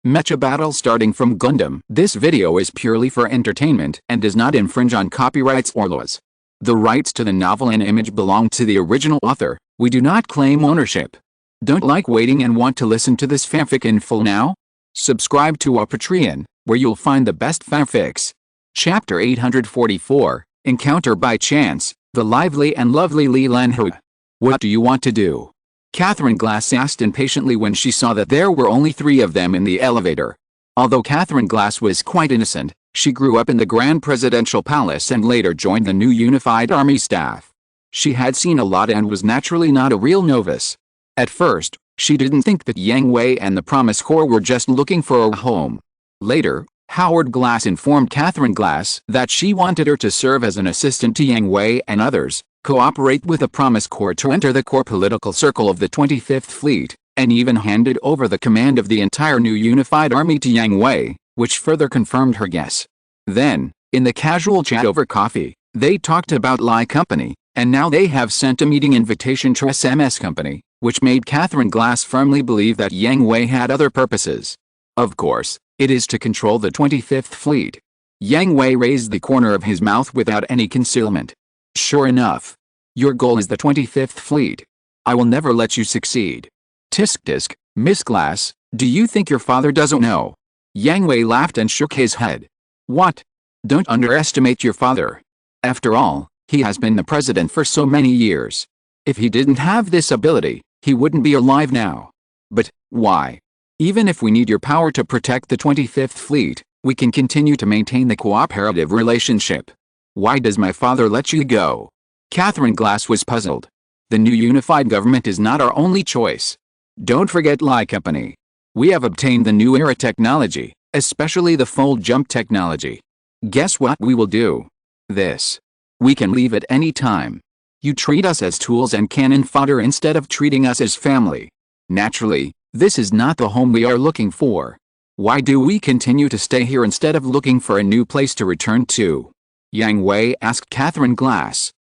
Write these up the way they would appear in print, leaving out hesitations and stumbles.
Mecha battle starting from Gundam. This video is purely for entertainment and does not infringe on copyrights or laws. The rights to the novel and image belong to the original author. We do not claim ownership. Don't like waiting and want to listen to this fanfic in full now? Subscribe to our Patreon, where you'll find the best fanfics. Chapter 844, Encounter by Chance, the lively and lovely Yang Hui. What do you want to do? Catherine Glass asked impatiently when she saw that there were only 3 of them in the elevator. Although Catherine Glass was quite innocent, she grew up in the Grand Presidential Palace and later joined the new Unified Army staff. She had seen a lot and was naturally not a real novice. At first, she didn't think that Yang Hui and the Promise Corps were just looking for a home. Later, Howard Glass informed Catherine Glass that she wanted her to serve as an assistant to Yang Hui and others, cooperate with the Promise Corps to enter the core political circle of the 25th Fleet, and even handed over the command of the entire new unified army to Yang Hui, which further confirmed her guess. Then, in the casual chat over coffee, they talked about Lie Company, and now they have sent a meeting invitation to SMS Company, which made Catherine Glass firmly believe that Yang Hui had other purposes. Of course, it is to control the 25th Fleet. Yang Hui raised the corner of his mouth without any concealment. Sure enough. Your goal is the 25th Fleet. I will never let you succeed. Tisk, Miss Glass, do you think your father doesn't know? Yang Hui laughed and shook his head. What? Don't underestimate your father. After all, he has been the president for so many years. If he didn't have this ability, he wouldn't be alive now. But, why? Even if we need your power to protect the 25th Fleet, we can continue to maintain the cooperative relationship. Why does my father let you go? Catherine Glass was puzzled. The new unified government is not our only choice. Don't forget Lie Company. We have obtained the new era technology, especially the fold jump technology. Guess what we will do? This. We can leave at any time. You treat us as tools and cannon fodder instead of treating us as family. Naturally, this is not the home we are looking for. Why do we continue to stay here instead of looking for a new place to return to? Yang Hui asked Catherine Glass.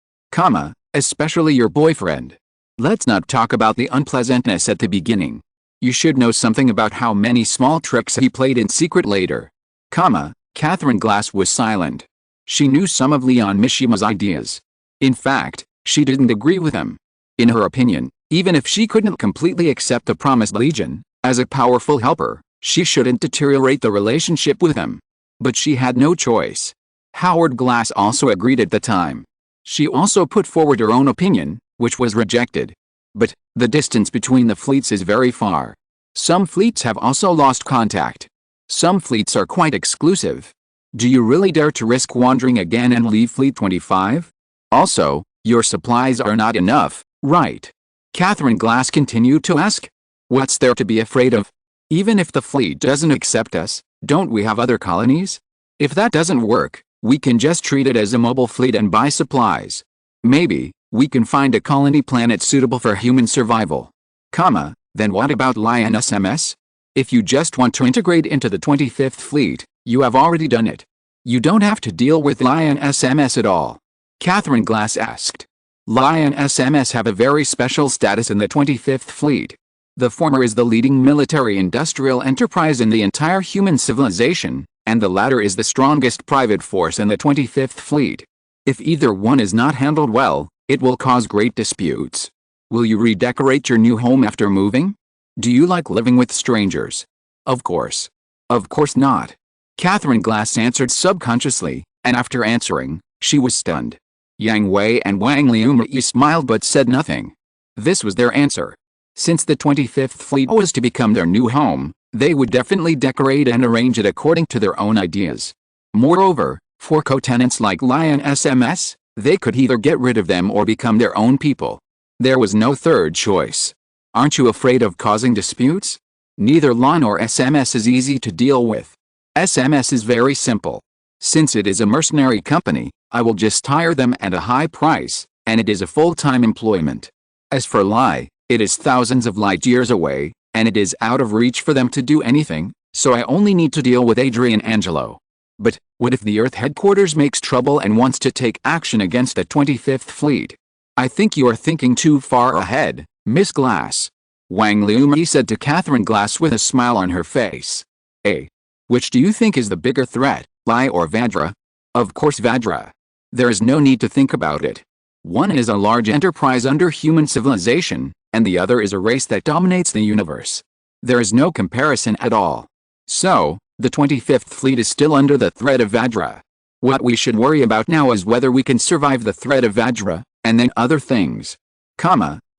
Especially your boyfriend. Let's not talk about the unpleasantness at the beginning. You should know something about how many small tricks he played in secret later. Catherine Glass was silent. She knew some of Leon Mishima's ideas. In fact, she didn't agree with him. In her opinion, even if she couldn't completely accept the Promised Legion, as a powerful helper, she shouldn't deteriorate the relationship with him. But she had no choice. Howard Glass also agreed at the time. She also put forward her own opinion, which was rejected. But, the distance between the fleets is very far. Some fleets have also lost contact. Some fleets are quite exclusive. Do you really dare to risk wandering again and leave Fleet 25? Also, your supplies are not enough, right? Catherine Glass continued to ask. What's there to be afraid of? Even if the fleet doesn't accept us, don't we have other colonies? If that doesn't work, we can just treat it as a mobile fleet and buy supplies. Maybe, we can find a colony planet suitable for human survival. Then what about Lion SMS? If you just want to integrate into the 25th Fleet, you have already done it. You don't have to deal with Lion SMS at all. Catherine Glass asked. Lion SMS have a very special status in the 25th Fleet. The former is the leading military-industrial enterprise in the entire human civilization, and the latter is the strongest private force in the 25th Fleet. If either one is not handled well, it will cause great disputes. Will you redecorate your new home after moving? Do you like living with strangers? Of course. Of course not. Catherine Glass answered subconsciously, and after answering, she was stunned. Yang Hui and Wang Liumei smiled but said nothing. This was their answer. Since the 25th Fleet was to become their new home, they would definitely decorate and arrange it according to their own ideas. Moreover, for co-tenants like Lion SMS, they could either get rid of them or become their own people. There was no third choice. Aren't you afraid of causing disputes? Neither Lion nor SMS is easy to deal with. SMS is very simple. Since it is a mercenary company, I will just hire them at a high price, and it is a full-time employment. As for Lie, it is thousands of light years away, and it is out of reach for them to do anything, so I only need to deal with Adrian Angelo. But, what if the Earth headquarters makes trouble and wants to take action against the 25th Fleet? I think you are thinking too far ahead, Miss Glass. Wang Liumei said to Catherine Glass with a smile on her face. A. Which do you think is the bigger threat, Lie or Vajra? Of course Vajra. There is no need to think about it. One is a large enterprise under human civilization, and the other is a race that dominates the universe. There is no comparison at all. So, the 25th Fleet is still under the threat of Vajra. What we should worry about now is whether we can survive the threat of Vajra, and then other things.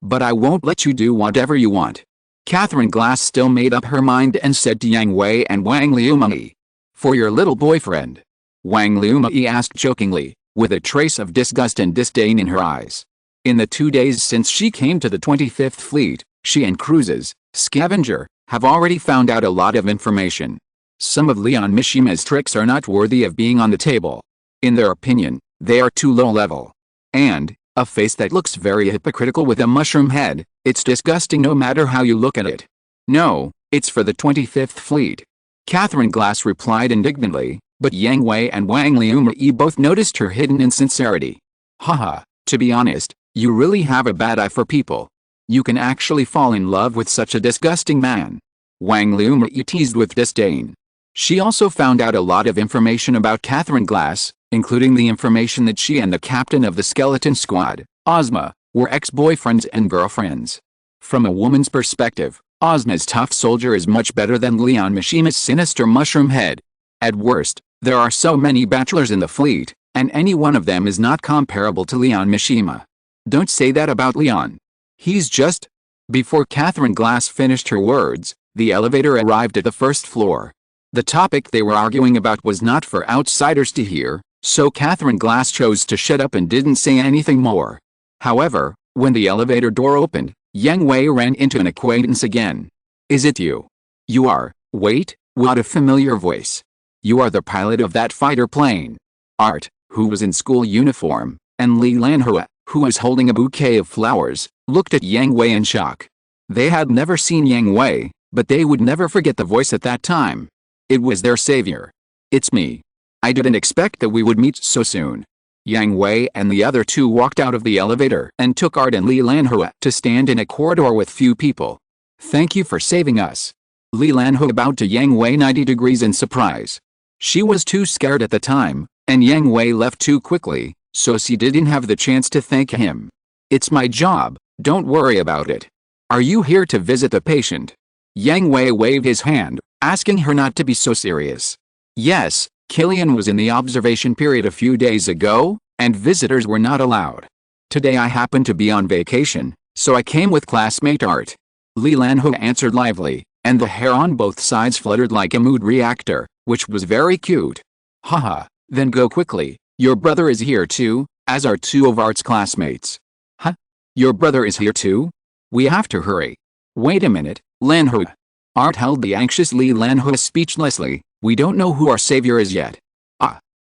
But I won't let you do whatever you want. Catherine Glass still made up her mind and said to Yang Hui and Wang Liumai. For your little boyfriend? Wang Liumai asked jokingly, with a trace of disgust and disdain in her eyes. In the 2 days since she came to the 25th Fleet, she and Cruz's scavenger have already found out a lot of information. Some of Leon Mishima's tricks are not worthy of being on the table. In their opinion, they are too low level. And, a face that looks very hypocritical with a mushroom head, it's disgusting no matter how you look at it. No, it's for the 25th Fleet. Catherine Glass replied indignantly, but Yang Hui and Wang Liumai both noticed her hidden insincerity. Haha, to be honest, you really have a bad eye for people. You can actually fall in love with such a disgusting man. Wang Liumai teased with disdain. She also found out a lot of information about Catherine Glass, including the information that she and the captain of the skeleton squad, Ozma, were ex-boyfriends and girlfriends. From a woman's perspective, Ozma's tough soldier is much better than Leon Mishima's sinister mushroom head. At worst, there are so many bachelors in the fleet, and any one of them is not comparable to Leon Mishima. Don't say that about Leon. He's just... Before Catherine Glass finished her words, the elevator arrived at the first floor. The topic they were arguing about was not for outsiders to hear, so Catherine Glass chose to shut up and didn't say anything more. However, when the elevator door opened, Yang Hui ran into an acquaintance again. Is it you? You are. Wait, what a familiar voice. You are the pilot of that fighter plane. Art, who was in school uniform, and Li Lanhua, who was holding a bouquet of flowers, looked at Yang Hui in shock. They had never seen Yang Hui, but they would never forget the voice at that time. It was their savior. It's me. I didn't expect that we would meet so soon. Yang Hui and the other two walked out of the elevator and took Art and Li Lanhua to stand in a corridor with few people. Thank you for saving us. Li Lanhua bowed to Yang Hui 90 degrees in surprise. She was too scared at the time, and Yang Hui left too quickly, so she didn't have the chance to thank him. It's my job, don't worry about it. Are you here to visit the patient? Yang Hui waved his hand, asking her not to be so serious. Yes, Killian was in the observation period a few days ago, and visitors were not allowed. Today I happened to be on vacation, so I came with classmate Art. Li Lanhua answered lively, and the hair on both sides fluttered like a mood reactor, which was very cute. Haha, then go quickly, your brother is here too, as are two of Art's classmates. Huh? Your brother is here too? We have to hurry. Wait a minute, Lanhua. Art held the anxious Li Lanhua speechlessly. We don't know who our savior is yet.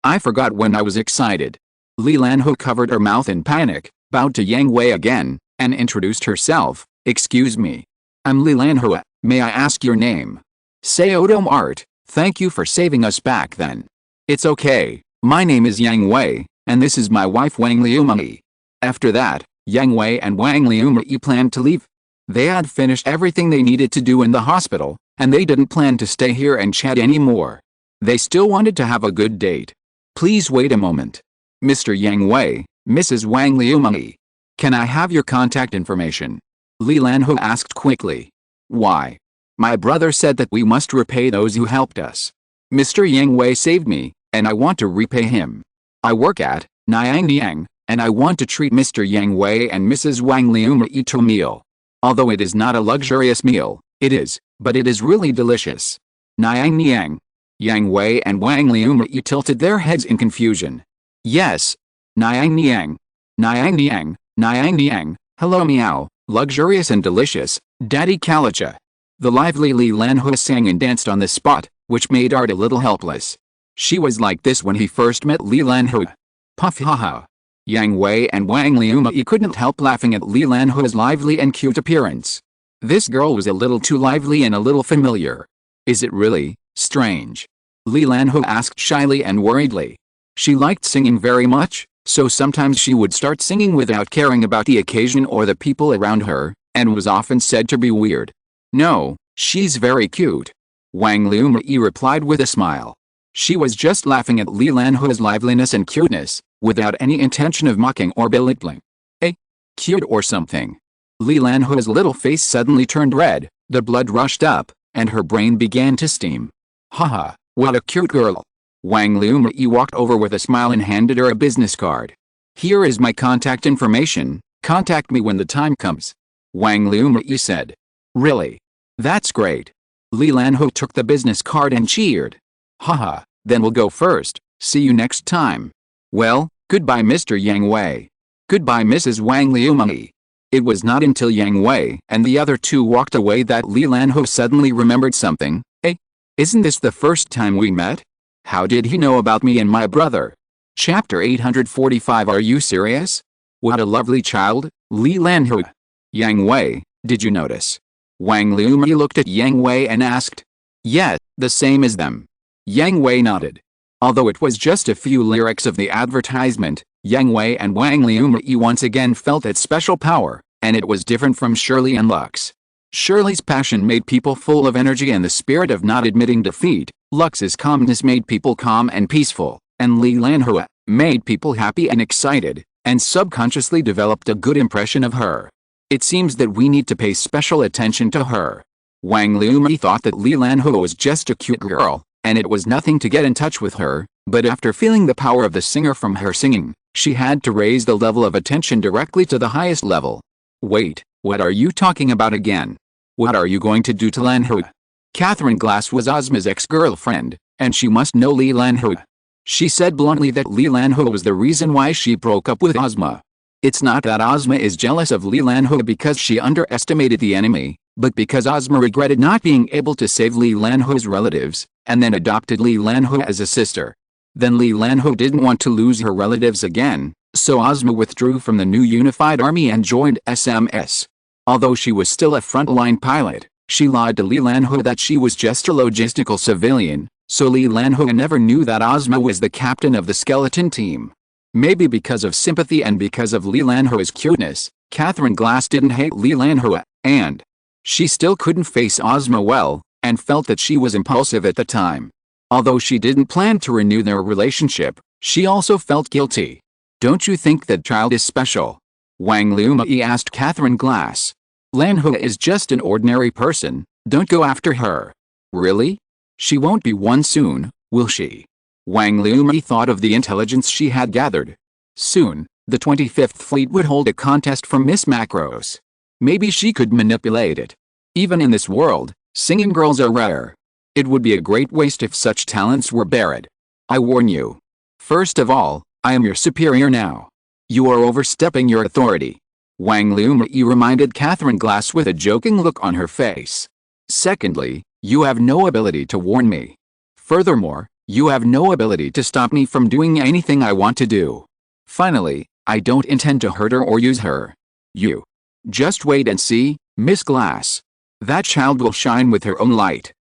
I forgot when I was excited. Li Lanhua covered her mouth in panic, bowed to Yang Hui again, and introduced herself. Excuse me. I'm Li Lanhua, may I ask your name? Seodom Art, thank you for saving us back then. It's okay, my name is Yang Hui, and this is my wife Wang Liumai. After that, Yang Hui and Wang Liumai planned to leave. They had finished everything they needed to do in the hospital, and they didn't plan to stay here and chat anymore. They still wanted to have a good date. Please wait a moment. Mr. Yang Hui, Mrs. Wang Liumai. Can I have your contact information? Li Lanhua asked quickly. Why? My brother said that we must repay those who helped us. Mr. Yang Hui saved me, and I want to repay him. I work at Niang, and I want to treat Mr. Yang Hui and Mrs. Wang Liumai to a meal. Although it is not a luxurious meal, but it is really delicious. Niang. Yang Hui and Wang Liumai tilted their heads in confusion. Yes. Niang. Hello meow, luxurious and delicious, Daddy Kalacha. The lively Li Lanhua sang and danced on the spot, which made Art a little helpless. She was like this when he first met Li Lanhua. Puff haha. Yang Hui and Wang Liumai couldn't help laughing at Li Lanhua's lively and cute appearance. This girl was a little too lively and a little familiar. Is it really? Strange. Li Lanhua asked shyly and worriedly. She liked singing very much, so sometimes she would start singing without caring about the occasion or the people around her, and was often said to be weird. No, she's very cute. Wang Lumei replied with a smile. She was just laughing at Li Lanhui's liveliness and cuteness, without any intention of mocking or belittling. Cute or something. Li Lanhui's little face suddenly turned red, the blood rushed up, and her brain began to steam. Haha, what a cute girl. Wang Lumei walked over with a smile and handed her a business card. Here is my contact information, contact me when the time comes. Wang Lumei said. Really? That's great. Li Lanhui took the business card and cheered. Haha, then we'll go first, see you next time. Well, goodbye Mr. Yang Hui. Goodbye Mrs. Wang Lumei. It was not until Yang Hui and the other two walked away that Li Lanhui suddenly remembered something. Isn't this the first time we met? How did he know about me and my brother? Chapter 845. Are you serious? What a lovely child, Li Lanhui. Yang Hui, did you notice? Wang Lumei looked at Yang Hui and asked. Yes, the same as them. Yang Hui nodded. Although it was just a few lyrics of the advertisement, Yang Hui and Wang Lumei once again felt its special power, and it was different from Shirley and Lux. Shirley's passion made people full of energy and the spirit of not admitting defeat. Lux's calmness made people calm and peaceful, and Li Lanhui made people happy and excited, and subconsciously developed a good impression of her. It seems that we need to pay special attention to her. Wang Lumei thought that Li Lanhui was just a cute girl, and it was nothing to get in touch with her, but after feeling the power of the singer from her singing, she had to raise the level of attention directly to the highest level. Wait, what are you talking about again? What are you going to do to Lanhui? Catherine Glass was Ozma's ex-girlfriend, and she must know Li Lanhui. She said bluntly that Li Lanhui was the reason why she broke up with Ozma. It's not that Ozma is jealous of Li Lanhui because she underestimated the enemy, but because Ozma regretted not being able to save Li Lanhui's relatives, and then adopted Li Lanhui as a sister. Then Li Lanhui didn't want to lose her relatives again, so Ozma withdrew from the new unified army and joined SMS. Although she was still a frontline pilot, she lied to Li Lanhui that she was just a logistical civilian, so Li Lanhui never knew that Ozma was the captain of the skeleton team. Maybe because of sympathy and because of Li Lanhui's cuteness, Catherine Glass didn't hate Li Lanhui, and she still couldn't face Ozma well, and felt that she was impulsive at the time. Although she didn't plan to renew their relationship, she also felt guilty. Don't you think that child is special? Wang Lumei asked Catherine Glass. Lanhui is just an ordinary person, don't go after her. Really? She won't be one soon, will she? Wang Lumei thought of the intelligence she had gathered. Soon, the 25th Fleet would hold a contest for Miss Macros. Maybe she could manipulate it. Even in this world, singing girls are rare. It would be a great waste if such talents were buried. I warn you. First of all, I am your superior now. You are overstepping your authority. Wang Lumei reminded Catherine Glass with a joking look on her face. Secondly, you have no ability to warn me. Furthermore, you have no ability to stop me from doing anything I want to do. Finally, I don't intend to hurt her or use her. You. Just wait and see, Miss Glass. That child will shine with her own light.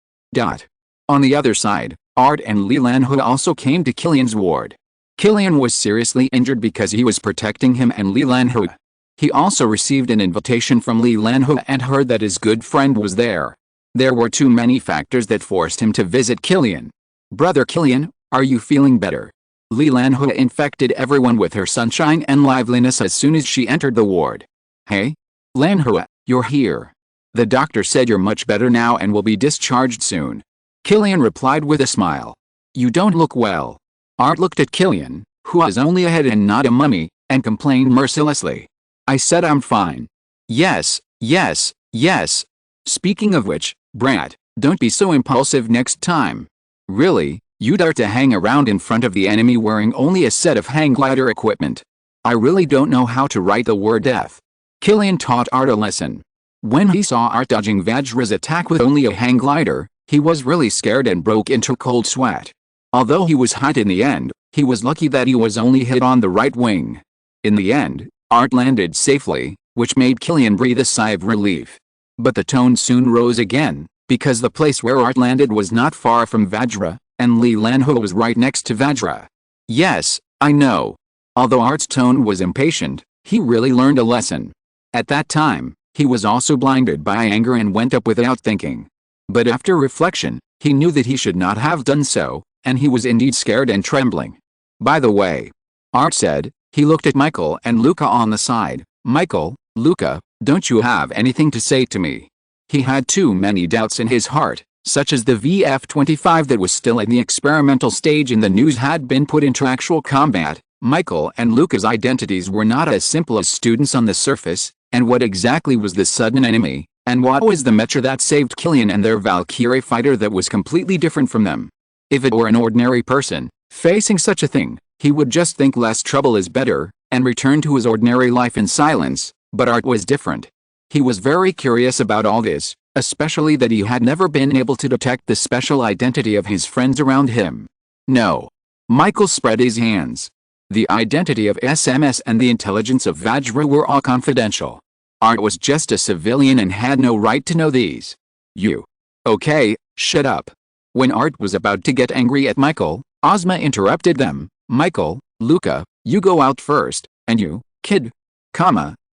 On the other side, Art and Li Lanhui also came to Killian's ward. Killian was seriously injured because he was protecting him and Li Lanhui. He also received an invitation from Li Lanhui and heard that his good friend was there. There were too many factors that forced him to visit Killian. Brother Killian, are you feeling better? Li Lanhui infected everyone with her sunshine and liveliness as soon as she entered the ward. Hey? Lanhui, you're here. The doctor said you're much better now and will be discharged soon. Killian replied with a smile. You don't look well. Art looked at Killian, who was only a head and not a mummy, and complained mercilessly. I said I'm fine. Yes, yes, yes. Speaking of which, brat, don't be so impulsive next time. Really, you dare to hang around in front of the enemy wearing only a set of hang glider equipment. I really don't know how to write the word death. Killian taught Art a lesson. When he saw Art dodging Vajra's attack with only a hang glider, he was really scared and broke into cold sweat. Although he was hot in the end, he was lucky that he was only hit on the right wing. In the end, Art landed safely, which made Killian breathe a sigh of relief. But the tone soon rose again, because the place where Art landed was not far from Vajra, and Li Lanhui was right next to Vajra. Yes, I know. Although Art's tone was impatient, he really learned a lesson. At that time, he was also blinded by anger and went up without thinking. But after reflection, He knew that he should not have done so, and he was indeed scared and trembling. By the way, Art said. He looked at Michael and Luca on the side. Michael, Luca, don't you have anything to say to me? He had too many doubts in his heart, such as the VF-25 that was still in the experimental stage and the news had been put into actual combat. Michael and Luca's identities were not as simple as students on the surface, and what exactly was the sudden enemy, and what was the Mecha that saved Killian and their Valkyrie fighter that was completely different from them? If it were an ordinary person, facing such a thing, he would just think less trouble is better, and return to his ordinary life in silence, but Art was different. He was very curious about all this, especially that he had never been able to detect the special identity of his friends around him. No. Michael spread his hands. The identity of SMS and the intelligence of Vajra were all confidential. Art was just a civilian and had no right to know these. You. Okay, shut up. When Art was about to get angry at Michael, Ozma interrupted them. Michael, Luca, you go out first, and you, kid,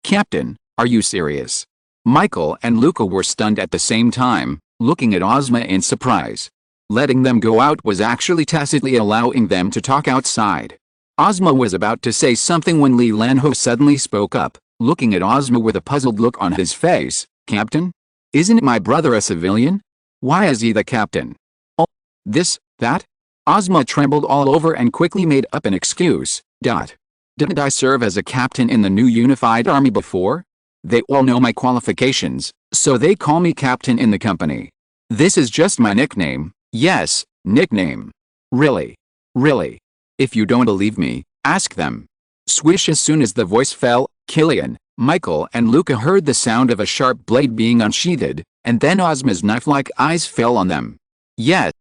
Captain, are you serious? Michael and Luca were stunned at the same time, looking at Ozma in surprise. Letting them go out was actually tacitly allowing them to talk outside. Ozma was about to say something when Li Lanho suddenly spoke up, looking at Ozma with a puzzled look on his face. Captain? Isn't my brother a civilian? Why is he the captain? Oh, this, that? Ozma trembled all over and quickly made up an excuse. Didn't I serve as a captain in the new unified army before? They all know my qualifications, so they call me captain in the company. This is just my nickname. Yes, nickname. Really? Really? If you don't believe me, ask them. Swish. As soon as the voice fell, Killian, Michael and Luca heard the sound of a sharp blade being unsheathed, and then Ozma's knife-like eyes fell on them. Yes.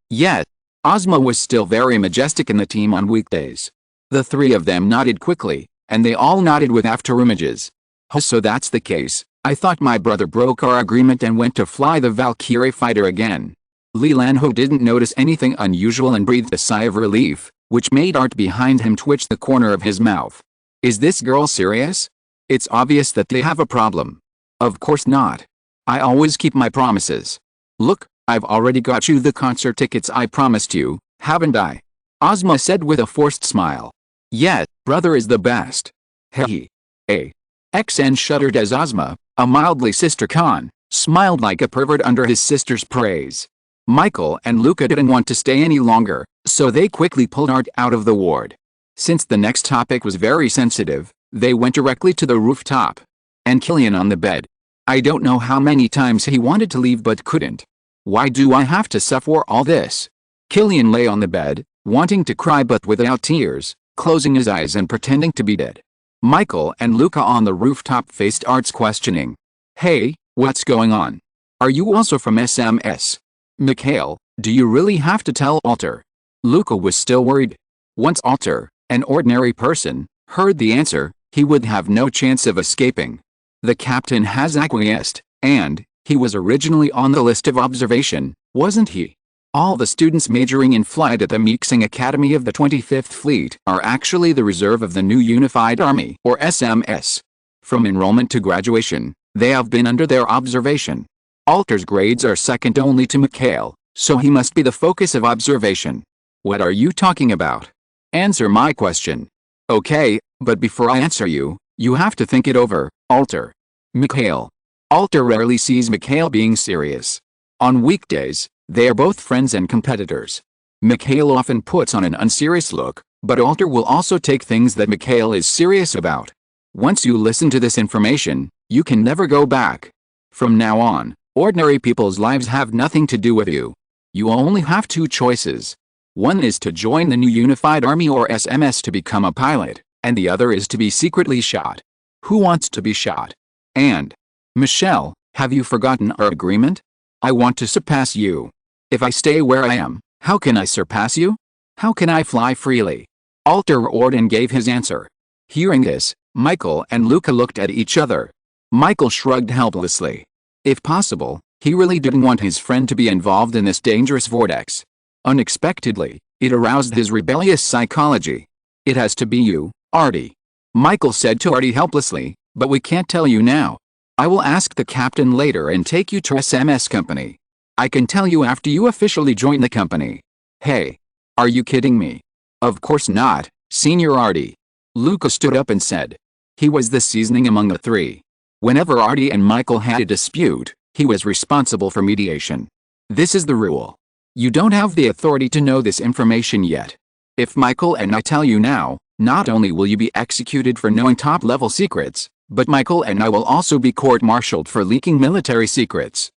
Ozma was still very majestic in the team on weekdays. The three of them nodded quickly, and they all nodded with afterimages. Oh, so that's the case. I thought my brother broke our agreement and went to fly the Valkyrie fighter again. Li Lanho didn't notice anything unusual and breathed a sigh of relief, which made Art behind him twitch the corner of his mouth. Is this girl serious? It's obvious that they have a problem. Of course not. I always keep my promises. Look, I've already got you the concert tickets I promised you, haven't I? Ozma said with a forced smile. Yeah, brother is the best. Hey. XN shuddered as Ozma, a mildly sister Khan, smiled like a pervert under his sister's praise. Michael and Luca didn't want to stay any longer, so they quickly pulled Art out of the ward. Since the next topic was very sensitive, they went directly to the rooftop. And Killian on the bed. I don't know how many times he wanted to leave but couldn't. Why do I have to suffer all this? Killian lay on the bed, wanting to cry but without tears, closing his eyes and pretending to be dead. Michael and Luca on the rooftop faced Art's questioning. Hey, what's going on? Are you also from SMS? Mikhail, do you really have to tell Alter? Luca was still worried. Once Alter, an ordinary person, heard the answer, he would have no chance of escaping. The captain has acquiesced, and he was originally on the list of observation, wasn't he? All the students majoring in flight at the Meixing Academy of the 25th Fleet are actually the reserve of the new Unified Army, or SMS. From enrollment to graduation, they have been under their observation. Alter's grades are second only to Mikhail, so he must be the focus of observation. What are you talking about? Answer my question. Okay, but before I answer you, you have to think it over, Alter. Mikhail. Alter rarely sees Mikhail being serious. On weekdays, they are both friends and competitors. Mikhail often puts on an unserious look, but Alter will also take things that Mikhail is serious about. Once you listen to this information, you can never go back. From now on, ordinary people's lives have nothing to do with you. You only have two choices. One is to join the new Unified Army or SMS to become a pilot, and the other is to be secretly shot. Who wants to be shot? And, Michelle, have you forgotten our agreement? I want to surpass you. If I stay where I am, how can I surpass you? How can I fly freely? Alter roared and gave his answer. Hearing this, Michael and Luca looked at each other. Michael shrugged helplessly. If possible, he really didn't want his friend to be involved in this dangerous vortex. Unexpectedly, it aroused his rebellious psychology. It has to be you, Artie. Michael said to Artie helplessly, but we can't tell you now. I will ask the captain later and take you to SMS company. I can tell you after you officially join the company. Hey. Are you kidding me? Of course not, Senior Artie. Luca stood up and said. He was the seasoning among the three. Whenever Artie and Michael had a dispute, he was responsible for mediation. This is the rule. You don't have the authority to know this information yet. If Michael and I tell you now, not only will you be executed for knowing top-level secrets, but Michael and I will also be court-martialed for leaking military secrets.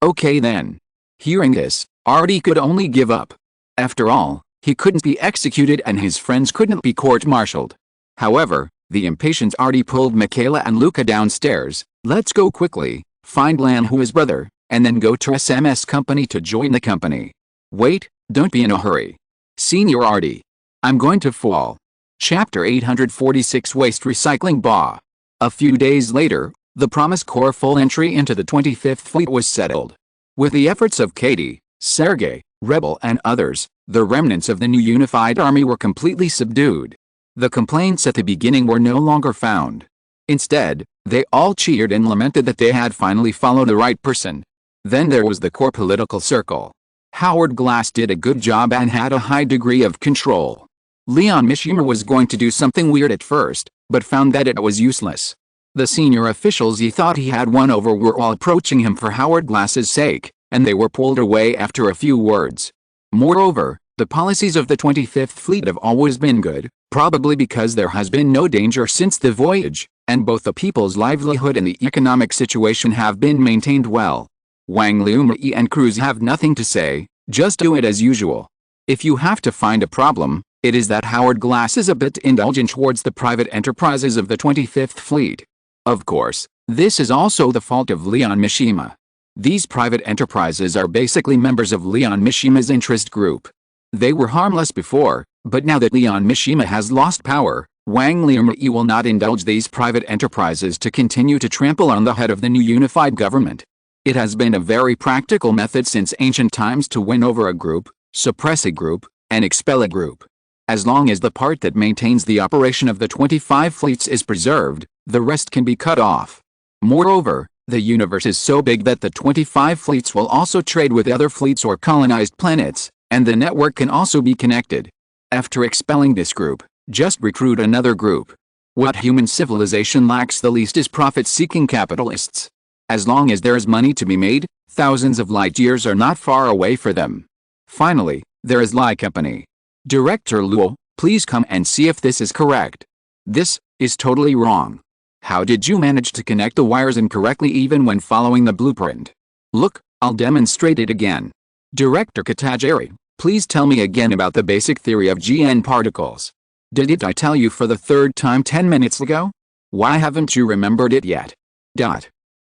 Okay then. Hearing this, Artie could only give up. After all, he couldn't be executed and his friends couldn't be court-martialed. However, the impatient Artie pulled Michaela and Luca downstairs. Let's go quickly, find Yang Hui's brother, and then go to SMS company to join the company. Wait, don't be in a hurry. Senior Artie. I'm going to fall. Chapter 846 Waste Recycling Bah. A few days later, the Promise Corps full entry into the 25th Fleet was settled. With the efforts of Katie, Sergei, Rebel and others, the remnants of the new unified army were completely subdued. The complaints at the beginning were no longer found. Instead, they all cheered and lamented that they had finally followed the right person. Then there was the core political circle. Howard Glass did a good job and had a high degree of control. Leon Mishima was going to do something weird at first, but found that it was useless. The senior officials he thought he had won over were all approaching him for Howard Glass's sake, and they were pulled away after a few words. Moreover, the policies of the 25th Fleet have always been good, probably because there has been no danger since the voyage, and both the people's livelihood and the economic situation have been maintained well. Wang Liumri and Cruz have nothing to say, just do it as usual. If you have to find a problem, it is that Howard Glass is a bit indulgent towards the private enterprises of the 25th Fleet. Of course, this is also the fault of Leon Mishima. These private enterprises are basically members of Leon Mishima's interest group. They were harmless before, but now that Leon Mishima has lost power, Wang Liumri will not indulge these private enterprises to continue to trample on the head of the new unified government. It has been a very practical method since ancient times to win over a group, suppress a group, and expel a group. As long as the part that maintains the operation of the 25 fleets is preserved, the rest can be cut off. Moreover, the universe is so big that the 25 fleets will also trade with other fleets or colonized planets, and the network can also be connected. After expelling this group, just recruit another group. What human civilization lacks the least is profit-seeking capitalists. As long as there is money to be made, thousands of light years are not far away for them. Finally, there is Lie Company. Director Luo, please come and see if this is correct. This is totally wrong. How did you manage to connect the wires incorrectly even when following the blueprint? Look, I'll demonstrate it again. Director Katajiri, please tell me again about the basic theory of GN particles. Didn't I tell you for the third time 10 minutes ago? Why haven't you remembered it yet?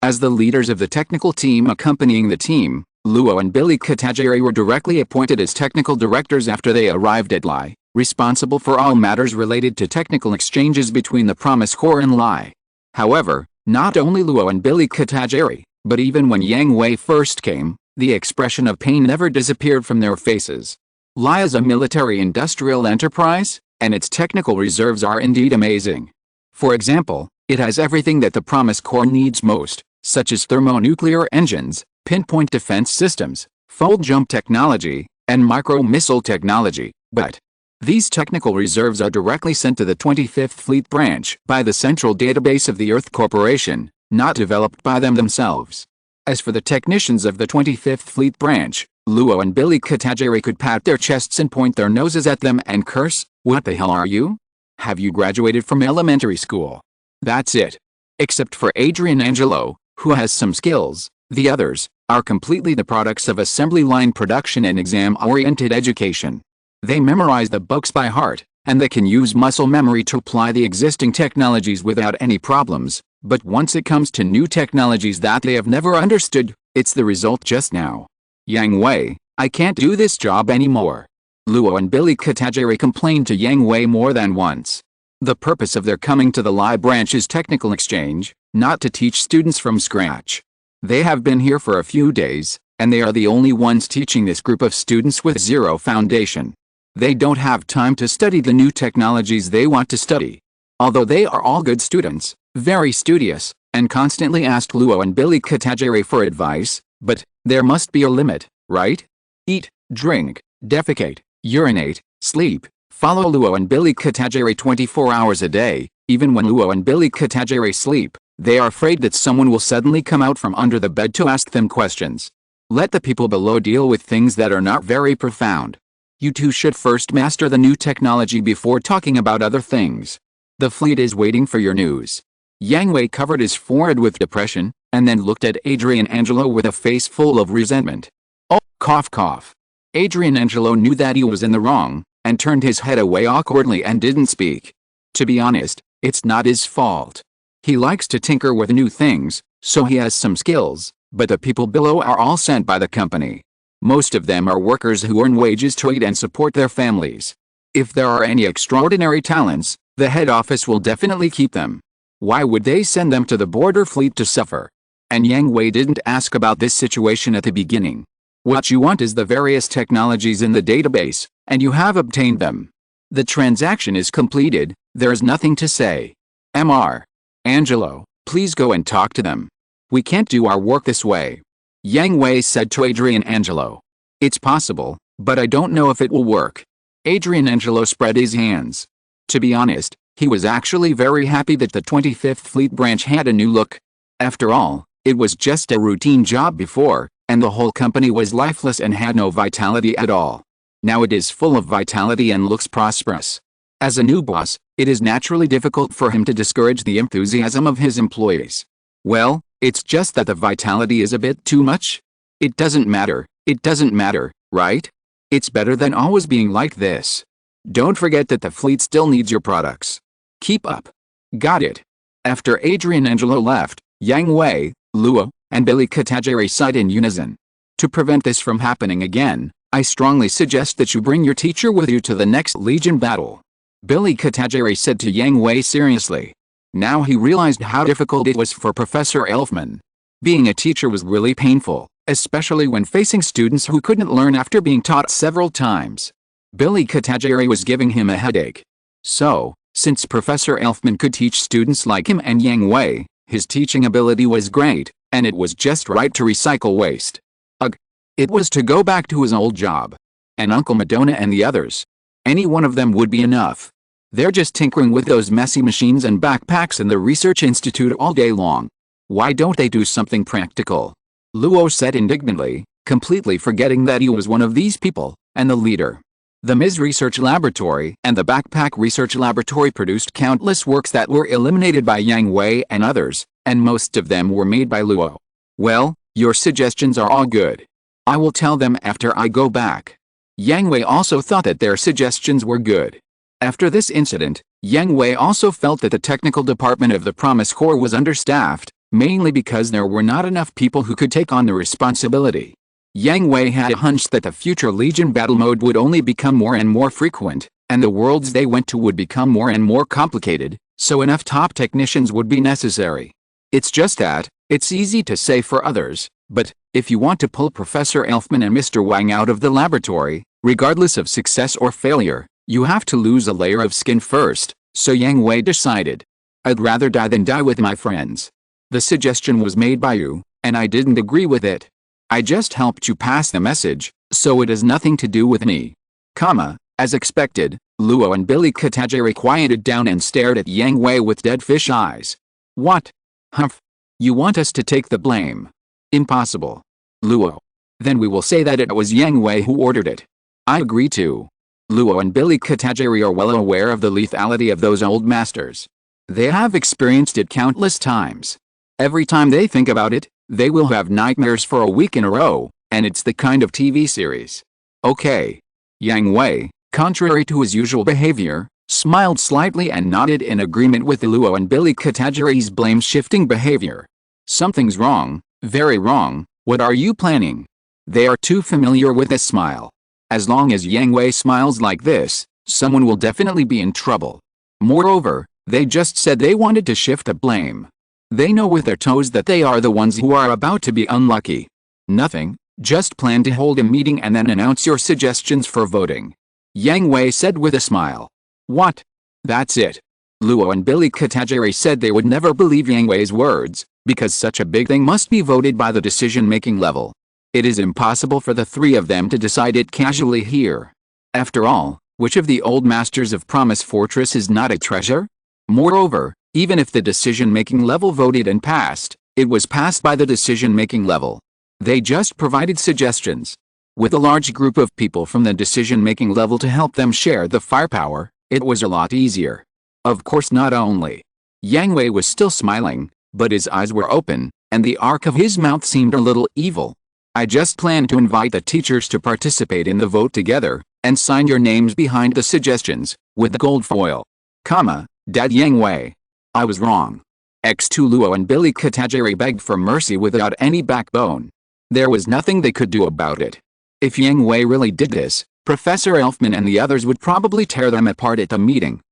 As the leaders of the technical team accompanying the team, Luo and Billy Katajiri were directly appointed as technical directors after they arrived at Lai, responsible for all matters related to technical exchanges between the Promise Corps and Lai. However, not only Luo and Billy Katajiri, but even when Yang Hui first came, the expression of pain never disappeared from their faces. Lai is a military-industrial enterprise, and its technical reserves are indeed amazing. For example, it has everything that the Promise Corps needs most, such as thermonuclear engines, pinpoint defense systems, fold jump technology, and micro-missile technology, but these technical reserves are directly sent to the 25th Fleet Branch by the Central Database of the Earth Corporation, not developed by them themselves. As for the technicians of the 25th Fleet Branch, Luo and Billy Katajiri could pat their chests and point their noses at them and curse, "What the hell are you? Have you graduated from elementary school?" That's it. Except for Adrian Angelo, who has some skills, the others are completely the products of assembly line production and exam-oriented education. They memorize the books by heart, and they can use muscle memory to apply the existing technologies without any problems, but once it comes to new technologies that they have never understood, it's the result just now. Yang Hui, I can't do this job anymore. Luo and Billy Katajiri complained to Yang Hui more than once. The purpose of their coming to the Lai branch is technical exchange, not to teach students from scratch. They have been here for a few days, and they are the only ones teaching this group of students with zero foundation. They don't have time to study the new technologies they want to study. Although they are all good students, very studious, and constantly asked Luo and Billy Katajiri for advice, But there must be a limit, right? Eat, drink, defecate, urinate, sleep, follow Luo and Billy Katajiri 24 hours a day. Even when Luo and Billy Katajiri sleep, they are afraid that someone will suddenly come out from under the bed to ask them questions. Let the people below deal with things that are not very profound. You two should first master the new technology before talking about other things. The fleet is waiting for your news. Yang Hui covered his forehead with depression, and then looked at Adrian Angelo with a face full of resentment. Oh, cough cough. Adrian Angelo knew that he was in the wrong, and turned his head away awkwardly and didn't speak. To be honest, it's not his fault. He likes to tinker with new things, so he has some skills, but the people below are all sent by the company. Most of them are workers who earn wages to eat and support their families. If there are any extraordinary talents, the head office will definitely keep them. Why would they send them to the border fleet to suffer? And Yang Hui didn't ask about this situation at the beginning. What you want is the various technologies in the database, and you have obtained them. The transaction is completed, there is nothing to say. Mr. Angelo, please go and talk to them. We can't do our work this way. Yang Hui said to Adrian Angelo. It's possible, but I don't know if it will work. Adrian Angelo spread his hands. To be honest, he was actually very happy that the 25th Fleet Branch had a new look. After all, it was just a routine job before, and the whole company was lifeless and had no vitality at all. Now it is full of vitality and looks prosperous. As a new boss, it is naturally difficult for him to discourage the enthusiasm of his employees. Well, it's just that the vitality is a bit too much. It doesn't matter, right? It's better than always being like this. Don't forget that the fleet still needs your products. Keep up. Got it. After Adrian Angelo left, Yang Hui, Luo, and Billy Katajiri sighed in unison. To prevent this from happening again, I strongly suggest that you bring your teacher with you to the next Legion battle. Billy Katajiri said to Yang Hui seriously. Now he realized how difficult it was for Professor Elfman. Being a teacher was really painful, especially when facing students who couldn't learn after being taught several times. Billy Katajiri was giving him a headache. So, since Professor Elfman could teach students like him and Yang Hui, his teaching ability was great, and it was just right to recycle waste. Ugh. It was to go back to his old job. And Uncle Madonna and the others. Any one of them would be enough. They're just tinkering with those messy machines and backpacks in the research institute all day long. Why don't they do something practical? Luo said indignantly, completely forgetting that he was one of these people, and the leader. The MIS Research Laboratory and the Backpack Research Laboratory produced countless works that were eliminated by Yang Hui and others, and most of them were made by Luo. Well, your suggestions are all good. I will tell them after I go back. Yang Hui also thought that their suggestions were good. After this incident, Yang Hui also felt that the technical department of the Promise Corps was understaffed, mainly because there were not enough people who could take on the responsibility. Yang Hui had a hunch that the future Legion battle mode would only become more and more frequent, and the worlds they went to would become more and more complicated, so enough top technicians would be necessary. It's just that, it's easy to say for others, but, if you want to pull Professor Elfman and Mr. Wang out of the laboratory, regardless of success or failure, you have to lose a layer of skin first, so Yang Hui decided. I'd rather die than die with my friends. The suggestion was made by you, and I didn't agree with it. I just helped you pass the message, so it has nothing to do with me. As expected, Luo and Billy Katajiri quieted down and stared at Yang Hui with dead fish eyes. What? Humph. You want us to take the blame? Impossible. Luo. Then we will say that it was Yang Hui who ordered it. I agree too. Luo and Billy Katajiri are well aware of the lethality of those old masters. They have experienced it countless times. Every time they think about it, they will have nightmares for a week in a row, and it's the kind of TV series. Okay. Yang Hui, contrary to his usual behavior, smiled slightly and nodded in agreement with Luo and Billy Katajiri's blame-shifting behavior. Something's wrong, very wrong. What are you planning? They are too familiar with this smile. As long as Yang Hui smiles like this, someone will definitely be in trouble. Moreover, they just said they wanted to shift the blame. They know with their toes that they are the ones who are about to be unlucky. Nothing, just plan to hold a meeting and then announce your suggestions for voting. Yang Hui said with a smile. What? That's it. Luo and Billy Katajiri said they would never believe Yang Hui's words, because such a big thing must be voted by the decision-making level. It is impossible for the three of them to decide it casually here. After all, which of the old masters of Promise Fortress is not a treasure? Moreover, even if the decision-making level voted and passed, it was passed by the decision-making level. They just provided suggestions. With a large group of people from the decision-making level to help them share the firepower, it was a lot easier. Of course, not only. Yang Hui was still smiling, but his eyes were open, and the arc of his mouth seemed a little evil. I just planned to invite the teachers to participate in the vote together, and sign your names behind the suggestions, with the gold foil. Dad Yang Hui. I was wrong. X2 Luo and Billy Katajiri begged for mercy without any backbone. There was nothing they could do about it. If Yang Hui really did this, Professor Elfman and the others would probably tear them apart at the meeting.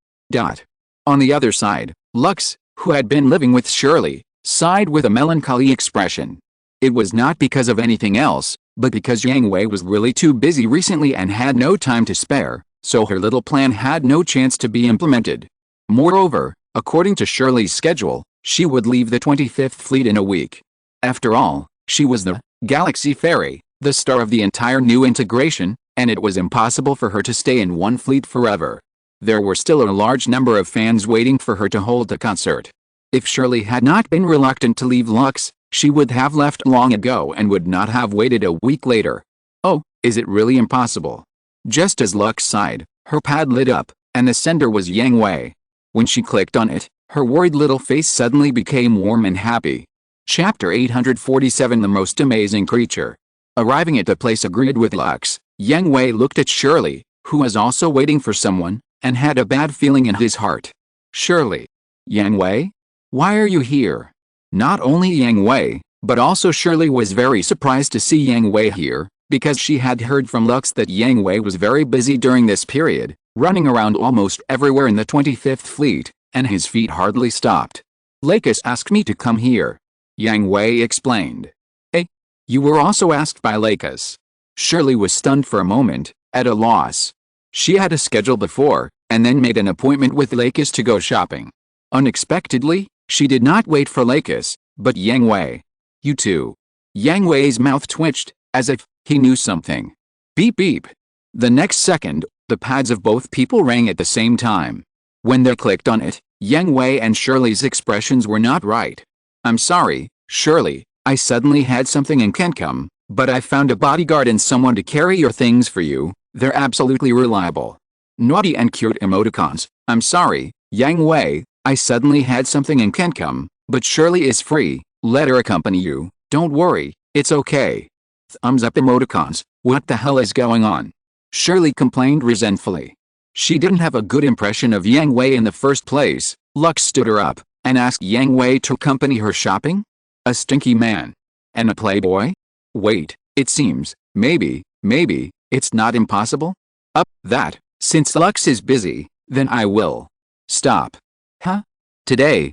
On the other side, Lux, who had been living with Shirley, sighed with a melancholy expression. It was not because of anything else, but because Yang Hui was really too busy recently and had no time to spare, so her little plan had no chance to be implemented. Moreover, according to Shirley's schedule, she would leave the 25th Fleet in a week. After all, she was the Galaxy Fairy, the star of the entire new integration, and it was impossible for her to stay in one fleet forever. There were still a large number of fans waiting for her to hold the concert. If Shirley had not been reluctant to leave Lux, she would have left long ago and would not have waited a week later. Oh, is it really impossible? Just as Lux sighed, her pad lit up, and the sender was Yang Hui. When she clicked on it, her worried little face suddenly became warm and happy. Chapter 847 The Most Amazing Creature. Arriving at the place agreed with Lux, Yang Hui looked at Shirley, who was also waiting for someone, and had a bad feeling in his heart. Shirley. Yang Hui? Why are you here? Not only Yang Hui, but also Shirley was very surprised to see Yang Hui here, because she had heard from Lux that Yang Hui was very busy during this period, running around almost everywhere in the 25th Fleet, and his feet hardly stopped. Lakis asked me to come here. Yang Hui explained. You were also asked by Lakis. Shirley was stunned for a moment, at a loss. She had a schedule before, and then made an appointment with Lakis to go shopping. Unexpectedly, she did not wait for Lakis, but Yang Hui. You too. Yang Hui's mouth twitched, as if he knew something. Beep beep. The next second, the pads of both people rang at the same time. When they clicked on it, Yang Hui and Shirley's expressions were not right. I'm sorry, Shirley, I suddenly had something and can't come, but I found a bodyguard and someone to carry your things for you. They're absolutely reliable. Naughty and cute emoticons. I'm sorry, Yang Hui, I suddenly had something and can't come, but Shirley is free. Let her accompany you. Don't worry, it's okay. Thumbs up emoticons. What the hell is going on? Shirley complained resentfully. She didn't have a good impression of Yang Hui in the first place. Lux stood her up and asked Yang Hui to accompany her shopping? A stinky man. And a playboy? Wait, it seems, maybe, it's not impossible? Since Lux is busy, then I will. Stop. Huh? Today.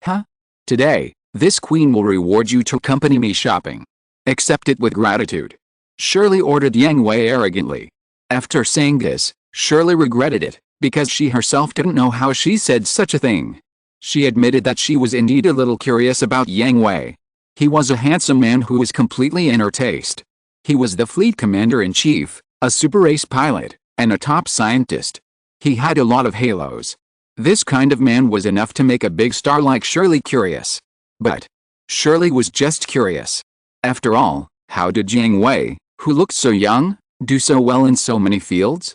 Huh? Today, this queen will reward you to accompany me shopping. Accept it with gratitude. Shirley ordered Yang Hui arrogantly. After saying this, Shirley regretted it, because she herself didn't know how she said such a thing. She admitted that she was indeed a little curious about Yang Hui. He was a handsome man who was completely in her taste. He was the fleet commander-in-chief, a super ace pilot, and a top scientist. He had a lot of halos. This kind of man was enough to make a big star like Shirley curious. But Shirley was just curious. After all, how did Yang Hui, who looked so young, do so well in so many fields?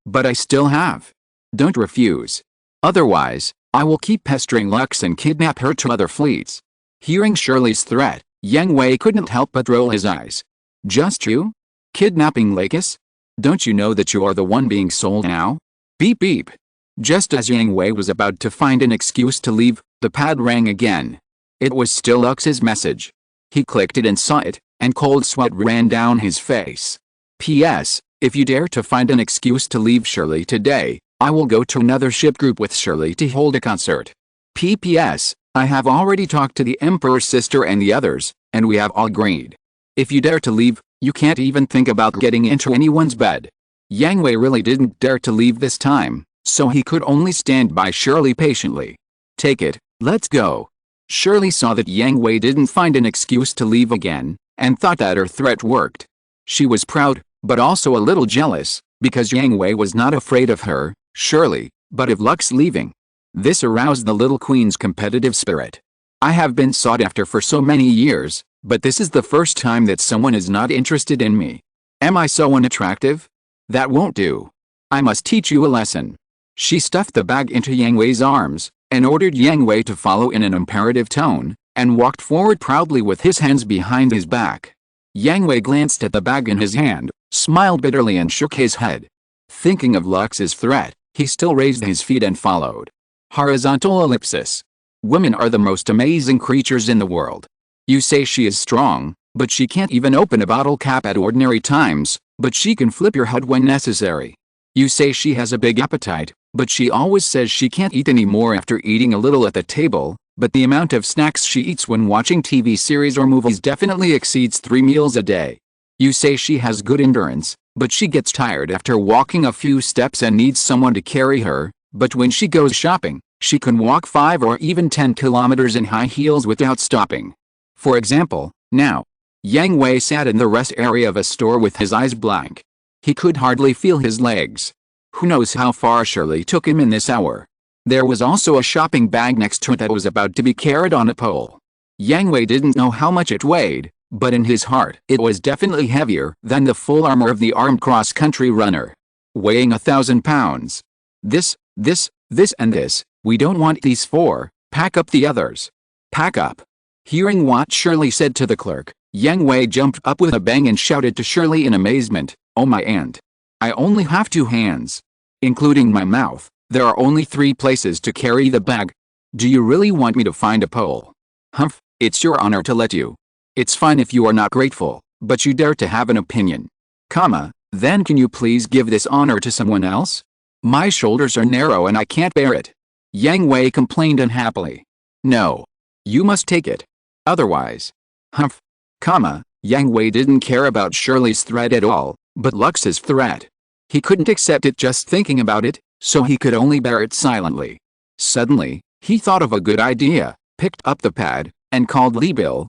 But I still have. Don't refuse. Otherwise, I will keep pestering Lux and kidnap her to other fleets. Hearing Shirley's threat, Yang Hui couldn't help but roll his eyes. Just you? Kidnapping Lakis? Don't you know that you are the one being sold now? Beep beep. Just as Yang Hui was about to find an excuse to leave, the pad rang again. It was still Lux's message. He clicked it and saw it, and cold sweat ran down his face. P.S. If you dare to find an excuse to leave Shirley today, I will go to another ship group with Shirley to hold a concert. P.P.S. I have already talked to the Emperor's sister and the others, and we have all agreed. If you dare to leave, you can't even think about getting into anyone's bed. Yang Hui really didn't dare to leave this time, so he could only stand by Shirley patiently. Take it, let's go. Shirley saw that Yang Hui didn't find an excuse to leave again, and thought that her threat worked. She was proud, but also a little jealous, because Yang Hui was not afraid of her, Shirley, but of Lux leaving. This aroused the little queen's competitive spirit. I have been sought after for so many years, but this is the first time that someone is not interested in me. Am I so unattractive? That won't do. I must teach you a lesson. She stuffed the bag into Yang Hui's arms, and ordered Yang Hui to follow in an imperative tone, and walked forward proudly with his hands behind his back. Yang Hui glanced at the bag in his hand, smiled bitterly and shook his head. Thinking of Lux's threat, he still raised his feet and followed. Horizontal ellipsis. Women are the most amazing creatures in the world. You say she is strong, but she can't even open a bottle cap at ordinary times, but she can flip your head when necessary. You say she has a big appetite, but she always says she can't eat any more after eating a little at the table, but the amount of snacks she eats when watching TV series or movies definitely exceeds 3 meals a day. You say she has good endurance, but she gets tired after walking a few steps and needs someone to carry her, but when she goes shopping, she can walk 5 or even 10 kilometers in high heels without stopping. For example, now, Yang Hui sat in the rest area of a store with his eyes blank. He could hardly feel his legs. Who knows how far Shirley took him in this hour? There was also a shopping bag next to it that was about to be carried on a pole. Yang Hui didn't know how much it weighed, but in his heart it was definitely heavier than the full armor of the armed cross-country runner. Weighing 1,000 pounds. This, and this, we don't want these 4, pack up the others. Pack up. Hearing what Shirley said to the clerk, Yang Hui jumped up with a bang and shouted to Shirley in amazement, "Oh my aunt! I only have 2 hands. Including my mouth, there are only 3 places to carry the bag. Do you really want me to find a pole? Humph, it's your honor to let you. It's fine if you are not grateful, but you dare to have an opinion. Then can you please give this honor to someone else? My shoulders are narrow and I can't bear it." Yang Hui complained unhappily. "No. You must take it. Otherwise." Humph. Yang Hui didn't care about Shirley's threat at all, but Lux's threat. He couldn't accept it just thinking about it, so he could only bear it silently. Suddenly, he thought of a good idea, picked up the pad, and called Li Bill,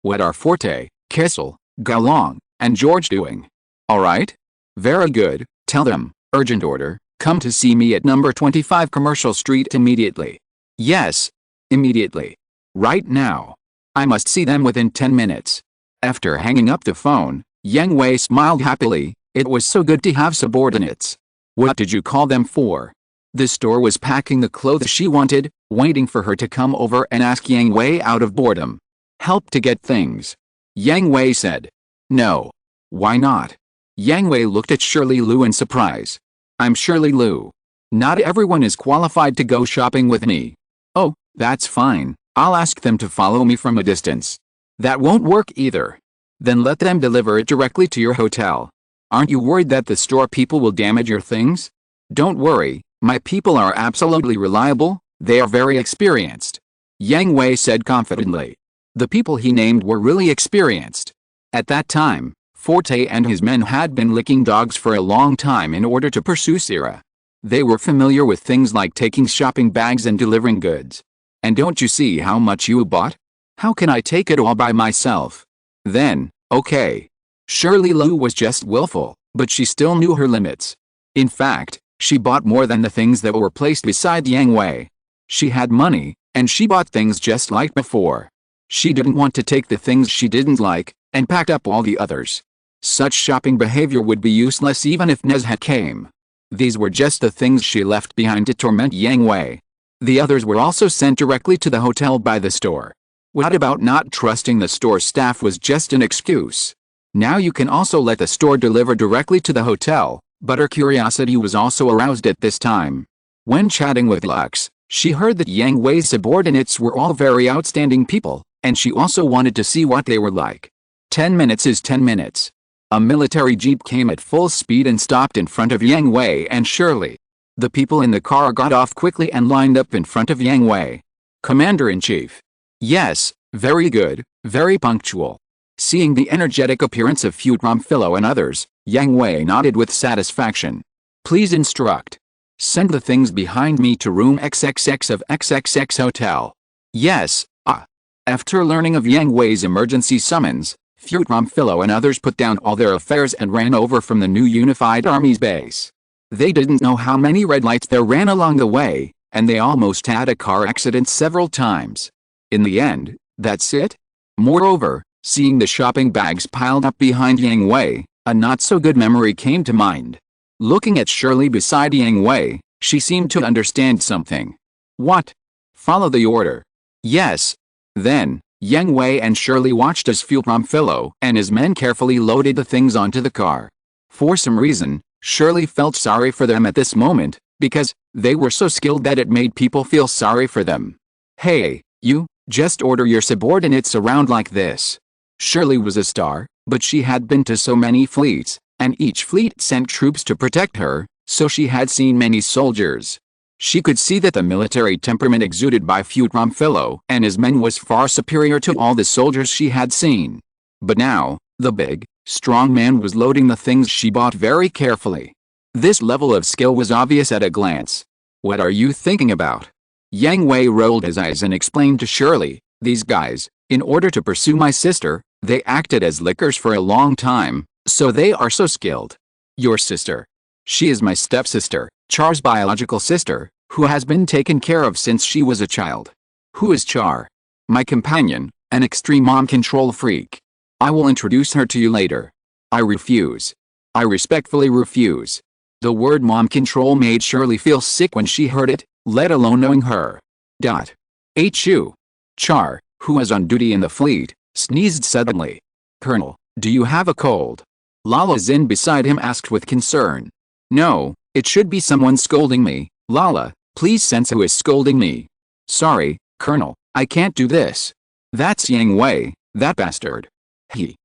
"What are Forte, Kessel, Galong, and George doing? All right? Very good, tell them, urgent order, come to see me at number 25 Commercial Street immediately." "Yes. Immediately. Right now. I must see them within 10 minutes. After hanging up the phone, Yang Hui smiled happily. It was so good to have subordinates. "What did you call them for?" The store was packing the clothes she wanted, waiting for her to come over and ask Yang Hui out of boredom. "Help to get things." Yang Hui said. "No. Why not?" Yang Hui looked at Shirley Lu in surprise. "I'm Shirley Lu. Not everyone is qualified to go shopping with me." "Oh, that's fine. I'll ask them to follow me from a distance." "That won't work either." "Then let them deliver it directly to your hotel." "Aren't you worried that the store people will damage your things?" "Don't worry, my people are absolutely reliable, they are very experienced." Yang Hui said confidently. The people he named were really experienced. At that time, Forte and his men had been licking dogs for a long time in order to pursue Sierra. They were familiar with things like taking shopping bags and delivering goods. "And don't you see how much you bought? How can I take it all by myself?" "Then, okay." Shirley Lu was just willful, but she still knew her limits. In fact, she bought more than the things that were placed beside Yang Hui. She had money, and she bought things just like before. She didn't want to take the things she didn't like, and packed up all the others. Such shopping behavior would be useless even if Nezha came. These were just the things she left behind to torment Yang Hui. The others were also sent directly to the hotel by the store. What about not trusting the store staff was just an excuse. Now you can also let the store deliver directly to the hotel, but her curiosity was also aroused at this time. When chatting with Lux, she heard that Yang Hui's subordinates were all very outstanding people, and she also wanted to see what they were like. 10 minutes is 10 minutes. A military jeep came at full speed and stopped in front of Yang Hui and Shirley. The people in the car got off quickly and lined up in front of Yang Hui. "Commander-in-Chief." "Yes, very good, very punctual." Seeing the energetic appearance of Futram Philo and others, Yang Hui nodded with satisfaction. "Please instruct. Send the things behind me to room XXX of XXX Hotel." Yes, ah. After learning of Yang Hui's emergency summons, Philo and others put down all their affairs and ran over from the new unified army's base. They didn't know how many red lights there ran along the way, and they almost had a car accident several times. In the end, that's it. Moreover, seeing the shopping bags piled up behind Yang Hui, a not-so-good memory came to mind. Looking at Shirley beside Yang Hui, she seemed to understand something. What? Follow the order. Yes. Then, Yang Hui and Shirley watched as Philo and his men carefully loaded the things onto the car. For some reason, Shirley felt sorry for them at this moment, because they were so skilled that it made people feel sorry for them. Hey, you, just order your subordinates around like this. Shirley was a star, but she had been to so many fleets, and each fleet sent troops to protect her, so she had seen many soldiers. She could see that the military temperament exuded by Philo and his men was far superior to all the soldiers she had seen. But now, the big, strong man was loading the things she bought very carefully. This level of skill was obvious at a glance. What are you thinking about? Yang Hui rolled his eyes and explained to Shirley, these guys, in order to pursue my sister, they acted as lickers for a long time, so they are so skilled. Your sister. She is my stepsister, Char's biological sister, who has been taken care of since she was a child. Who is Char? My companion, an extreme mom control freak. I will introduce her to you later. I refuse. I respectfully refuse. The word mom control made Shirley feel sick when she heard it, let alone knowing her. Hu. Char, who was on duty in the fleet, sneezed suddenly. Colonel, do you have a cold? Lala Zin beside him asked with concern. No, it should be someone scolding me. Lala, please sense who is scolding me. Sorry, Colonel, I can't do this. That's Yang Hui, that bastard. He.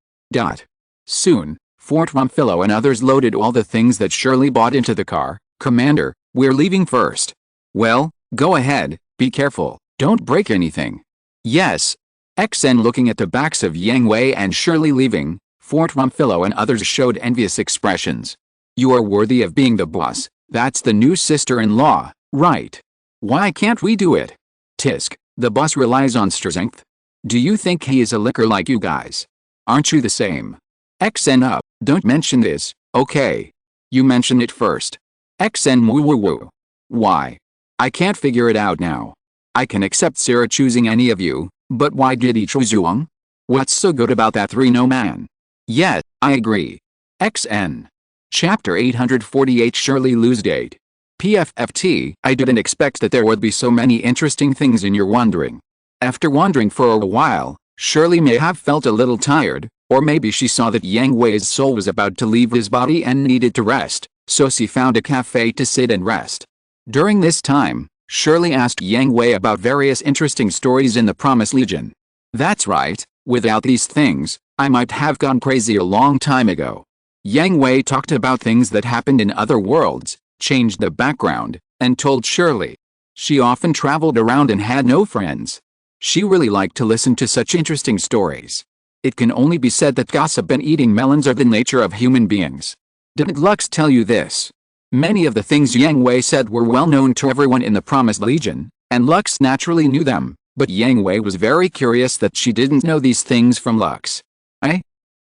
Soon, Philo and others loaded all the things that Shirley bought into the car. Commander, we're leaving first. Well, go ahead, be careful, don't break anything. Yes. XN looking at the backs of Yang Hui and Shirley leaving, Philo and others showed envious expressions. You are worthy of being the boss, that's the new sister-in-law, right? Why can't we do it? Tisk, the boss relies on strength. Do you think he is a licker like you guys? Aren't you the same? XN up, don't mention this, okay? You mention it first. XN woo. Why? I can't figure it out now. I can accept Sarah choosing any of you, but why did he choose Yuang? What's so good about that no man? Yes, I agree. XN. Chapter 848 Shirley lose date. PFFT, I didn't expect that there would be so many interesting things in your wandering. After wandering for a while, Shirley may have felt a little tired, or maybe she saw that Yang Hui's soul was about to leave his body and needed to rest, so she found a cafe to sit and rest. During this time, Shirley asked Yang Hui about various interesting stories in the Promised Legion. That's right, without these things, I might have gone crazy a long time ago. Yang Hui talked about things that happened in other worlds, changed the background, and told Shirley. She often traveled around and had no friends. She really liked to listen to such interesting stories. It can only be said that gossip and eating melons are the nature of human beings. Didn't Lux tell you this? Many of the things Yang Hui said were well known to everyone in the Promised Legion, and Lux naturally knew them, but Yang Hui was very curious that she didn't know these things from Lux.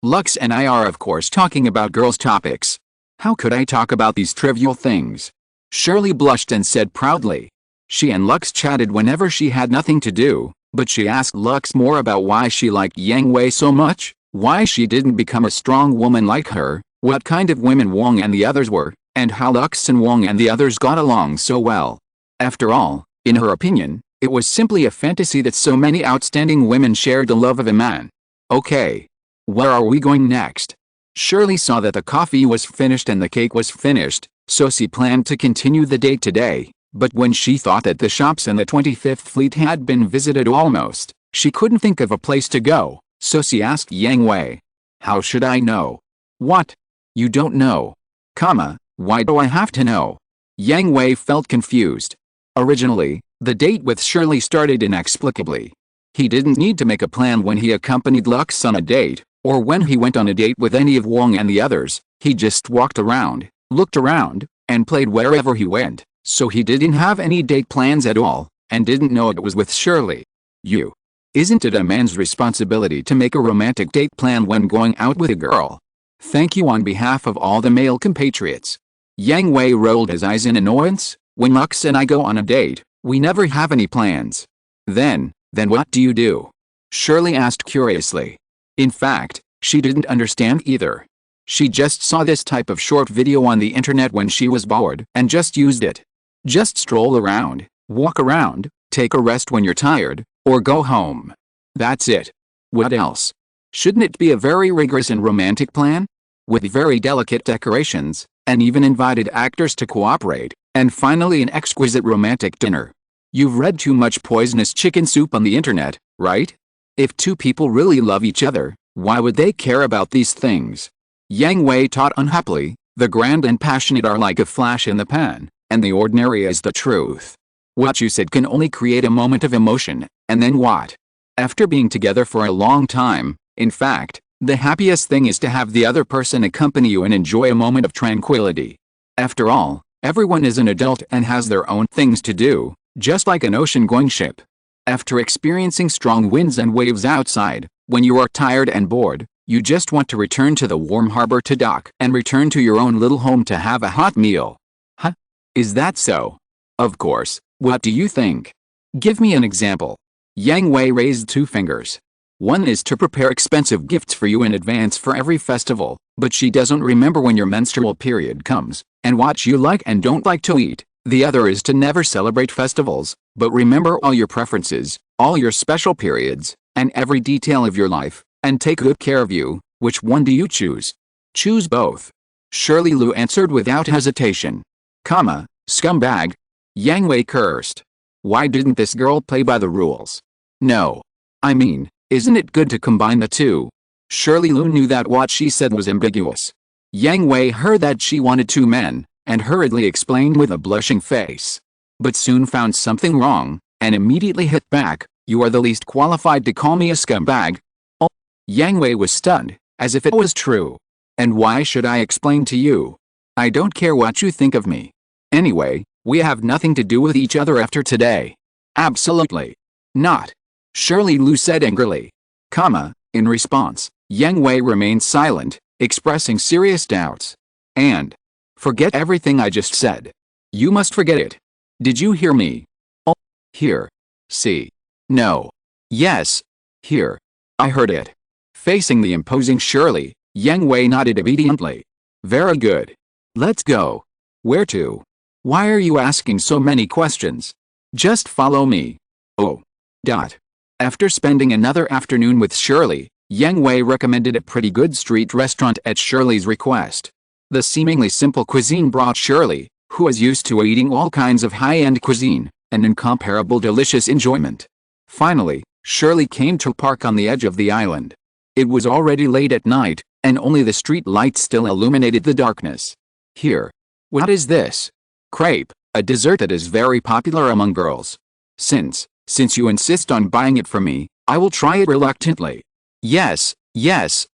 Lux and I are of course talking about girls' topics. How could I talk about these trivial things? Shirley blushed and said proudly. She and Lux chatted whenever she had nothing to do, but she asked Lux more about why she liked Yang Hui so much, why she didn't become a strong woman like her, what kind of women Wang and the others were, and how Lux and Wang and the others got along so well. After all, in her opinion, it was simply a fantasy that so many outstanding women shared the love of a man. Okay. Where are we going next? Shirley saw that the coffee was finished and the cake was finished, so she planned to continue the date today, but when she thought that the shops in the 25th Fleet had been visited almost, she couldn't think of a place to go, so she asked Yang Hui. How should I know? What? You don't know? Why do I have to know? Yang Hui felt confused. Originally, the date with Shirley started inexplicably. He didn't need to make a plan when he accompanied Lux on a date, or when he went on a date with any of Wang and the others. He just walked around, looked around, and played wherever he went, so he didn't have any date plans at all, and didn't know it was with Shirley. You. Isn't it a man's responsibility to make a romantic date plan when going out with a girl? Thank you on behalf of all the male compatriots. Yang Hui rolled his eyes in annoyance. When Lux and I go on a date, we never have any plans. Then what do you do? Shirley asked curiously. In fact, she didn't understand either. She just saw this type of short video on the internet when she was bored and just used it. Just stroll around, walk around, take a rest when you're tired, or go home. That's it. What else? Shouldn't it be a very rigorous and romantic plan? With very delicate decorations, and even invited actors to cooperate, and finally an exquisite romantic dinner. You've read too much poisonous chicken soup on the internet, right? If two people really love each other, why would they care about these things? Yang Hui taught unhappily, the grand and passionate are like a flash in the pan, and the ordinary is the truth. What you said can only create a moment of emotion, and then what? After being together for a long time, in fact, the happiest thing is to have the other person accompany you and enjoy a moment of tranquility. After all, everyone is an adult and has their own things to do, just like an ocean-going ship. After experiencing strong winds and waves outside, when you are tired and bored, you just want to return to the warm harbor to dock and return to your own little home to have a hot meal. Huh? Is that so? Of course. What do you think? Give me an example. Yang Hui raised two fingers. One is to prepare expensive gifts for you in advance for every festival, but she doesn't remember when your menstrual period comes, and what you like and don't like to eat. The other is to never celebrate festivals, but remember all your preferences, all your special periods, and every detail of your life, and take good care of you. Which one do you choose? Choose both. Shirley Lu answered without hesitation. Scumbag. Yang Hui cursed. Why didn't this girl play by the rules? No. I mean, isn't it good to combine the two? Shirley Lu knew that what she said was ambiguous. Yang Hui heard that she wanted two men, and hurriedly explained with a blushing face. But soon found something wrong, and immediately hit back. You are the least qualified to call me a scumbag. Oh. Yang Hui was stunned, as if it was true. And why should I explain to you? I don't care what you think of me. Anyway, we have nothing to do with each other after today. Absolutely not. Shirley Lu said angrily. In response, Yang Hui remained silent, expressing serious doubts. And forget everything I just said. You must forget it. Did you hear me? Oh, here. See. No. Yes. Here. I heard it. Facing the imposing Shirley, Yang Hui nodded obediently. Very good. Let's go. Where to? Why are you asking so many questions? Just follow me. Oh. After spending another afternoon with Shirley, Yang Hui recommended a pretty good street restaurant at Shirley's request. The seemingly simple cuisine brought Shirley, who was used to eating all kinds of high-end cuisine, an incomparable delicious enjoyment. Finally, Shirley came to park on the edge of the island. It was already late at night, and only the street lights still illuminated the darkness. Here. What is this? Crepe, a dessert that is very popular among girls. Since you insist on buying it for me, I will try it reluctantly. Yes,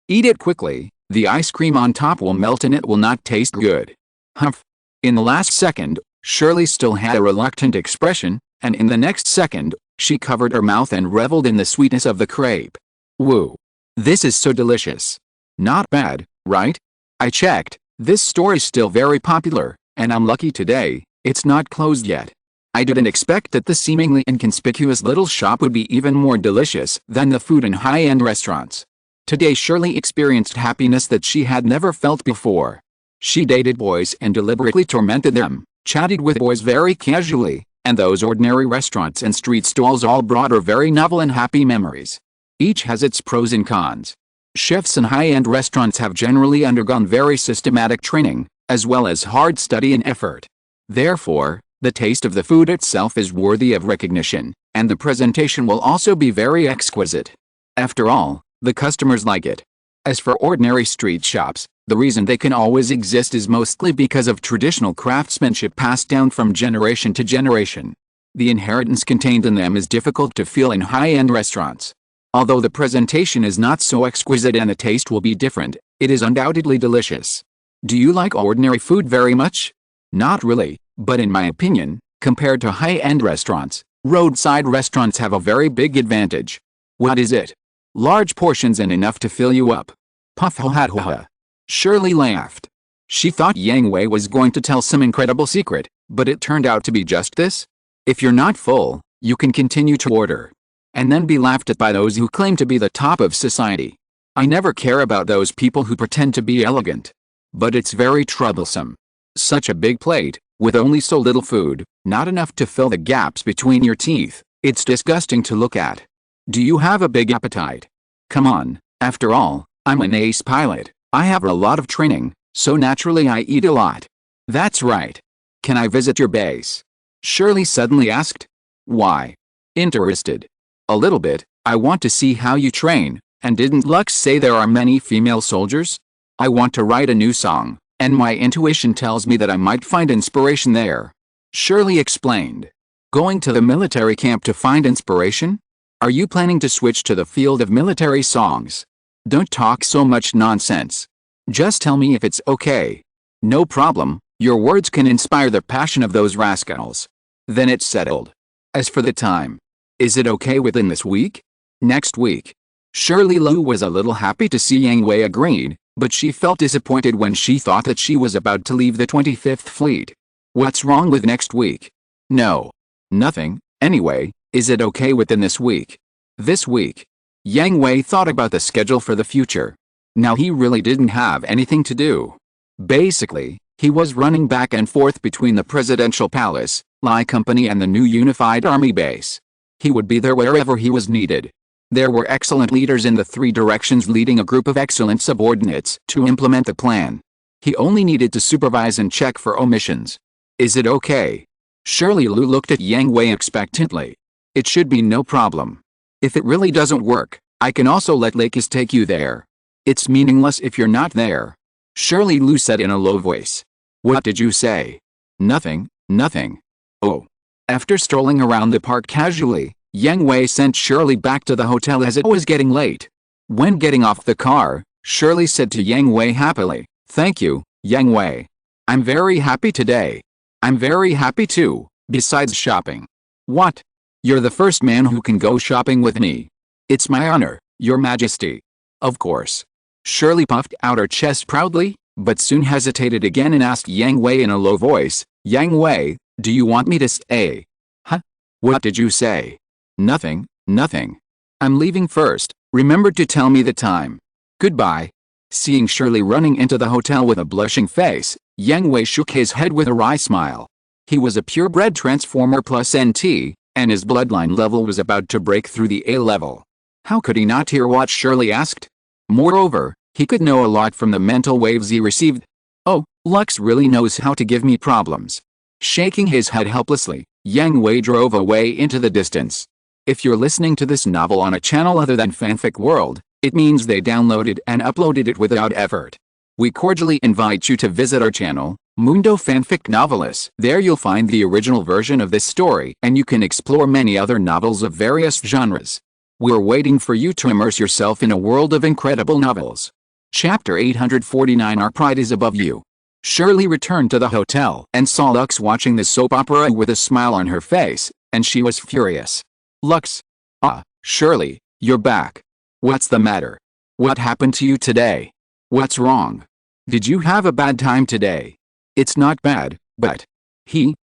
eat it quickly, the ice cream on top will melt and it will not taste good. Humph. In the last second, Shirley still had a reluctant expression, and in the next second, she covered her mouth and reveled in the sweetness of the crepe. Woo. This is so delicious. Not bad, right? I checked, this store is still very popular. And I'm lucky today, it's not closed yet. I didn't expect that the seemingly inconspicuous little shop would be even more delicious than the food in high-end restaurants. Today Shirley experienced happiness that she had never felt before. She dated boys and deliberately tormented them, chatted with boys very casually, and those ordinary restaurants and street stalls all brought her very novel and happy memories. Each has its pros and cons. Chefs in high-end restaurants have generally undergone very systematic training, as well as hard study and effort. Therefore, the taste of the food itself is worthy of recognition, and the presentation will also be very exquisite. After all, the customers like it. As for ordinary street shops, the reason they can always exist is mostly because of traditional craftsmanship passed down from generation to generation. The inheritance contained in them is difficult to feel in high-end restaurants. Although the presentation is not so exquisite and the taste will be different, it is undoubtedly delicious. Do you like ordinary food very much? Not really, but in my opinion, compared to high-end restaurants, Roadside restaurants have a very big advantage. What is it? Large portions and enough to fill you up. Puff ha ha ha. Shirley laughed. She thought Yang Hui was going to tell some incredible secret, but it turned out to be just this. If you're not full, you can continue to order. And then be laughed at by those who claim to be the top of society. I never care about those people who pretend to be elegant. But it's very troublesome. Such a big plate, with only so little food, not enough to fill the gaps between your teeth. It's disgusting to look at. Do you have a big appetite? Come on, after all, I'm an ace pilot. I have a lot of training, so naturally I eat a lot. That's right. Can I visit your base? Shirley suddenly asked. Why? Interested. A little bit. I want to see how you train. And didn't Lux say there are many female soldiers? I want to write a new song, and my intuition tells me that I might find inspiration there. Shirley explained. Going to the military camp to find inspiration? Are you planning to switch to the field of military songs? Don't talk so much nonsense. Just tell me if it's okay. No problem, your words can inspire the passion of those rascals. Then it's settled. As for the time, is it okay within this week? Next week. Shirley Lu was a little happy to see Yang Hui agreed, but she felt disappointed when she thought that she was about to leave the 25th Fleet. What's wrong with next week? No. Nothing. Anyway, is it okay within this week? This week. Yang Hui thought about the schedule for the future. Now he really didn't have anything to do. Basically, he was running back and forth between the Presidential Palace, Lai Company and the new Unified Army Base. He would be there wherever he was needed. There were excellent leaders in the three directions leading a group of excellent subordinates to implement the plan. He only needed to supervise and check for omissions. Is it okay? Shirley Lu looked at Yang Hui expectantly. It should be no problem. If it really doesn't work, I can also let Lakis take you there. It's meaningless if you're not there. Shirley Lu said in a low voice. What did you say? Nothing, nothing. Oh. After strolling around the park casually, Yang Hui sent Shirley back to the hotel as it was getting late. When getting off the car, Shirley said to Yang Hui happily, Thank you, Yang Hui. I'm very happy today. I'm very happy too, besides shopping. What? You're the first man who can go shopping with me. It's my honor, Your Majesty. Of course. Shirley puffed out her chest proudly, but soon hesitated again and asked Yang Hui in a low voice, Yang Hui, do you want me to stay? Huh? What did you say? Nothing, nothing. I'm leaving first, remember to tell me the time. Goodbye. Seeing Shirley running into the hotel with a blushing face, Yang Hui shook his head with a wry smile. He was a purebred Transformer plus NT, and his bloodline level was about to break through the A level. How could he not hear what Shirley asked? Moreover, he could know a lot from the mental waves he received. Oh, Lux really knows how to give me problems. Shaking his head helplessly, Yang Hui drove away into the distance. If you're listening to this novel on a channel other than Fanfic World, it means they downloaded and uploaded it without effort. We cordially invite you to visit our channel, Mundo Fanfic Novelists. There you'll find the original version of this story and you can explore many other novels of various genres. We're waiting for you to immerse yourself in a world of incredible novels. Chapter 849 Our Pride is Above You. Shirley returned to the hotel and saw Lux watching the soap opera with a smile on her face, and she was furious. Lux. Ah, Shirley, you're back. What's the matter? What happened to you today? What's wrong? Did you have a bad time today? It's not bad, but...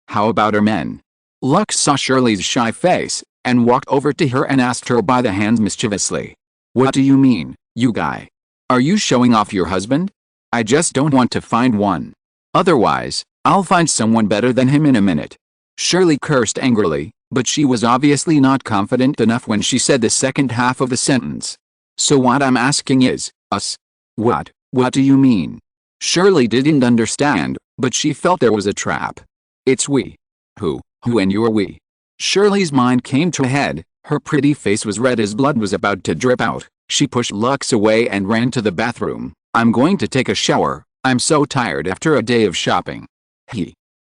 How about our men? Lux saw Shirley's shy face, and walked over to her and asked her by the hand mischievously. What do you mean, you guy? Are you showing off your husband? I just don't want to find one. Otherwise, I'll find someone better than him in a minute. Shirley cursed angrily, but she was obviously not confident enough when she said the second half of the sentence. So what I'm asking is, us? What do you mean? Shirley didn't understand, but she felt there was a trap. It's we. Who and you're we? Shirley's mind came to a head, her pretty face was red as blood was about to drip out. She pushed Lux away and ran to the bathroom. I'm going to take a shower, I'm so tired after a day of shopping.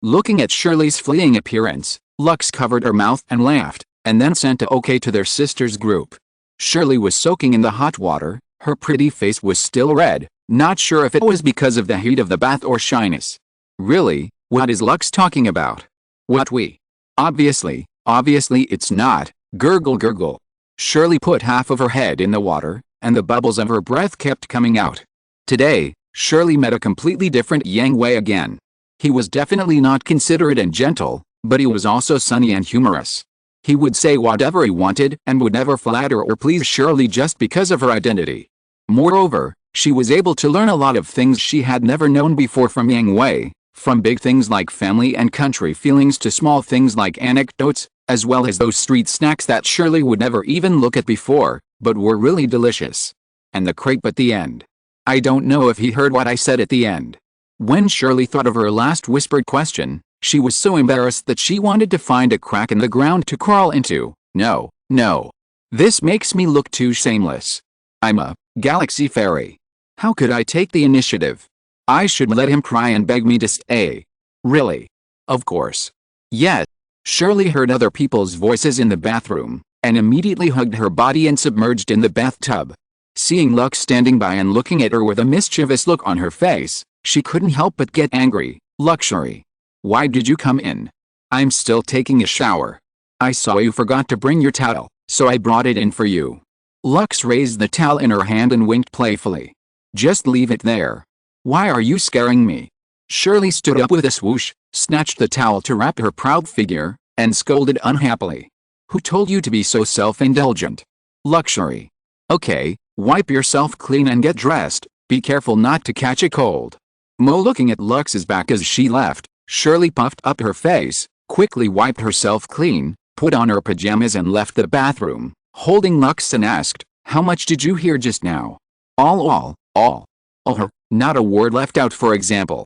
Looking at Shirley's fleeing appearance, Lux covered her mouth and laughed, and then sent a okay to their sister's group. Shirley was soaking in the hot water, her pretty face was still red, not sure if it was because of the heat of the bath or shyness. Really, what is Lux talking about? What we? Obviously, Obviously it's not. Gurgle gurgle. Shirley put half of her head in the water, and the bubbles of her breath kept coming out. Today, Shirley met a completely different Yang Hui again. He was definitely not considerate and gentle, but he was also sunny and humorous. He would say whatever he wanted and would never flatter or please Shirley just because of her identity. Moreover, she was able to learn a lot of things she had never known before from Yang Hui, from big things like family and country feelings to small things like anecdotes, as well as those street snacks that Shirley would never even look at before, but were really delicious. And the crepe at the end. I don't know if he heard what I said at the end. When Shirley thought of her last whispered question, she was so embarrassed that she wanted to find a crack in the ground to crawl into. No, no. This makes me look too shameless. I'm a galaxy fairy. How could I take the initiative? I should let him cry and beg me to stay. Really? Of course. Yet, Shirley heard other people's voices in the bathroom, and immediately hugged her body and submerged in the bathtub. Seeing Lux standing by and looking at her with a mischievous look on her face, she couldn't help but get angry. Luxury. Why did you come in? I'm still taking a shower. I saw you forgot to bring your towel, so I brought it in for you. Lux raised the towel in her hand and winked playfully. Just leave it there. Why are you scaring me? Shirley stood up with a swoosh, snatched the towel to wrap her proud figure, and scolded unhappily. Who told you to be so self-indulgent? Luxury. Okay, wipe yourself clean and get dressed, be careful not to catch a cold. Looking at Lux's back as she left, Shirley puffed up her face, quickly wiped herself clean, put on her pajamas and left the bathroom, holding Lux and asked, how much did you hear just now? All. Not a word left out for example.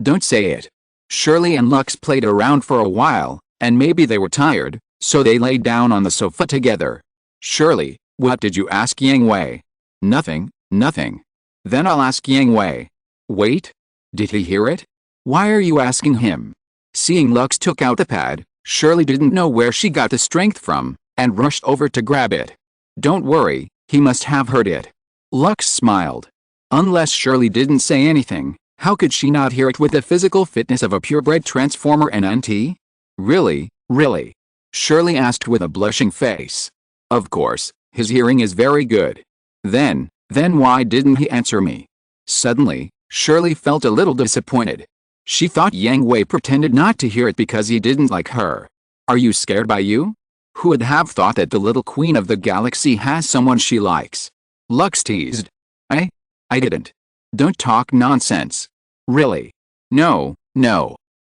Don't say it. Shirley and Lux played around for a while, and maybe they were tired, so they lay down on the sofa together. Shirley, what did you ask Yang Hui? Nothing. Then I'll ask Yang Hui. Wait. Did he hear it? Why are you asking him? Seeing Lux took out the pad, Shirley didn't know where she got the strength from, and rushed over to grab it. Don't worry, he must have heard it. Lux smiled. Unless Shirley didn't say anything, how could she not hear it with the physical fitness of a purebred transformer and auntie? Really? Shirley asked with a blushing face. Of course, his hearing is very good. Then why didn't he answer me? Suddenly, Shirley felt a little disappointed. She thought Yang Hui pretended not to hear it because he didn't like her. Are you scared by you? Who would have thought that the little queen of the galaxy has someone she likes? Lux teased. I didn't. Don't talk nonsense. Really? No.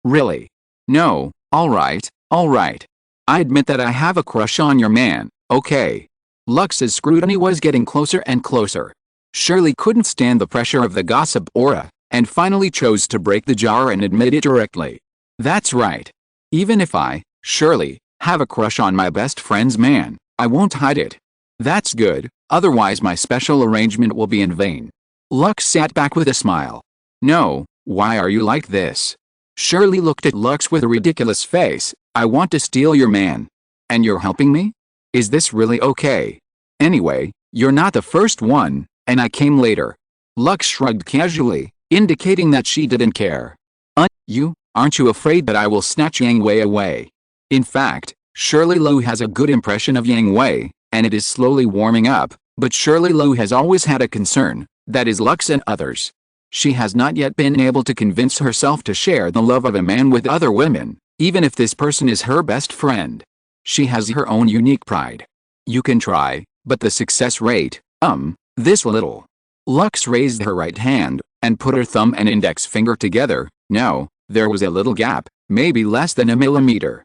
Really? No. All right. I admit that I have a crush on your man, okay? Lux's scrutiny was getting closer and closer. Shirley couldn't stand the pressure of the gossip aura, and finally chose to break the jar and admit it directly. That's right. Even if I, Shirley, have a crush on my best friend's man, I won't hide it. That's good, otherwise my special arrangement will be in vain. Lux sat back with a smile. No, why are you like this? Shirley looked at Lux with a ridiculous face. I want to steal your man. And you're helping me? Is this really okay? Anyway, you're not the first one, and I came later. Lux shrugged casually, indicating that she didn't care. Aren't you afraid that I will snatch Yang Hui away? In fact, Shirley Lu has a good impression of Yang Hui, and it is slowly warming up, but Shirley Lu has always had a concern. That is Lux and others. She has not yet been able to convince herself to share the love of a man with other women, even if this person is her best friend. She has her own unique pride. You can try, but the success rate, this little. Lux raised her right hand, and put her thumb and index finger together. No, there was a little gap, maybe less than a millimeter.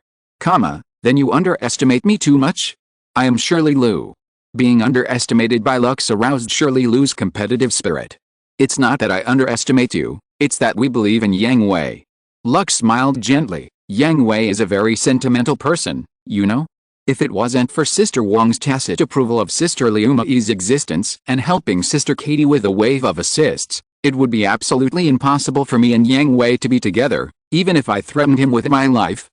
Then you underestimate me too much? I am Shirley Lu. Being underestimated by Lux aroused Shirley Lu's competitive spirit. It's not that I underestimate you, it's that we believe in Yang Hui. Lux smiled gently. Yang Hui is a very sentimental person, you know? If it wasn't for Sister Wang's tacit approval of Sister Liu Mei's existence and helping Sister Katie with a wave of assists, it would be absolutely impossible for me and Yang Hui to be together, even if I threatened him with my life.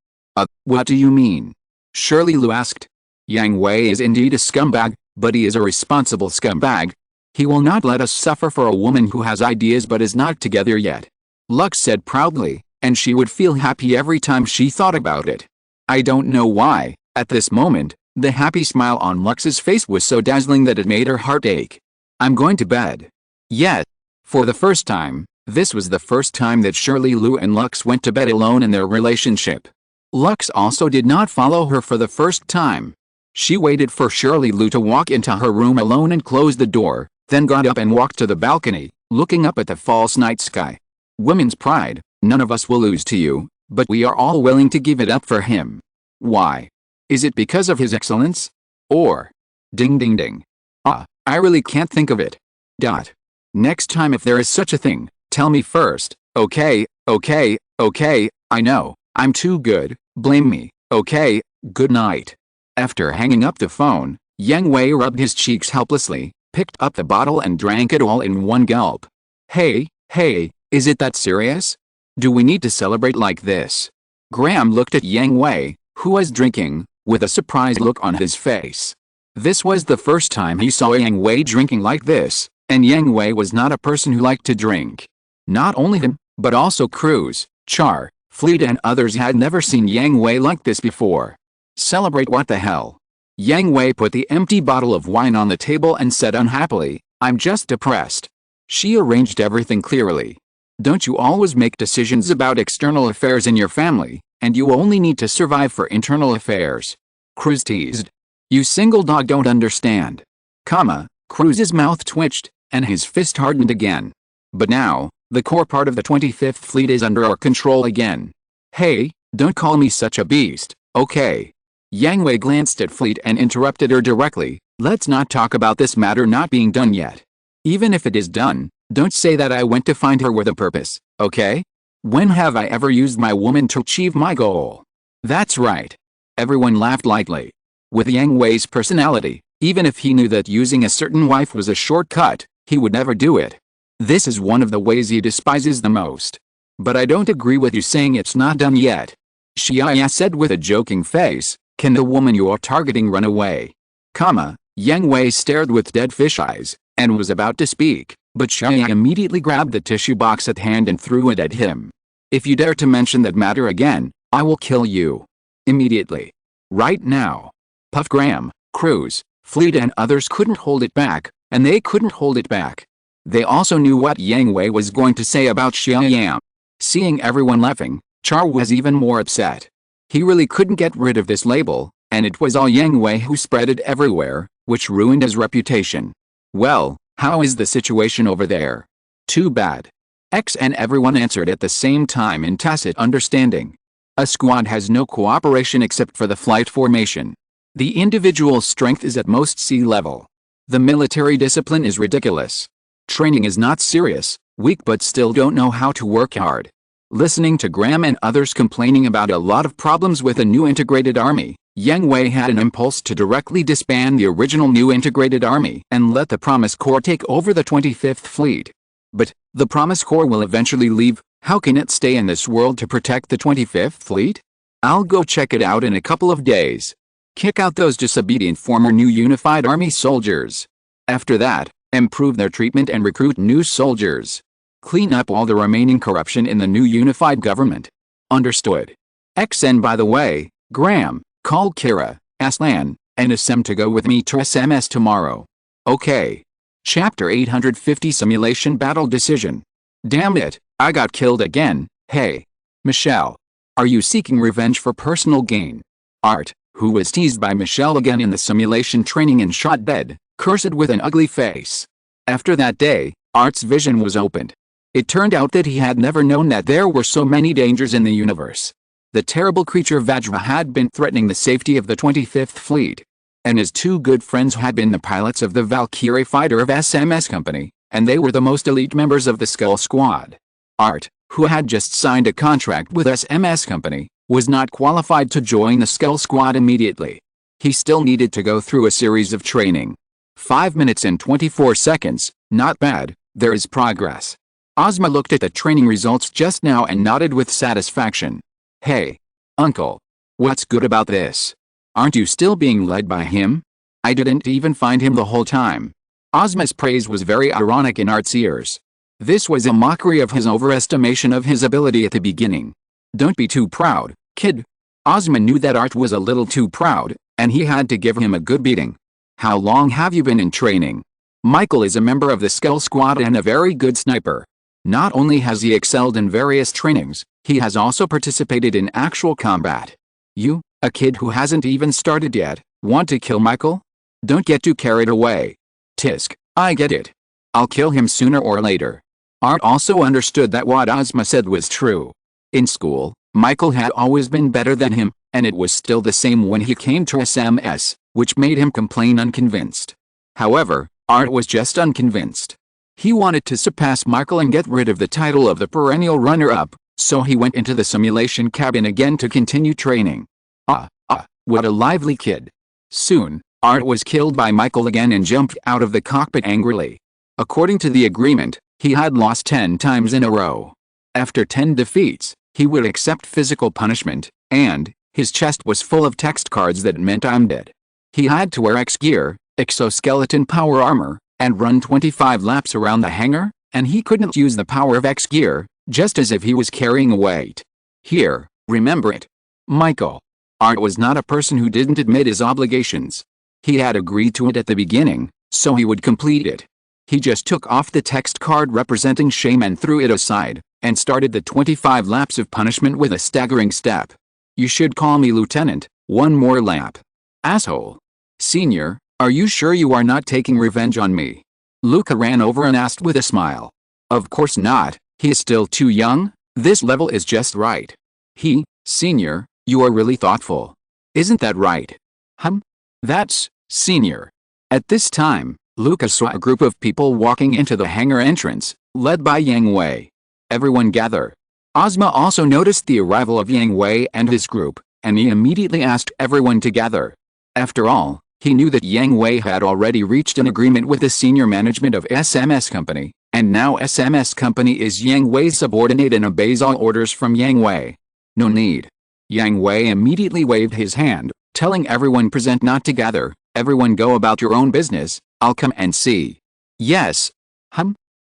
What do you mean? Shirley Lu asked. Yang Hui is indeed a scumbag, but he is a responsible scumbag. He will not let us suffer for a woman who has ideas but is not together yet. Lux said proudly, and she would feel happy every time she thought about it. I don't know why, at this moment, the happy smile on Lux's face was so dazzling that it made her heart ache. I'm going to bed. Yet, for the first time, this was the first time that Shirley Lu and Lux went to bed alone in their relationship. Lux also did not follow her for the first time. She waited for Shirley Lu to walk into her room alone and close the door, then got up and walked to the balcony, looking up at the false night sky. Women's pride, none of us will lose to you, but we are all willing to give it up for him. Why? Is it because of his excellence? Or, ding ding ding. I really can't think of it. Next time if there is such a thing, tell me first, okay, I know, I'm too good, blame me, okay, good night. After hanging up the phone, Yang Hui rubbed his cheeks helplessly, picked up the bottle and drank it all in one gulp. Hey, is it that serious? Do we need to celebrate like this? Graham looked at Yang Hui, who was drinking, with a surprised look on his face. This was the first time he saw Yang Hui drinking like this, and Yang Hui was not a person who liked to drink. Not only him, but also Cruz, Char, Fleet and others had never seen Yang Hui like this before. Celebrate what the hell? Yang Hui put the empty bottle of wine on the table and said unhappily, I'm just depressed. She arranged everything clearly. Don't you always make decisions about external affairs in your family, and you only need to survive for internal affairs? Cruz teased. You single dog don't understand. Cruz's mouth twitched, and his fist hardened again. But now, the core part of the 25th Fleet is under our control again. Hey, don't call me such a beast, okay? Yang Hui glanced at Fleet and interrupted her directly, let's not talk about this matter not being done yet. Even if it is done, don't say that I went to find her with a purpose, okay? When have I ever used my woman to achieve my goal? That's right. Everyone laughed lightly. With Yang Hui's personality, even if he knew that using a certain wife was a shortcut, he would never do it. This is one of the ways he despises the most. But I don't agree with you saying it's not done yet. Xia said with a joking face, can the woman you are targeting run away? Yang Hui stared with dead fish eyes, and was about to speak, but Xia immediately grabbed the tissue box at hand and threw it at him. If you dare to mention that matter again, I will kill you. Immediately. Right now. Puff Graham, Cruz, Fleet and others couldn't hold it back, and they couldn't hold it back. They also knew what Yang Hui was going to say about Xia. Seeing everyone laughing, Char was even more upset. He really couldn't get rid of this label, and it was all Yang Hui who spread it everywhere, which ruined his reputation. Well, how is the situation over there? Too bad. X and everyone answered at the same time in tacit understanding. A squad has no cooperation except for the flight formation. The individual strength is at most sea level. The military discipline is ridiculous. Training is not serious, weak but still don't know how to work hard. Listening to Graham and others complaining about a lot of problems with a new integrated army, Yang Hui had an impulse to directly disband the original new integrated army and let the Promise Corps take over the 25th Fleet. But, the Promise Corps will eventually leave, how can it stay in this world to protect the 25th Fleet? I'll go check it out in a couple of days. Kick out those disobedient former new unified army soldiers. After that, improve their treatment and recruit new soldiers. Clean up all the remaining corruption in the new unified government. Understood. XN by the way, Graham, call Kira, Aslan, and Assem to go with me to SMS tomorrow. Okay. Chapter 850 Simulation Battle Decision. Damn it, I got killed again, hey. Michelle. Are you seeking revenge for personal gain? Art, who was teased by Michelle again in the simulation training and shot dead, cursed with an ugly face. After that day, Art's vision was opened. It turned out that he had never known that there were so many dangers in the universe. The terrible creature Vajra had been threatening the safety of the 25th Fleet. And his two good friends had been the pilots of the Valkyrie fighter of SMS Company, and they were the most elite members of the Skull Squad. Art, who had just signed a contract with SMS Company, was not qualified to join the Skull Squad immediately. He still needed to go through a series of training. 5 minutes and 24 seconds, not bad, there is progress. Ozma looked at the training results just now and nodded with satisfaction. Hey, Uncle. What's good about this? Aren't you still being led by him? I didn't even find him the whole time. Ozma's praise was very ironic in Art's ears. This was a mockery of his overestimation of his ability at the beginning. Don't be too proud, kid. Ozma knew that Art was a little too proud, and he had to give him a good beating. How long have you been in training? Michael is a member of the Skull Squad and a very good sniper. Not only has he excelled in various trainings, he has also participated in actual combat. You, a kid who hasn't even started yet, want to kill Michael? Don't get too carried away. Tisk, I get it. I'll kill him sooner or later. Art also understood that what Ozma said was true. In school, Michael had always been better than him, and it was still the same when he came to SMS, which made him complain unconvinced. However, Art was just unconvinced. He wanted to surpass Michael and get rid of the title of the perennial runner-up, so he went into the simulation cabin again to continue training. What a lively kid. Soon, Art was killed by Michael again and jumped out of the cockpit angrily. According to the agreement, he had lost 10 times in a row. After 10 defeats, he would accept physical punishment, and his chest was full of text cards that meant I'm dead. He had to wear X-gear, exoskeleton power armor, and run 25 laps around the hangar, and he couldn't use the power of X-gear, just as if he was carrying a weight. Here, remember it. Michael. Art was not a person who didn't admit his obligations. He had agreed to it at the beginning, so he would complete it. He just took off the text card representing shame and threw it aside, and started the 25 laps of punishment with a staggering step. You should call me Lieutenant, one more lap. Asshole. Senior, are you sure you are not taking revenge on me? Luca ran over and asked with a smile. Of course not, he is still too young, this level is just right. Senior, you are really thoughtful. Isn't that right? That's, Senior. At this time, Luca saw a group of people walking into the hangar entrance, led by Yang Hui. Everyone gather. Ozma also noticed the arrival of Yang Hui and his group, and he immediately asked everyone to gather. After all, he knew that Yang Hui had already reached an agreement with the senior management of SMS Company, and now SMS Company is Yang Hui's subordinate and obeys all orders from Yang Hui. No need. Yang Hui immediately waved his hand, telling everyone present not to gather. Everyone go about your own business, I'll come and see. Yes.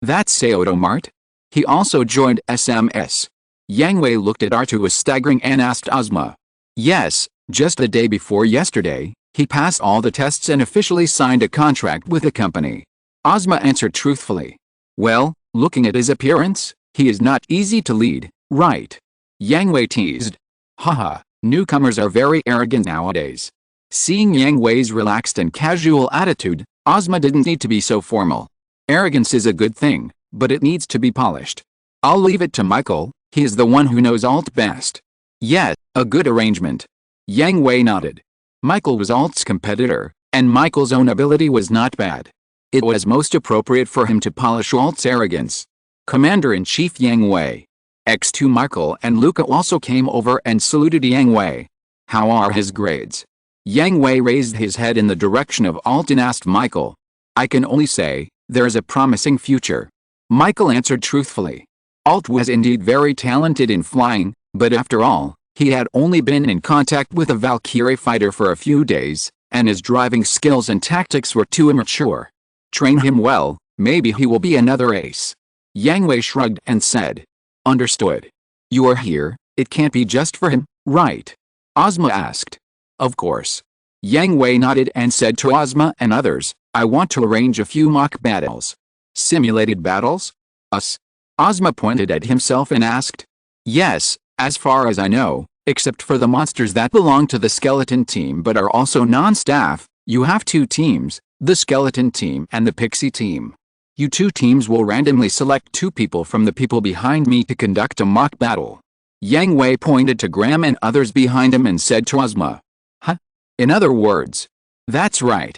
That's Mart? He also joined SMS. Yang Hui looked at Art, who was staggering, and asked Ozma. Yes, just the day before yesterday, he passed all the tests and officially signed a contract with the company. Ozma answered truthfully. Well, looking at his appearance, he is not easy to lead, right? Yang Hui teased. Haha, newcomers are very arrogant nowadays. Seeing Yang Hui's relaxed and casual attitude, Ozma didn't need to be so formal. Arrogance is a good thing, but it needs to be polished. I'll leave it to Michael, he is the one who knows Alt best. Yes, a good arrangement. Yang Hui nodded. Michael was Alt's competitor, and Michael's own ability was not bad. It was most appropriate for him to polish Alt's arrogance. Commander-in-Chief Yang Hui. X2 Michael and Luca also came over and saluted Yang Hui. How are his grades? Yang Hui raised his head in the direction of Alt and asked Michael. I can only say, there is a promising future. Michael answered truthfully. Alt was indeed very talented in flying, but after all, he had only been in contact with a Valkyrie fighter for a few days, and his driving skills and tactics were too immature. Train him well, maybe he will be another ace. Yang Hui shrugged and said. Understood. You are here, it can't be just for him, right? Ozma asked. Of course. Yang Hui nodded and said to Ozma and others, I want to arrange a few mock battles. Simulated battles? Us? Ozma pointed at himself and asked. Yes, as far as I know, except for the monsters that belong to the skeleton team but are also non-staff, you have two teams, the skeleton team and the pixie team. You two teams will randomly select two people from the people behind me to conduct a mock battle. Yang Hui pointed to Graham and others behind him and said to Ozma. In other words. That's right.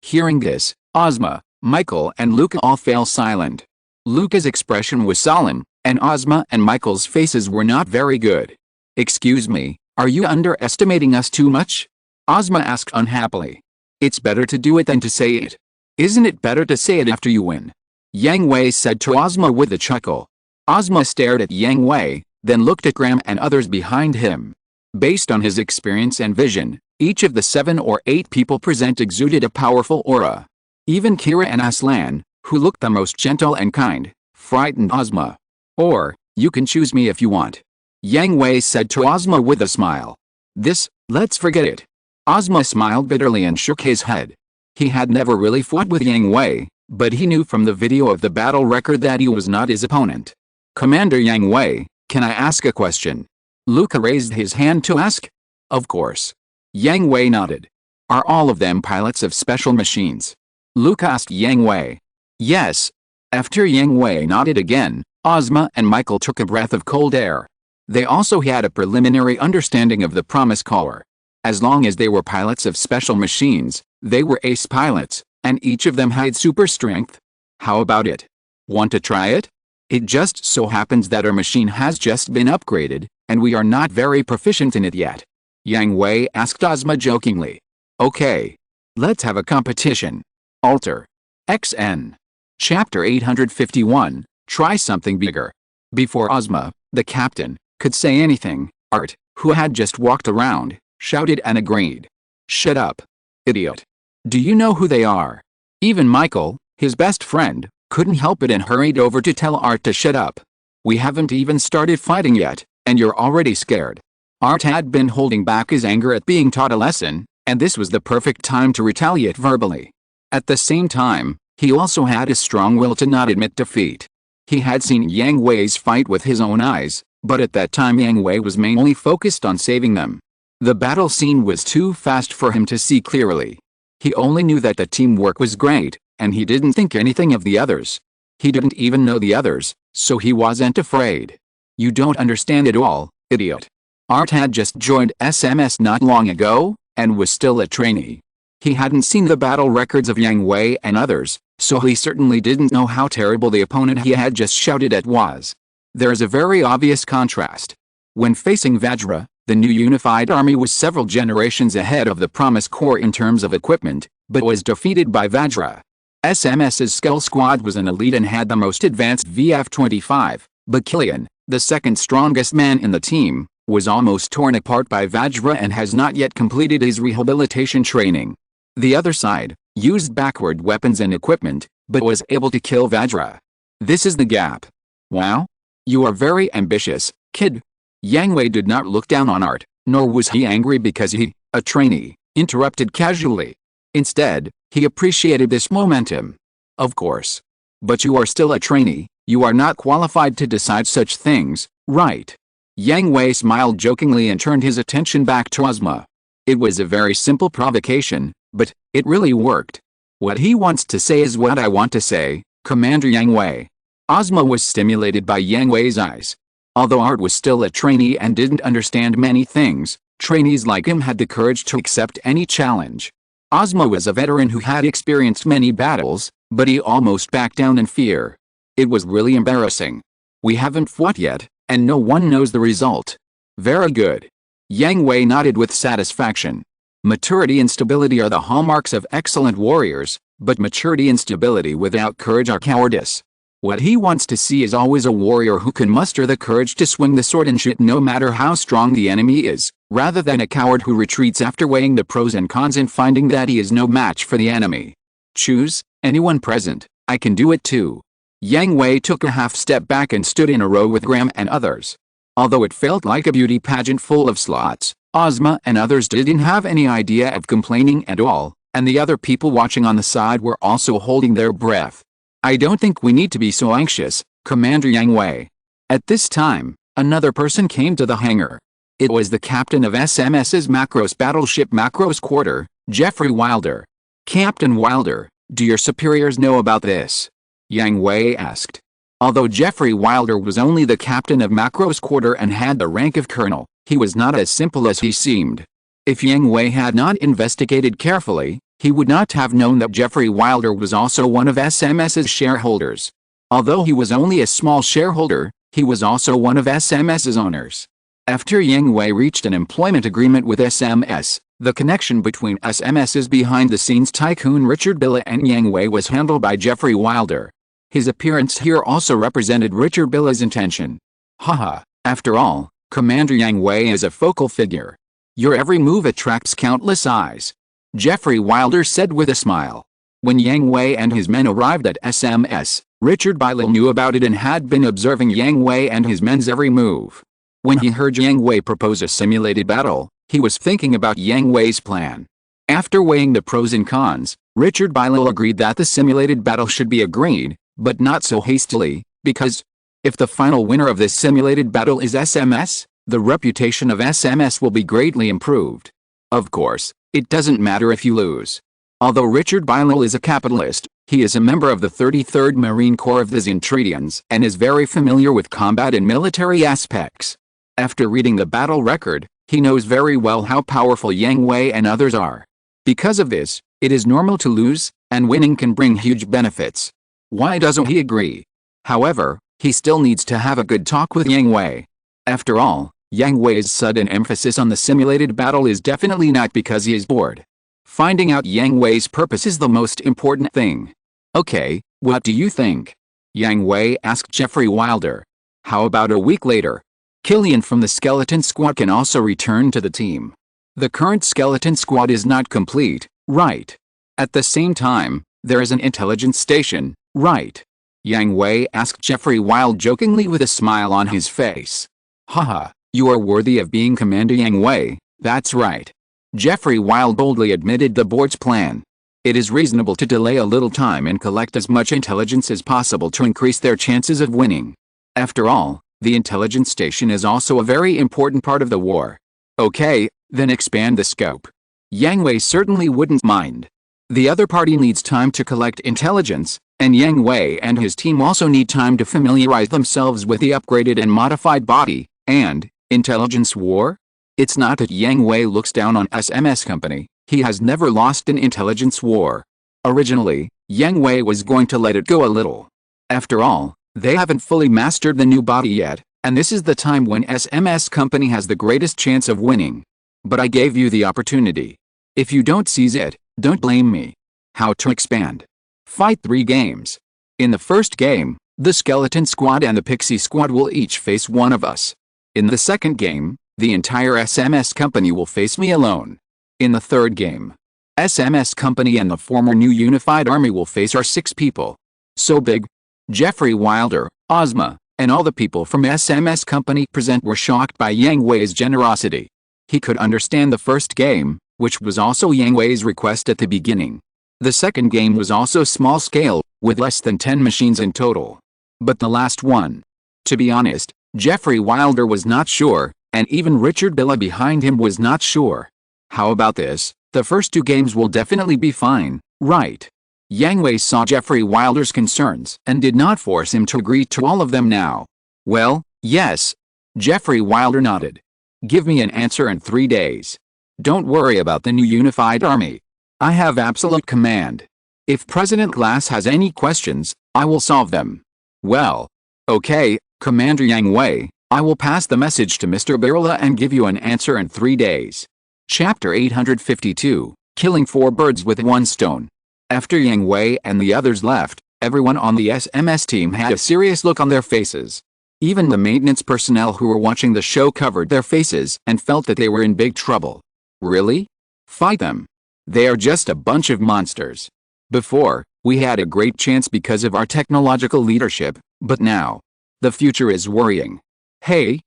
Hearing this, Ozma, Michael and Luca all fell silent. Luca's expression was solemn, and Ozma and Michael's faces were not very good. Excuse me, are you underestimating us too much? Ozma asked unhappily. It's better to do it than to say it. Isn't it better to say it after you win? Yang Hui said to Ozma with a chuckle. Ozma stared at Yang Hui, then looked at Graham and others behind him. Based on his experience and vision, each of the 7 or 8 people present exuded a powerful aura. Even Kira and Aslan, who looked the most gentle and kind, frightened Ozma. Or, you can choose me if you want. Yang Hui said to Ozma with a smile. Let's forget it. Ozma smiled bitterly and shook his head. He had never really fought with Yang Hui, but he knew from the video of the battle record that he was not his opponent. Commander Yang Hui, can I ask a question? Luca raised his hand to ask. Of course. Yang Hui nodded. Are all of them pilots of special machines? Luca asked Yang Hui. Yes. After Yang Hui nodded again, Ozma and Michael took a breath of cold air. They also had a preliminary understanding of the promise caller. As long as they were pilots of special machines, they were ace pilots, and each of them had super strength. How about it? Want to try it? It just so happens that our machine has just been upgraded, and we are not very proficient in it yet. Yang Hui asked Ozma jokingly. Okay. Let's have a competition. Alter. XN. Chapter 851, Try Something Bigger. Before Ozma, the captain, could say anything, Art, who had just walked around, shouted and agreed. Shut up. Idiot. Do you know who they are? Even Michael, his best friend, couldn't help it and hurried over to tell Art to shut up. We haven't even started fighting yet, and you're already scared. Art had been holding back his anger at being taught a lesson, and this was the perfect time to retaliate verbally. At the same time, he also had a strong will to not admit defeat. He had seen Yang Hui's fight with his own eyes, but at that time Yang Hui was mainly focused on saving them. The battle scene was too fast for him to see clearly. He only knew that the teamwork was great, and he didn't think anything of the others. He didn't even know the others, so he wasn't afraid. You don't understand it all, idiot. Art had just joined SMS not long ago, and was still a trainee. He hadn't seen the battle records of Yang Hui and others, so he certainly didn't know how terrible the opponent he had just shouted at was. There is a very obvious contrast. When facing Vajra, the new unified army was several generations ahead of the Promise Corps in terms of equipment, but was defeated by Vajra. SMS's Skull Squad was an elite and had the most advanced VF-25, but Killian, the second strongest man in the team, was almost torn apart by Vajra and has not yet completed his rehabilitation training. The other side used backward weapons and equipment, but was able to kill Vajra. This is the gap. Wow. You are very ambitious, kid. Yang Hui did not look down on Art, nor was he angry because he, a trainee, interrupted casually. Instead, he appreciated this momentum. Of course. But you are still a trainee, you are not qualified to decide such things, right? Yang Hui smiled jokingly and turned his attention back to Ozma. It was a very simple provocation, but it really worked. What he wants to say is what I want to say, Commander Yang Hui. Ozma was stimulated by Yang Hui's eyes. Although Art was still a trainee and didn't understand many things, trainees like him had the courage to accept any challenge. Ozma was a veteran who had experienced many battles, but he almost backed down in fear. It was really embarrassing. We haven't fought yet, and no one knows the result. Very good. Yang Hui nodded with satisfaction. Maturity and stability are the hallmarks of excellent warriors, but maturity and stability without courage are cowardice. What he wants to see is always a warrior who can muster the courage to swing the sword and shoot no matter how strong the enemy is, rather than a coward who retreats after weighing the pros and cons and finding that he is no match for the enemy. Choose, anyone present, I can do it too. Yang Hui took a half step back and stood in a row with Graham and others. Although it felt like a beauty pageant full of slots, Ozma and others didn't have any idea of complaining at all, and the other people watching on the side were also holding their breath. I don't think we need to be so anxious, Commander Yang Hui. At this time, another person came to the hangar. It was the captain of SMS's Macros battleship Macros Quarter, Jeffrey Wilder. Captain Wilder, do your superiors know about this? Yang Hui asked. Although Jeffrey Wilder was only the captain of Macros Quarter and had the rank of colonel, he was not as simple as he seemed. If Yang Hui had not investigated carefully, he would not have known that Jeffrey Wilder was also one of SMS's shareholders. Although he was only a small shareholder, he was also one of SMS's owners. After Yang Hui reached an employment agreement with SMS, the connection between SMS's behind-the-scenes tycoon Richard Billa and Yang Hui was handled by Jeffrey Wilder. His appearance here also represented Richard Billa's intention. Haha, after all, Commander Yang Hui is a focal figure. Your every move attracts countless eyes. Jeffrey Wilder said with a smile. When Yang Hui and his men arrived at SMS, Richard Billa knew about it and had been observing Yang Hui and his men's every move. When he heard Yang Hui propose a simulated battle, he was thinking about Yang Hui's plan. After weighing the pros and cons, Richard Bilal agreed that the simulated battle should be agreed, but not so hastily, because if the final winner of this simulated battle is SMS, the reputation of SMS will be greatly improved. Of course, it doesn't matter if you lose. Although Richard Bilal is a capitalist, he is a member of the 33rd Marine Corps of the Zentradians and is very familiar with combat and military aspects. After reading the battle record, he knows very well how powerful Yang Hui and others are. Because of this, it is normal to lose, and winning can bring huge benefits. Why doesn't he agree? However, he still needs to have a good talk with Yang Hui. After all, Yang Hui's sudden emphasis on the simulated battle is definitely not because he is bored. Finding out Yang Hui's purpose is the most important thing. Okay, what do you think? Yang Hui asked Jeffrey Wilder. How about a week later? Killian from the Skeleton Squad can also return to the team. The current Skeleton Squad is not complete, right? At the same time, there is an intelligence station, right? Yang Hui asked Jeffrey Wilder jokingly with a smile on his face. Haha, you are worthy of being Commander Yang Hui, that's right. Jeffrey Wilder boldly admitted the board's plan. It is reasonable to delay a little time and collect as much intelligence as possible to increase their chances of winning. After all, the intelligence station is also a very important part of the war. Okay, then expand the scope. Yang Hui certainly wouldn't mind. The other party needs time to collect intelligence, and Yang Hui and his team also need time to familiarize themselves with the upgraded and modified body, and intelligence war? It's not that Yang Hui looks down on SMS Company, he has never lost an intelligence war. Originally, Yang Hui was going to let it go a little. After all, they haven't fully mastered the new body yet, and this is the time when SMS Company has the greatest chance of winning. But I gave you the opportunity. If you don't seize it, don't blame me. How to expand. Fight 3 games. In the first game, the Skeleton Squad and the Pixie Squad will each face one of us. In the second game, the entire SMS Company will face me alone. In the third game, SMS Company and the former new unified army will face our 6 people. So big. Jeffrey Wilder, Ozma, and all the people from SMS Company present were shocked by Yang Hui's generosity. He could understand the first game, which was also Yang Hui's request at the beginning. The second game was also small scale, with less than 10 machines in total. But the last one. To be honest, Jeffrey Wilder was not sure, and even Richard Bilal behind him was not sure. How about this? The first 2 games will definitely be fine, right? Yang Hui saw Jeffrey Wilder's concerns and did not force him to agree to all of them now. Well, yes. Jeffrey Wilder nodded. Give me an answer in 3 days. Don't worry about the new unified army. I have absolute command. If President Glass has any questions, I will solve them. Well, okay, Commander Yang Hui, I will pass the message to Mr. Birla and give you an answer in 3 days. Chapter 852, Killing 4 Birds with 1 Stone. After Yang Hui and the others left, everyone on the SMS team had a serious look on their faces. Even the maintenance personnel who were watching the show covered their faces and felt that they were in big trouble. Really? Fight them. They are just a bunch of monsters. Before, we had a great chance because of our technological leadership, but now, the future is worrying. Hey,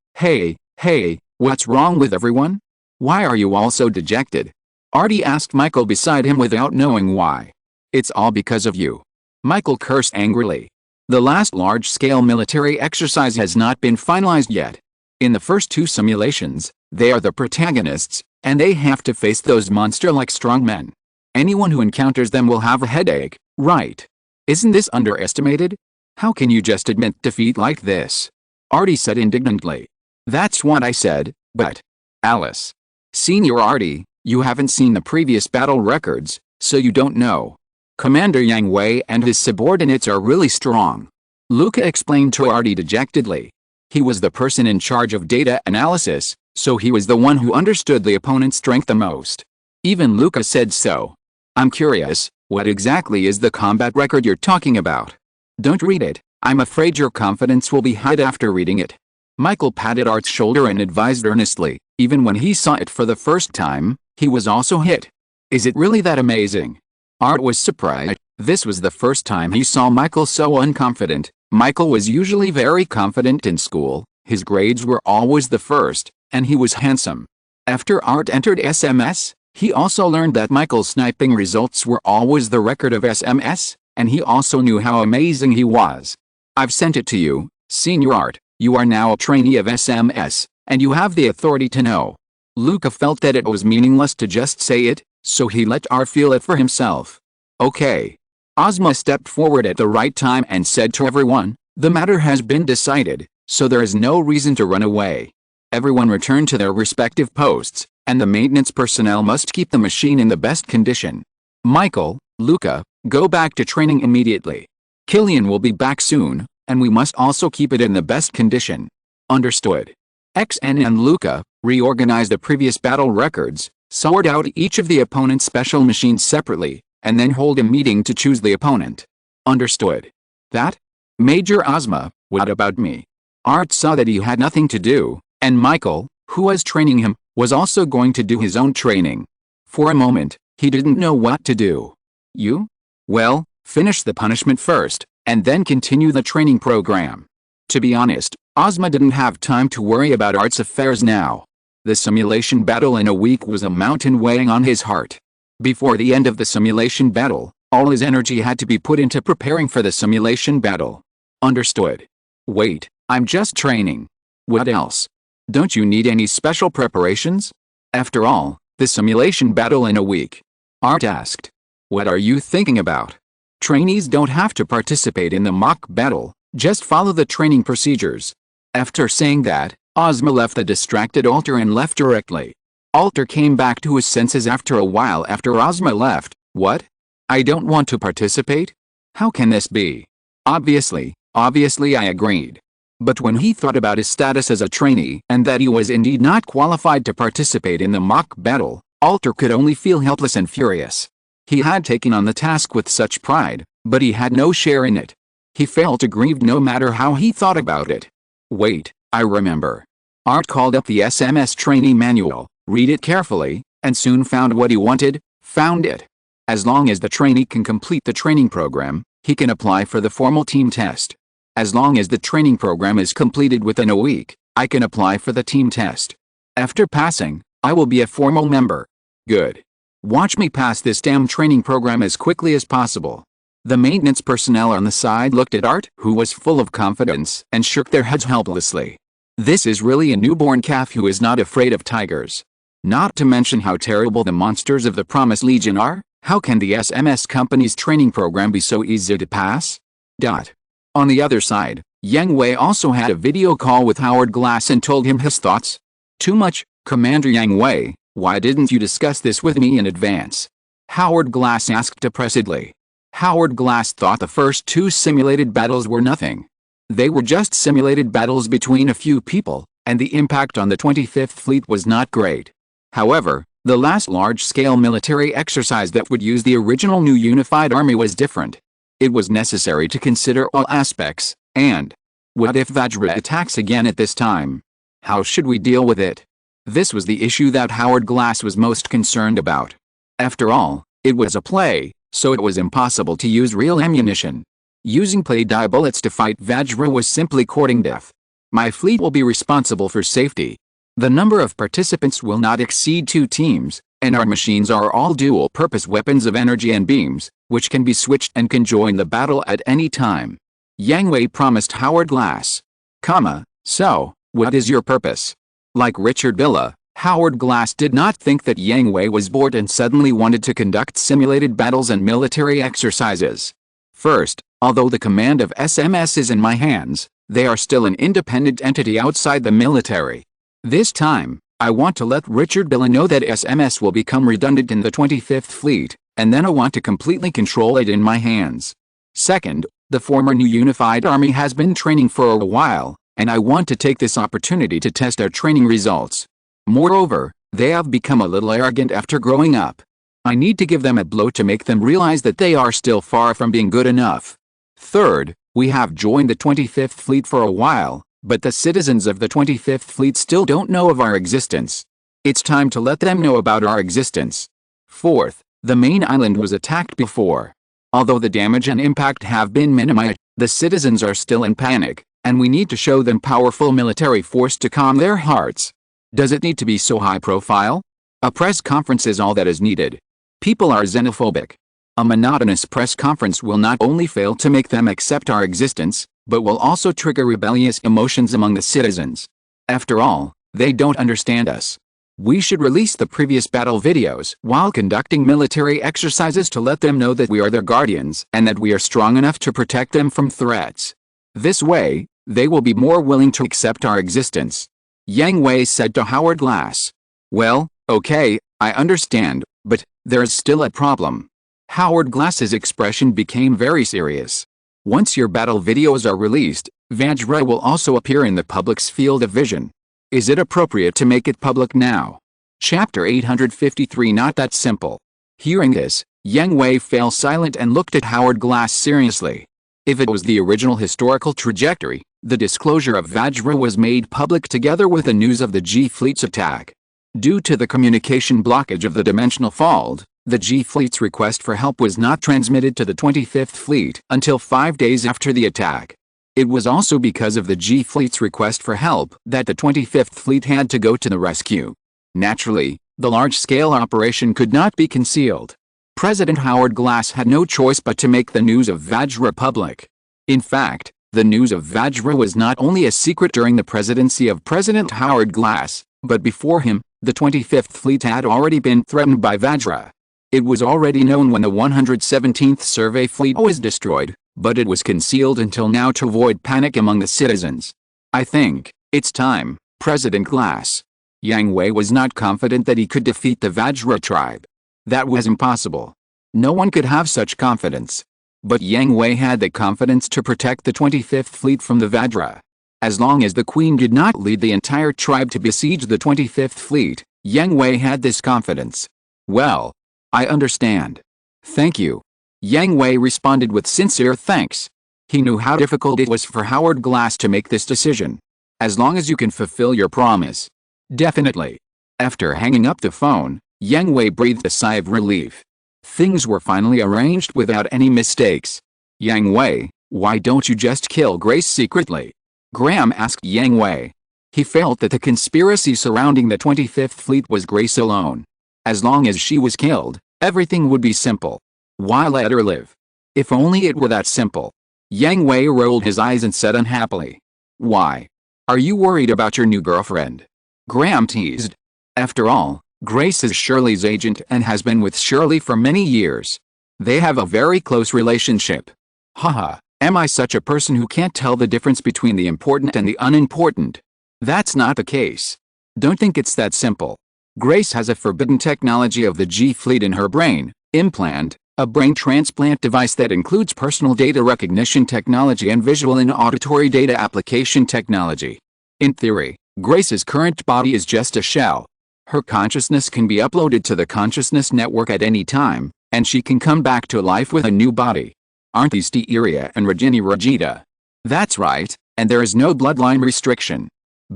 what's wrong with everyone? Why are you all so dejected? Artie asked Michael beside him without knowing why. It's all because of you. Michael cursed angrily. The last large-scale military exercise has not been finalized yet. In the first 2 simulations, they are the protagonists, and they have to face those monster-like strongmen. Anyone who encounters them will have a headache, right? Isn't this underestimated? How can you just admit defeat like this? Artie said indignantly. That's what I said, but... Alice. Senior Artie, you haven't seen the previous battle records, so you don't know. Commander Yang Hui and his subordinates are really strong. Luca explained to Artie dejectedly. He was the person in charge of data analysis, so he was the one who understood the opponent's strength the most. Even Luca said so. I'm curious, what exactly is the combat record you're talking about? Don't read it, I'm afraid your confidence will be hurt after reading it. Michael patted Art's shoulder and advised earnestly, even when he saw it for the first time, he was also hit. Is it really that amazing? Art was surprised. This was the first time he saw Michael so unconfident. Michael was usually very confident in school, His grades were always the first, and he was handsome. After Art entered SMS, he also learned that Michael's sniping results were always the record of SMS, and he also knew how amazing he was. I've sent it to you, Senior Art. You are now a trainee of SMS, and you have the authority to know. Luca felt that it was meaningless to just say it, so he let Art feel it for himself. Okay. Ozma stepped forward at the right time and said to everyone, the matter has been decided, so there is no reason to run away. Everyone returned to their respective posts, and the maintenance personnel must keep the machine in the best condition. Michael, Luca, go back to training immediately. Killian will be back soon, and we must also keep it in the best condition. Understood. XN and Luca reorganize the previous battle records, sort out each of the opponent's special machines separately, and then hold a meeting to choose the opponent. Understood. That? Major Ozma, what about me? Art saw that he had nothing to do, and Michael, who was training him, was also going to do his own training. For a moment, he didn't know what to do. You? Well, finish the punishment first, and then continue the training program. To be honest, Ozma didn't have time to worry about Art's affairs now. The simulation battle in a week was a mountain weighing on his heart. Before the end of the simulation battle, all his energy had to be put into preparing for the simulation battle. Understood. Wait, I'm just training. What else? Don't you need any special preparations? After all, the simulation battle in a week. Art asked. What are you thinking about? Trainees don't have to participate in the mock battle, just follow the training procedures. After saying that, Ozma left the distracted Alter and left directly. Alter came back to his senses after a while after Ozma left. What? I don't want to participate? How can this be? Obviously I agreed. But when he thought about his status as a trainee and that he was indeed not qualified to participate in the mock battle, Alter could only feel helpless and furious. He had taken on the task with such pride, but he had no share in it. He felt aggrieved no matter how he thought about it. Wait, I remember. Art called up the SMS trainee manual, read it carefully, and soon found what he wanted, found it. As long as the trainee can complete the training program, he can apply for the formal team test. As long as the training program is completed within a week, I can apply for the team test. After passing, I will be a formal member. Good. Watch me pass this damn training program as quickly as possible. The maintenance personnel on the side looked at Art, who was full of confidence, and shook their heads helplessly. This is really a newborn calf who is not afraid of tigers. Not to mention how terrible the monsters of the Promised Legion are. How can the SMS company's training program be so easy to pass? On the other side, Yang Hui also had a video call with Howard Glass and told him his thoughts. Too much, Commander Yang Hui, why didn't you discuss this with me in advance? Howard Glass asked depressedly. Howard Glass thought the first two simulated battles were nothing. They were just simulated battles between a few people, and the impact on the 25th Fleet was not great. However, the last large-scale military exercise that would use the original new unified army was different. It was necessary to consider all aspects, and what if Vajra attacks again at this time? How should we deal with it? This was the issue that Howard Glass was most concerned about. After all, it was a play, so it was impossible to use real ammunition. Using play-die bullets to fight Vajra was simply courting death. My fleet will be responsible for safety. The number of participants will not exceed 2 teams, and our machines are all dual-purpose weapons of energy and beams, which can be switched and can join the battle at any time. Yang Hui promised Howard Glass. So, what is your purpose? Like Richard Villa, Howard Glass did not think that Yang Hui was bored and suddenly wanted to conduct simulated battles and military exercises. First, although the command of SMS is in my hands, they are still an independent entity outside the military. This time, I want to let Richard Villa know that SMS will become redundant in the 25th Fleet, and then I want to completely control it in my hands. Second, the former new unified army has been training for a while, and I want to take this opportunity to test their training results. Moreover, they have become a little arrogant after growing up. I need to give them a blow to make them realize that they are still far from being good enough. Third, we have joined the 25th Fleet for a while, but the citizens of the 25th Fleet still don't know of our existence. It's time to let them know about our existence. Fourth, the main island was attacked before. Although the damage and impact have been minimized, the citizens are still in panic, And we need to show them powerful military force to calm their hearts. Does it need to be so high profile? A press conference is all that is needed. People are xenophobic. A monotonous press conference will not only fail to make them accept our existence, but will also trigger rebellious emotions among the citizens. After all, they don't understand us. We should release the previous battle videos while conducting military exercises to let them know that we are their guardians and that we are strong enough to protect them from threats. This way, they will be more willing to accept our existence. Yang Hui said to Howard Glass. Well, okay, I understand, but there is still a problem. Howard Glass's expression became very serious. Once your battle videos are released, Vajra will also appear in the public's field of vision. Is it appropriate to make it public now? Chapter 853. Not that simple. Hearing this, Yang Hui fell silent and looked at Howard Glass seriously. If it was the original historical trajectory, the disclosure of Vajra was made public together with the news of the G Fleet's attack. Due to the communication blockage of the dimensional fault, the G Fleet's request for help was not transmitted to the 25th Fleet until 5 days after the attack. It was also because of the G Fleet's request for help that the 25th Fleet had to go to the rescue. Naturally, the large-scale operation could not be concealed. President Howard Glass had no choice but to make the news of Vajra public. In fact, the news of Vajra was not only a secret during the presidency of President Howard Glass, but before him, the 25th Fleet had already been threatened by Vajra. It was already known when the 117th Survey Fleet was destroyed, but it was concealed until now to avoid panic among the citizens. I think it's time, President Glass. Yang Hui was not confident that he could defeat the Vajra tribe. That was impossible. No one could have such confidence. But Yang Hui had the confidence to protect the 25th Fleet from the Vajra. As long as the Queen did not lead the entire tribe to besiege the 25th Fleet, Yang Hui had this confidence. Well, I understand. Thank you. Yang Hui responded with sincere thanks. He knew how difficult it was for Howard Glass to make this decision. As long as you can fulfill your promise. Definitely. After hanging up the phone, Yang Hui breathed a sigh of relief. Things were finally arranged without any mistakes. Yang Hui, why don't you just kill Grace secretly? Graham asked Yang Hui. He felt that the conspiracy surrounding the 25th Fleet was Grace alone. As long as she was killed, everything would be simple. Why let her live? If only it were that simple. Yang Hui rolled his eyes and said unhappily. Why? Are you worried about your new girlfriend? Graham teased. After all, Grace is Shirley's agent and has been with Shirley for many years. They have a very close relationship. Haha, am I such a person who can't tell the difference between the important and the unimportant? That's not the case. Don't think it's that simple. Grace has a forbidden technology of the G Fleet in her brain, implant, a brain transplant device that includes personal data recognition technology and visual and auditory data application technology. In theory, Grace's current body is just a shell. Her consciousness can be uploaded to the consciousness network at any time, and she can come back to life with a new body. Aren't these Iria and Regina Regita? That's right, and there is no bloodline restriction.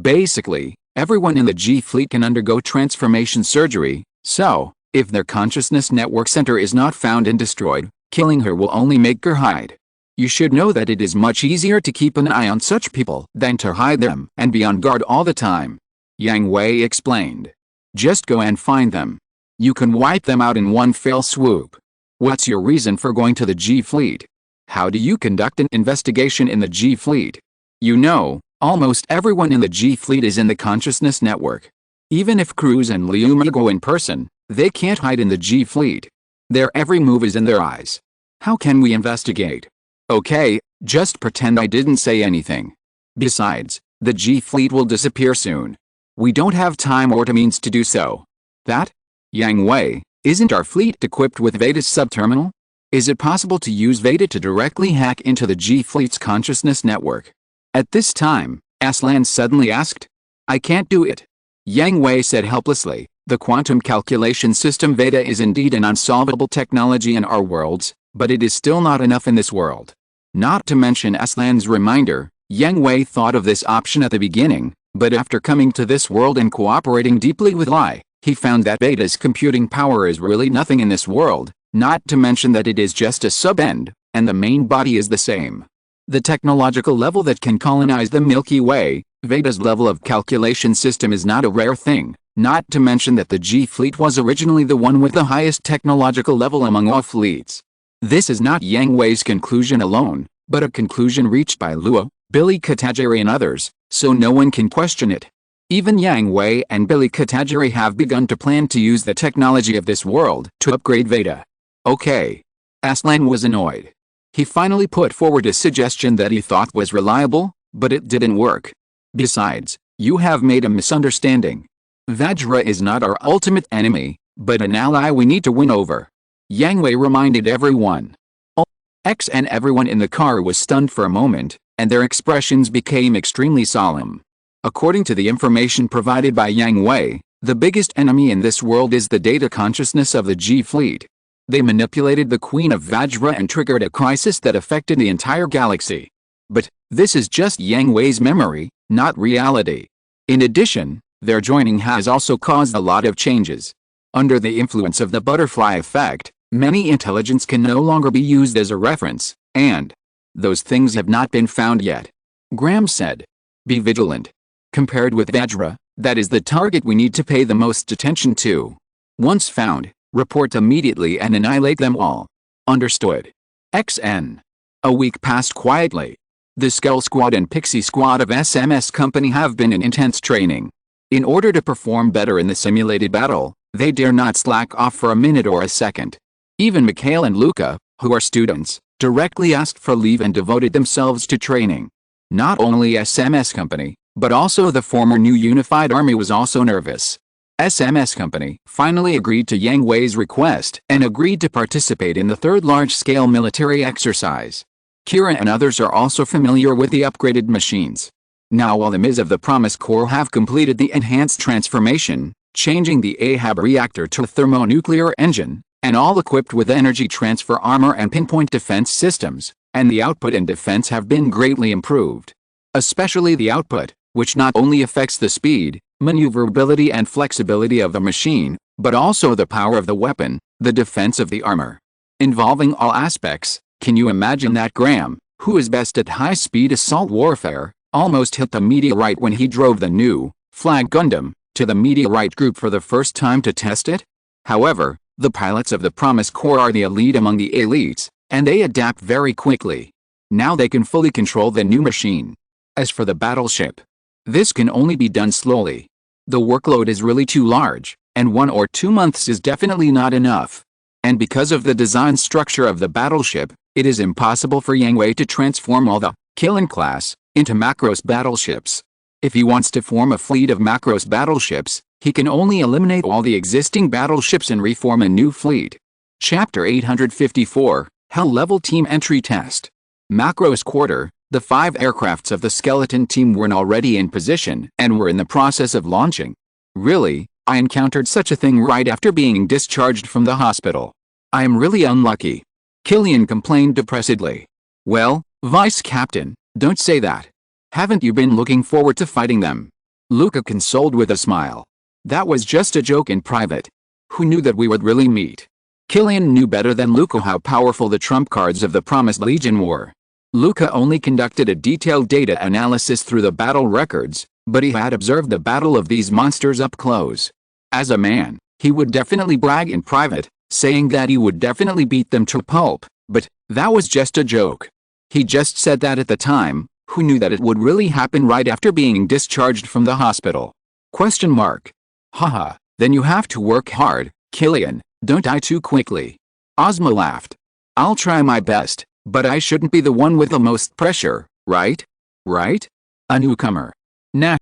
Basically, everyone in the G Fleet can undergo transformation surgery, so, if their consciousness network center is not found and destroyed, killing her will only make her hide. You should know that it is much easier to keep an eye on such people than to hide them and be on guard all the time. Yang Hui explained. Just go and find them. You can wipe them out in one fell swoop. What's your reason for going to the G Fleet? How do you conduct an investigation in the G Fleet? You know, almost everyone in the G Fleet is in the consciousness network. Even if Cruz and Liuma go in person, they can't hide in the G Fleet. Their every move is in their eyes. How can we investigate? Okay, just pretend I didn't say anything. Besides, the G Fleet will disappear soon. We don't have time or means to do so. That? Yang Hui, isn't our fleet equipped with Veda's subterminal? Is it possible to use Veda to directly hack into the G Fleet's consciousness network? At this time, Aslan suddenly asked. I can't do it. Yang Hui said helplessly. The quantum calculation system Veda is indeed an unsolvable technology in our worlds, but it is still not enough in this world. Not to mention Aslan's reminder, Yang Hui thought of this option at the beginning, but after coming to this world and cooperating deeply with Lai, he found that Veda's computing power is really nothing in this world, not to mention that it is just a sub-end, and the main body is the same. The technological level that can colonize the Milky Way, Veda's level of calculation system, is not a rare thing, not to mention that the G fleet was originally the one with the highest technological level among all fleets. This is not Yang Hui's conclusion alone, but a conclusion reached by Luo, Billy Katagiri and others, so no one can question it. Even Yang Hui and Billy Katagiri have begun to plan to use the technology of this world to upgrade Veda. Okay. Aslan was annoyed. He finally put forward a suggestion that he thought was reliable, but it didn't work. Besides, you have made a misunderstanding. Vajra is not our ultimate enemy, but an ally we need to win over. Yang Hui reminded everyone. And everyone in the car was stunned for a moment, and their expressions became extremely solemn. According to the information provided by Yang Hui, the biggest enemy in this world is the data consciousness of the G fleet. They manipulated the Queen of Vajra and triggered a crisis that affected the entire galaxy. But this is just Yang Hui's memory, not reality. In addition, their joining has also caused a lot of changes. Under the influence of the butterfly effect, many intelligence can no longer be used as a reference, and those things have not been found yet. Graham said. Be vigilant. Compared with Vajra, that is the target we need to pay the most attention to. Once found, report immediately and annihilate them all. Understood. XN. A week passed quietly. The Skull Squad and Pixie Squad of SMS Company have been in intense training. In order to perform better in the simulated battle, they dare not slack off for a minute or a second. Even Mikhail and Luca, who are students, directly asked for leave and devoted themselves to training. Not only SMS Company, but also the former New Unified Army was also nervous. SMS Company finally agreed to Yang Hui's request and agreed to participate in the third large-scale military exercise. Kira and others are also familiar with the upgraded machines. Now all the MIs of the Promise Corps have completed the enhanced transformation, changing the Ahab reactor to a thermonuclear engine, and all equipped with energy transfer armor and pinpoint defense systems, and the output and defense have been greatly improved. Especially the output, which not only affects the speed, maneuverability and flexibility of the machine, but also the power of the weapon, the defense of the armor. Involving all aspects, can you imagine that Graham, who is best at high-speed assault warfare, almost hit the meteorite when he drove the new Flag Gundam to the meteorite group for the first time to test it? However, the pilots of the Promise Corps are the elite among the elites, and they adapt very quickly. Now they can fully control the new machine. As for the battleship, this can only be done slowly. The workload is really too large, and 1 or 2 months is definitely not enough. And because of the design structure of the battleship, it is impossible for Yang Hui to transform all the Killing class into Macros battleships. If he wants to form a fleet of Macros battleships, he can only eliminate all the existing battleships and reform a new fleet. Chapter 854, Hell Level Team Entry Test. Macros Quarter. The 5 aircrafts of the skeleton team were already in position and were in the process of launching. Really, I encountered such a thing right after being discharged from the hospital. I am really unlucky. Killian complained depressedly. Well, Vice Captain, don't say that. Haven't you been looking forward to fighting them? Luca consoled with a smile. That was just a joke in private. Who knew that we would really meet? Killian knew better than Luca how powerful the trump cards of the Promised Legion were. Luca only conducted a detailed data analysis through the battle records, but he had observed the battle of these monsters up close. As a man, he would definitely brag in private, saying that he would definitely beat them to pulp, but that was just a joke. He just said that at the time. Who knew that it would really happen right after being discharged from the hospital? Question mark. Haha, then you have to work hard, Killian, don't die too quickly. Ozma laughed. I'll try my best. But I shouldn't be the one with the most pressure, right? Right? A newcomer. Nah.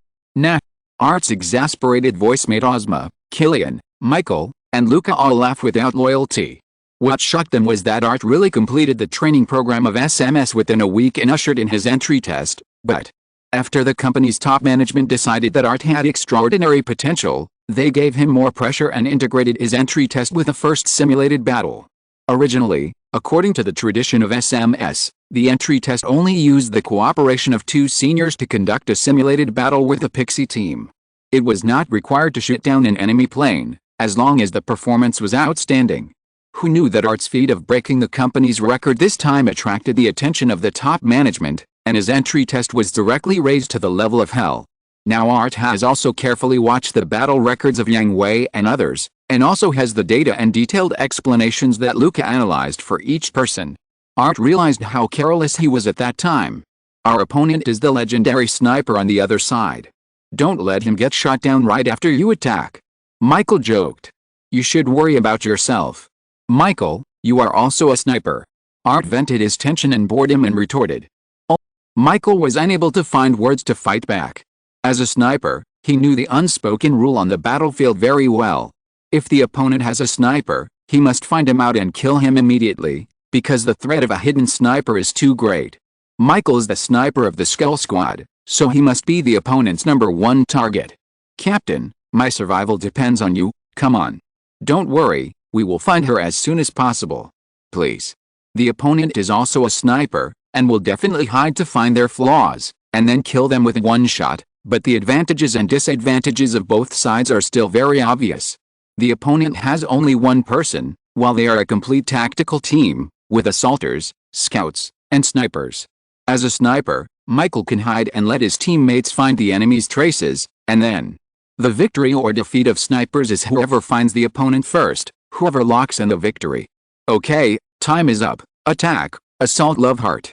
Art's exasperated voice made Ozma, Killian, Michael, and Luca all laugh without loyalty. What shocked them was that Art really completed the training program of SMS within a week and ushered in his entry test, but after the company's top management decided that Art had extraordinary potential, they gave him more pressure and integrated his entry test with the first simulated battle. Originally, according to the tradition of SMS, the entry test only used the cooperation of 2 seniors to conduct a simulated battle with the Pixie team. It was not required to shoot down an enemy plane, as long as the performance was outstanding. who knew that Art's feat of breaking the company's record this time attracted the attention of the top management, and his entry test was directly raised to the level of hell. Now Art has also carefully watched the battle records of Yang Hui and others, and also has the data and detailed explanations that Luca analyzed for each person. Art realized how careless he was at that time. Our opponent is the legendary sniper on the other side. Don't let him get shot down right after you attack. Michael joked. You should worry about yourself. Michael, you are also a sniper. Art vented his tension and boredom and retorted. Oh. Michael was unable to find words to fight back. As a sniper, he knew the unspoken rule on the battlefield very well. If the opponent has a sniper, he must find him out and kill him immediately, because the threat of a hidden sniper is too great. Michael is the sniper of the Skull Squad, so he must be the opponent's #1 target. Captain, my survival depends on you, come on. Don't worry, we will find her as soon as possible. Please. The opponent is also a sniper, and will definitely hide to find their flaws, and then kill them with one shot, but the advantages and disadvantages of both sides are still very obvious. The opponent has only one person, while they are a complete tactical team, with assaulters, scouts, and snipers. As a sniper, Michael can hide and let his teammates find the enemy's traces, and then. The victory or defeat of snipers is whoever finds the opponent first, whoever locks in the victory. Okay, time is up. Attack, assault love heart.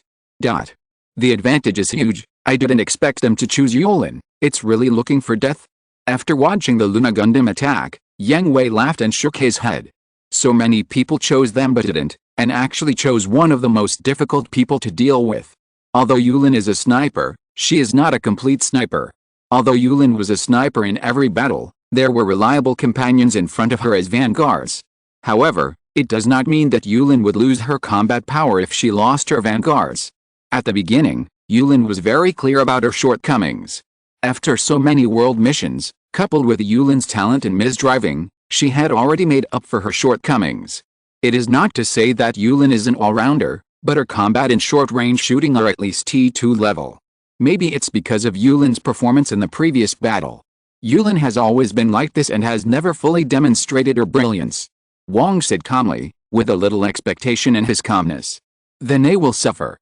The advantage is huge. I didn't expect them to choose Yulin. It's really looking for death. After watching the Luna Gundam attack, Yang Hui laughed and shook his head. So many people chose them but didn't, and actually chose one of the most difficult people to deal with. Although Yulin is a sniper, she is not a complete sniper. Although Yulin was a sniper in every battle, there were reliable companions in front of her as vanguards. However, it does not mean that Yulin would lose her combat power if she lost her vanguards. At the beginning, Yulin was very clear about her shortcomings. After so many world missions, coupled with Yulin's talent in misdriving, she had already made up for her shortcomings. It is not to say that Yulin is an all-rounder, but her combat and short-range shooting are at least T2 level. Maybe it's because of Yulin's performance in the previous battle. Yulin has always been like this and has never fully demonstrated her brilliance. Wong said calmly, with a little expectation in his calmness. Then they will suffer.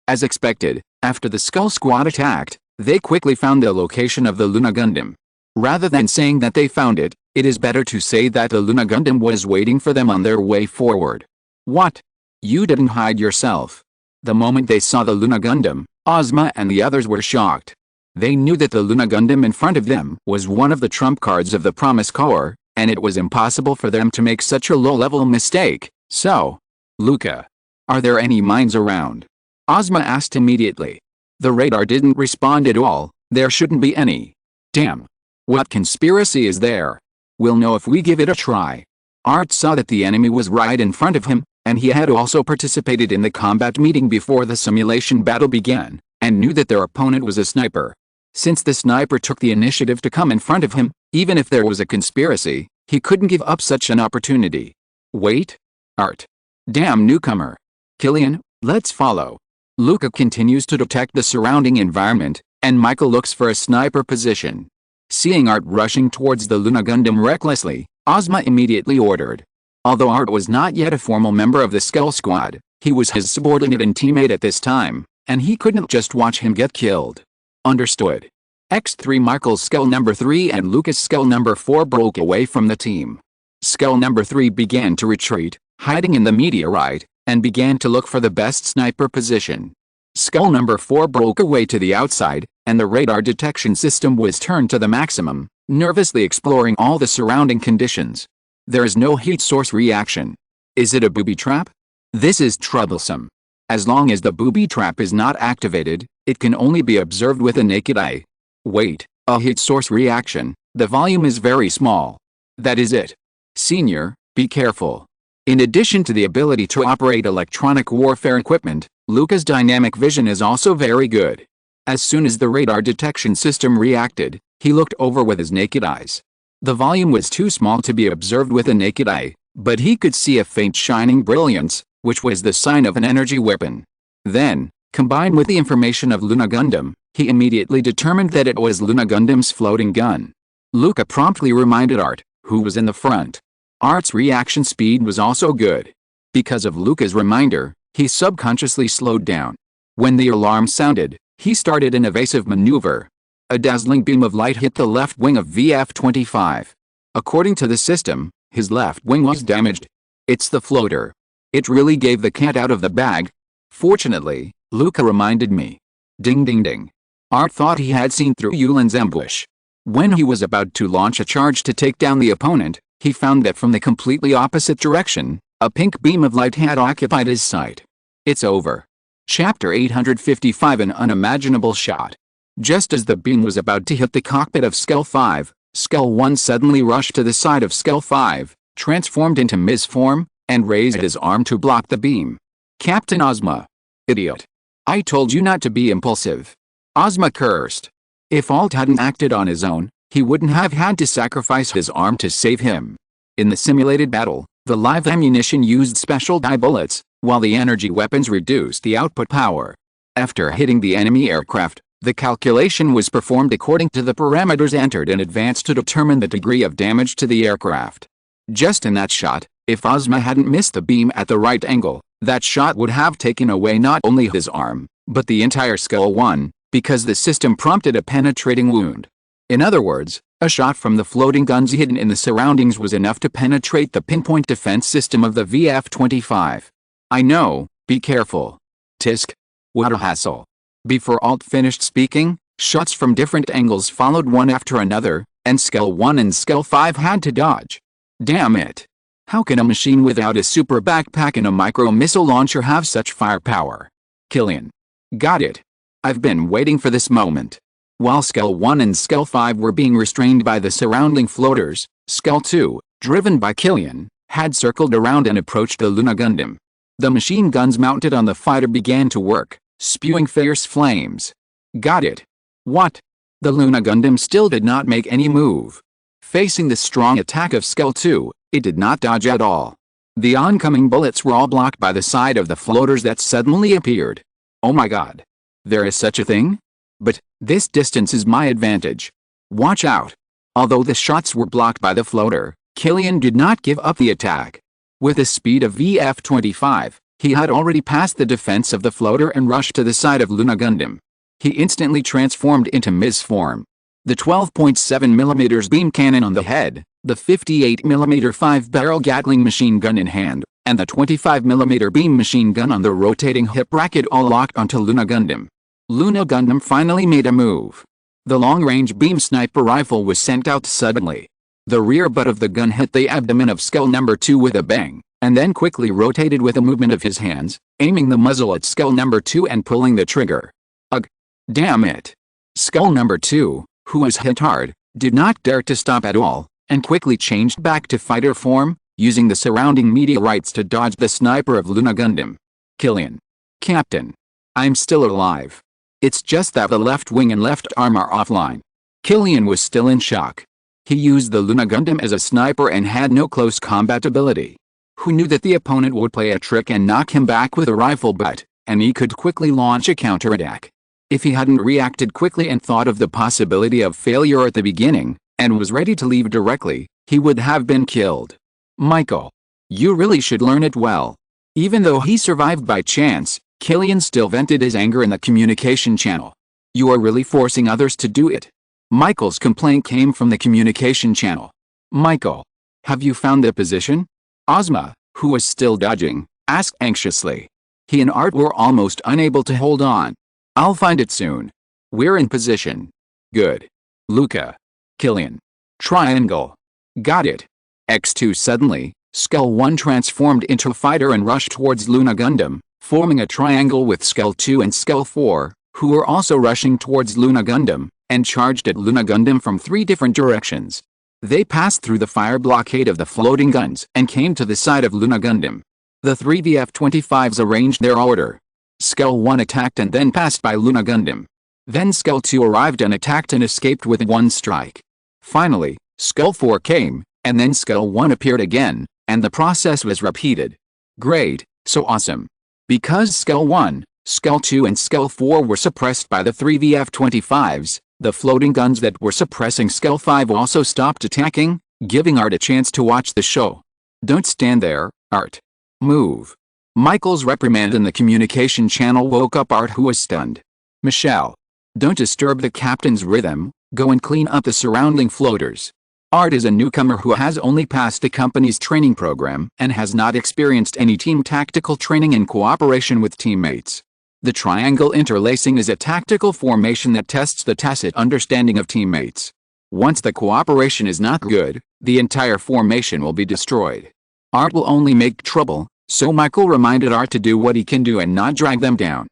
As expected, after the Skull Squad attacked, they quickly found the location of the Luna Gundam. Rather than saying that they found it, it is better to say that the Luna Gundam was waiting for them on their way forward. What? You didn't hide yourself. The moment they saw the Luna Gundam, Ozma and the others were shocked. They knew that the Luna Gundam in front of them was one of the trump cards of the Promise Corps, and it was impossible for them to make such a low-level mistake. So, Luca, are there any mines around? Ozma asked immediately. The radar didn't respond at all. There shouldn't be any. Damn. What conspiracy is there? We'll know if we give it a try. Art saw that the enemy was right in front of him, and he had also participated in the combat meeting before the simulation battle began, and knew that their opponent was a sniper. Since the sniper took the initiative to come in front of him, even if there was a conspiracy, he couldn't give up such an opportunity. Wait? Art. Damn newcomer. Killian, let's follow. Luca continues to detect the surrounding environment, and Michael looks for a sniper position. Seeing Art rushing towards the Luna Gundam recklessly, Ozma immediately ordered. Although Art was not yet a formal member of the Skull Squad, he was his subordinate and teammate at this time, and he couldn't just watch him get killed. Understood. X3 Michael's Skull number 3 and Lucas' Skull number 4 broke away from the team. Skull number 3 began to retreat, hiding in the meteorite, and began to look for the best sniper position. Skull number 4 broke away to the outside, and the radar detection system was turned to the maximum, nervously exploring all the surrounding conditions. There is no heat source reaction. Is it a booby trap? This is troublesome. As long as the booby trap is not activated, it can only be observed with a naked eye. Wait, a heat source reaction, the volume is very small. That is it. Senior, be careful. In addition to the ability to operate electronic warfare equipment, Luca's dynamic vision is also very good. As soon as the radar detection system reacted, he looked over with his naked eyes. The volume was too small to be observed with a naked eye, but he could see a faint shining brilliance, which was the sign of an energy weapon. Then, combined with the information of Luna Gundam, he immediately determined that it was Luna Gundam's floating gun. Luca promptly reminded Art, who was in the front. Art's reaction speed was also good. Because of Luca's reminder, he subconsciously slowed down. When the alarm sounded, he started an evasive maneuver. A dazzling beam of light hit the left wing of VF-25. According to the system, his left wing was damaged. It's the floater. It really gave the cat out of the bag. Fortunately, Luca reminded me. Ding ding ding. Art thought he had seen through Yulin's ambush. When he was about to launch a charge to take down the opponent, he found that from the completely opposite direction, a pink beam of light had occupied his sight. It's over. Chapter 855 An unimaginable shot. Just as the beam was about to hit the cockpit of Skull 5, Skull 1 suddenly rushed to the side of Skull 5, transformed into Ms. form, and raised his arm to block the beam. Captain Ozma. Idiot. I told you not to be impulsive. Ozma cursed. If Alt hadn't acted on his own, he wouldn't have had to sacrifice his arm to save him. In the simulated battle, the live ammunition used special dye bullets, while the energy weapons reduced the output power. After hitting the enemy aircraft, the calculation was performed according to the parameters entered in advance to determine the degree of damage to the aircraft. Just in that shot, if Ozma hadn't missed the beam at the right angle, that shot would have taken away not only his arm, but the entire Skull 1, because the system prompted a penetrating wound. In other words, a shot from the floating guns hidden in the surroundings was enough to penetrate the pinpoint defense system of the VF-25. I know, be careful. Tisk. What a hassle. Before Alt finished speaking, shots from different angles followed one after another, and Skull 1 and Skull 5 had to dodge. Damn it. How can a machine without a super backpack and a micro-missile launcher have such firepower? Killian. Got it. I've been waiting for this moment. While Skull 1 and Skull 5 were being restrained by the surrounding floaters, Skull 2, driven by Killian, had circled around and approached the Luna Gundam. The machine guns mounted on the fighter began to work, spewing fierce flames. Got it. What? The Luna Gundam still did not make any move. Facing the strong attack of Skull 2, it did not dodge at all. The oncoming bullets were all blocked by the side of the floaters that suddenly appeared. Oh my god. There is such a thing? But, this distance is my advantage. Watch out. Although the shots were blocked by the floater, Killian did not give up the attack. With the speed of VF-25, he had already passed the defense of the floater and rushed to the side of Luna Gundam. He instantly transformed into Ms. form. The 12.7mm beam cannon on the head, the 58mm 5-barrel Gatling machine gun in hand, and the 25mm beam machine gun on the rotating hip bracket all locked onto Luna Gundam. Luna Gundam finally made a move. The long-range beam sniper rifle was sent out suddenly. The rear butt of the gun hit the abdomen of Skull number 2 with a bang, and then quickly rotated with a movement of his hands, aiming the muzzle at Skull number 2 and pulling the trigger. Ugh. Damn it. Skull number 2, who was hit hard, did not dare to stop at all, and quickly changed back to fighter form, using the surrounding meteorites to dodge the sniper of Luna Gundam. Killian. Captain. I'm still alive. It's just that the left wing and left arm are offline. Killian was still in shock. He used the Luna Gundam as a sniper and had no close combat ability. Who knew that the opponent would play a trick and knock him back with a rifle butt, and he could quickly launch a counterattack? If he hadn't reacted quickly and thought of the possibility of failure at the beginning, and was ready to leave directly, he would have been killed. Michael. You really should learn it well. Even though he survived by chance, Killian still vented his anger in the communication channel. You are really forcing others to do it. Michael's complaint came from the communication channel. Michael. Have you found the position? Ozma, who was still dodging, asked anxiously. He and Art were almost unable to hold on. I'll find it soon. We're in position. Good. Luca. Killian. Triangle. Got it. X2 suddenly, Skull 1 transformed into a fighter and rushed towards Luna Gundam, forming a triangle with Skull 2 and Skull 4, who were also rushing towards Luna Gundam, and charged at Luna Gundam from 3 different directions. They passed through the fire blockade of the floating guns and came to the side of Luna Gundam. The 3 VF-25s arranged their order. Skull 1 attacked and then passed by Luna Gundam. Then Skull 2 arrived and attacked and escaped with one strike. Finally, Skull 4 came, and then Skull 1 appeared again, and the process was repeated. Great, so awesome. Because Skull 1, Skull 2 and Skull 4 were suppressed by the 3 VF-25s, the floating guns that were suppressing Skull 5 also stopped attacking, giving Art a chance to watch the show. Don't stand there, Art. Move. Michael's reprimand in the communication channel woke up Art, who was stunned. Michelle. Don't disturb the captain's rhythm, go and clean up the surrounding floaters. Art is a newcomer who has only passed the company's training program and has not experienced any team tactical training in cooperation with teammates. The triangle interlacing is a tactical formation that tests the tacit understanding of teammates. Once the cooperation is not good, the entire formation will be destroyed. Art will only make trouble, so Michael reminded Art to do what he can do and not drag them down.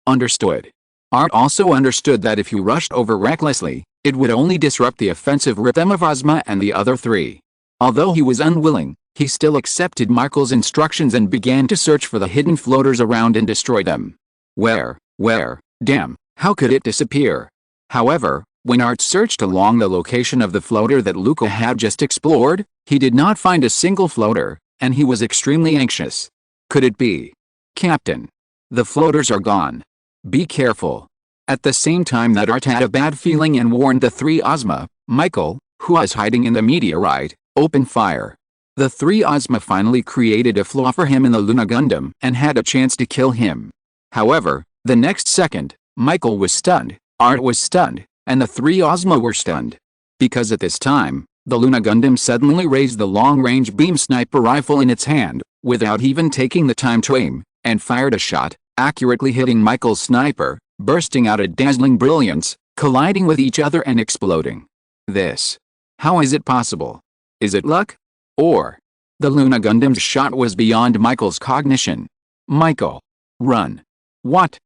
Understood. Art also understood that if he rushed over recklessly, it would only disrupt the offensive rhythm of Ozma and the other three. Although he was unwilling, he still accepted Michael's instructions and began to search for the hidden floaters around and destroy them. Where, damn, how could it disappear? However, when Art searched along the location of the floater that Luca had just explored, he did not find a single floater, and he was extremely anxious. Could it be? Captain. The floaters are gone. Be careful. At the same time that Art had a bad feeling and warned the three Ozma, Michael, who was hiding in the meteorite, opened fire. The three Ozma finally created a flaw for him in the Luna Gundam and had a chance to kill him. However, the next second, Michael was stunned, Art was stunned, and the three Ozma were stunned. Because at this time, the Luna Gundam suddenly raised the long-range beam sniper rifle in its hand, without even taking the time to aim, and fired a shot, accurately hitting Michael's sniper, bursting out a dazzling brilliance, colliding with each other and exploding. How is it possible? Is it luck? Or the Luna Gundam's shot was beyond Michael's cognition. Michael. Run. What?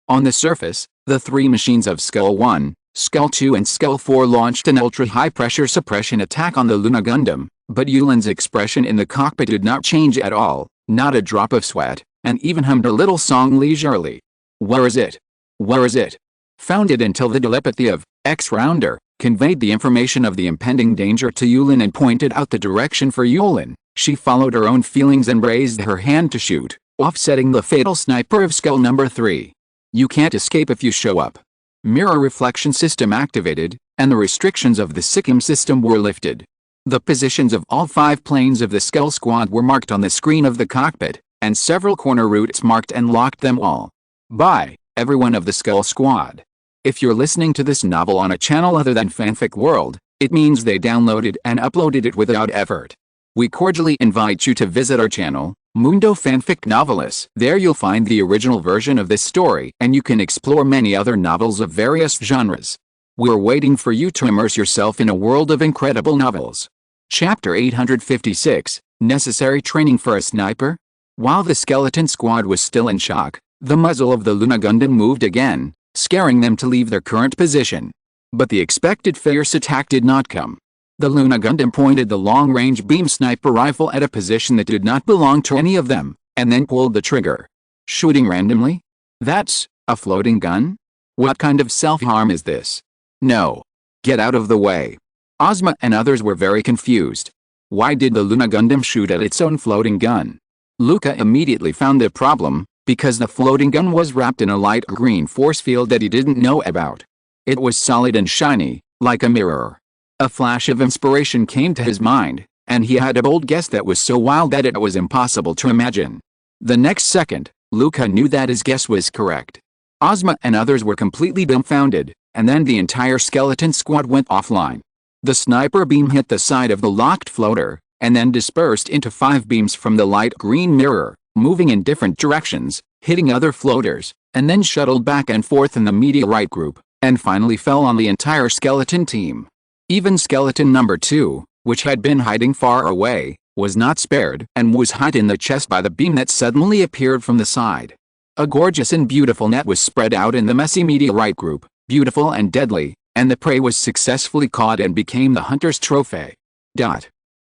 On the surface, the three machines of Skull 1, Skull 2 and Skull 4 launched an ultra-high-pressure suppression attack on the Luna Gundam, but Yulin's expression in the cockpit did not change at all, not a drop of sweat, and even hummed a little song leisurely. Where is it? Where is it? Found it until the telepathy of X-Rounder conveyed the information of the impending danger to Yulin and pointed out the direction for Yulin. She followed her own feelings and raised her hand to shoot, offsetting the fatal sniper of Skull number 3. You can't escape if you show up. Mirror reflection system activated, and the restrictions of the SICM system were lifted. The positions of all 5 planes of the Skull Squad were marked on the screen of the cockpit, and several corner routes marked and locked them all. By everyone of the Skull Squad. If you're listening to this novel on a channel other than Fanfic World, it means they downloaded and uploaded it without effort. We cordially invite you to visit our channel, Mundo Fanfic Novelist. There you'll find the original version of this story, and you can explore many other novels of various genres. We're waiting for you to immerse yourself in a world of incredible novels. Chapter 856, Necessary Training for a Sniper? While the Skeleton Squad was still in shock, the muzzle of the Luna Gundam moved again, scaring them to leave their current position. But the expected fierce attack did not come. The Luna Gundam pointed the long-range beam sniper rifle at a position that did not belong to any of them, and then pulled the trigger. Shooting randomly? That's a floating gun? What kind of self-harm is this? No. Get out of the way. Ozma and others were very confused. Why did the Luna Gundam shoot at its own floating gun? Luca immediately found the problem, because the floating gun was wrapped in a light green force field that he didn't know about. It was solid and shiny, like a mirror. A flash of inspiration came to his mind, and he had a bold guess that was so wild that it was impossible to imagine. The next second, Luca knew that his guess was correct. Ozma and others were completely dumbfounded, and then the entire Skeleton Squad went offline. The sniper beam hit the side of the locked floater, and then dispersed into 5 beams from the light green mirror, moving in different directions, hitting other floaters, and then shuttled back and forth in the meteorite group, and finally fell on the entire skeleton team. Even Skeleton number 2, which had been hiding far away, was not spared and was hit in the chest by the beam that suddenly appeared from the side. A gorgeous and beautiful net was spread out in the messy meteorite group, beautiful and deadly, and the prey was successfully caught and became the hunter's trophy.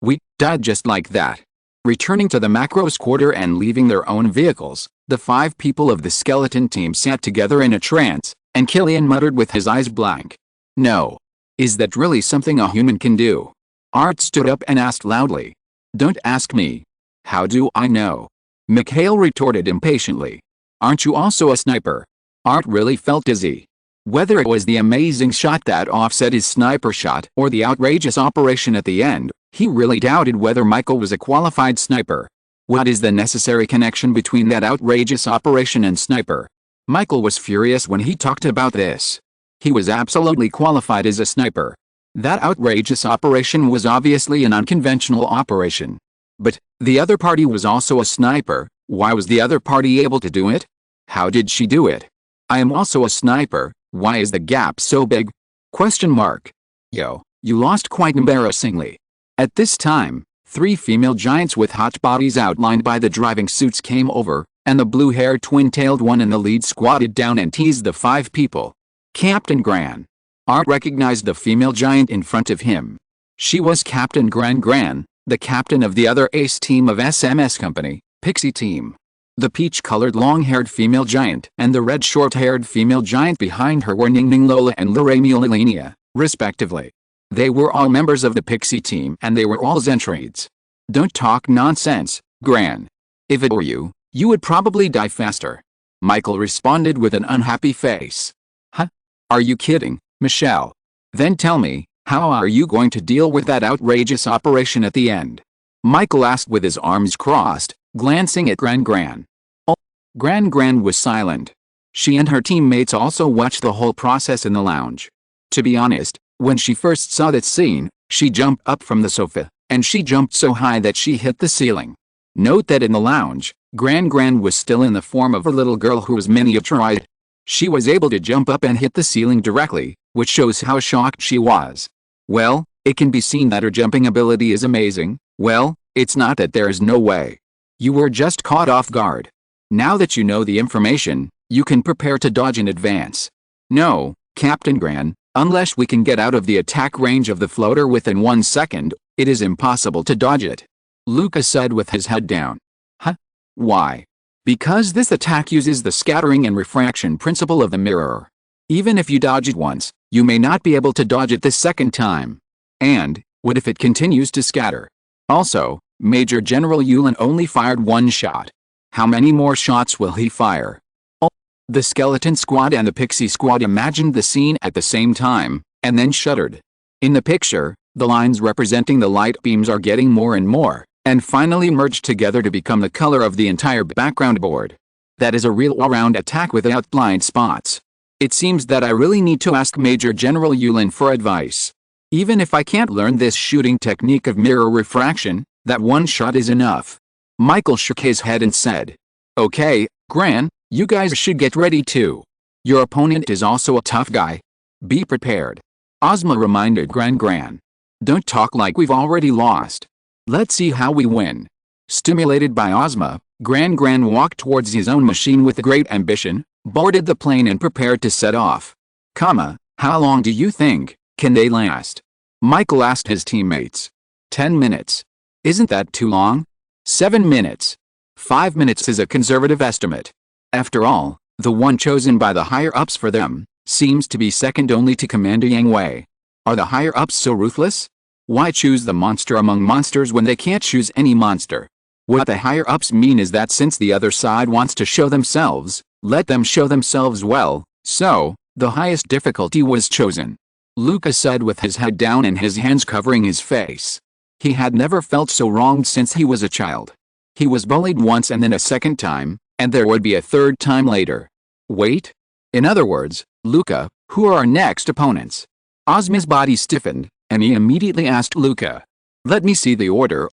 We died just like that. Returning to the Macros quarter and leaving their own vehicles, the 5 people of the skeleton team sat together in a trance, and Killian muttered with his eyes blank. No. Is that really something a human can do? Art stood up and asked loudly. Don't ask me. How do I know? Mikhail retorted impatiently. Aren't you also a sniper? Art really felt dizzy. Whether it was the amazing shot that offset his sniper shot or the outrageous operation at the end, He really doubted whether Michael was a qualified sniper. What is the necessary connection between that outrageous operation and sniper? Michael was furious when he talked about this. He was absolutely qualified as a sniper. That outrageous operation was obviously an unconventional operation. But the other party was also a sniper. Why was the other party able to do it? How did she do it? I am also a sniper. Why is the gap so big? Question mark. Yo, you lost quite embarrassingly. At this time, 3 female giants with hot bodies outlined by the driving suits came over, and the blue-haired twin-tailed one in the lead squatted down and teased the 5 people. Captain Gran. Art recognized the female giant in front of him. She was Captain Gran, the captain of the other ace team of SMS Company, Pixie Team. The peach-colored long-haired female giant and the red short-haired female giant behind her were Ning Lola and Lorraine, respectively. They were all members of the Pixie Team and they were all Zentrades. Don't talk nonsense, Gran. If it were you, you would probably die faster. Michael responded with an unhappy face. Huh? Are you kidding, Michelle? Then tell me, how are you going to deal with that outrageous operation at the end? Michael asked with his arms crossed, glancing at Gran. Oh, Gran was silent. She and her teammates also watched the whole process in the lounge. To be honest, when she first saw that scene, she jumped up from the sofa, and she jumped so high that she hit the ceiling. Note that in the lounge, Gran was still in the form of a little girl who was miniaturized. She was able to jump up and hit the ceiling directly, which shows how shocked she was. Well, it can be seen that her jumping ability is amazing. Well, it's not that there is no way. You were just caught off guard. Now that you know the information, you can prepare to dodge in advance. No, Captain Gran, unless we can get out of the attack range of the floater within 1 second, it is impossible to dodge it. Luca said with his head down. Huh? Why? Because this attack uses the scattering and refraction principle of the mirror. Even if you dodge it once, you may not be able to dodge it the second time. And, what if it continues to scatter? Also, Major General Yulin only fired 1 shot. How many more shots will he fire? Oh, the Skeleton Squad and the Pixie Squad imagined the scene at the same time, and then shuddered. In the picture, the lines representing the light beams are getting more and more, and finally merged together to become the color of the entire background board. That is a real all-round attack without blind spots. It seems that I really need to ask Major General Yulin for advice. Even if I can't learn this shooting technique of mirror refraction, that 1 shot is enough. Michael shook his head and said, Okay, Gran, you guys should get ready too. Your opponent is also a tough guy. Be prepared. Ozma reminded Gran. Don't talk like we've already lost. Let's see how we win. Stimulated by Ozma, Gran walked towards his own machine with great ambition, boarded the plane and prepared to set off. How long do you think can they last? Michael asked his teammates. 10 minutes. Isn't that too long? 7 minutes. 5 minutes is a conservative estimate. After all, the one chosen by the higher-ups for them seems to be second only to Commander Yang Hui. Are the higher-ups so ruthless? Why choose the monster among monsters when they can't choose any monster? What the higher-ups mean is that since the other side wants to show themselves, let them show themselves well, so, the highest difficulty was chosen. Luca said with his head down and his hands covering his face. He had never felt so wronged since he was a child. He was bullied once and then a second time, and there would be a third time later. Wait? In other words, Luca, who are our next opponents? Ozma's body stiffened, and he immediately asked Luca. Let me see the order.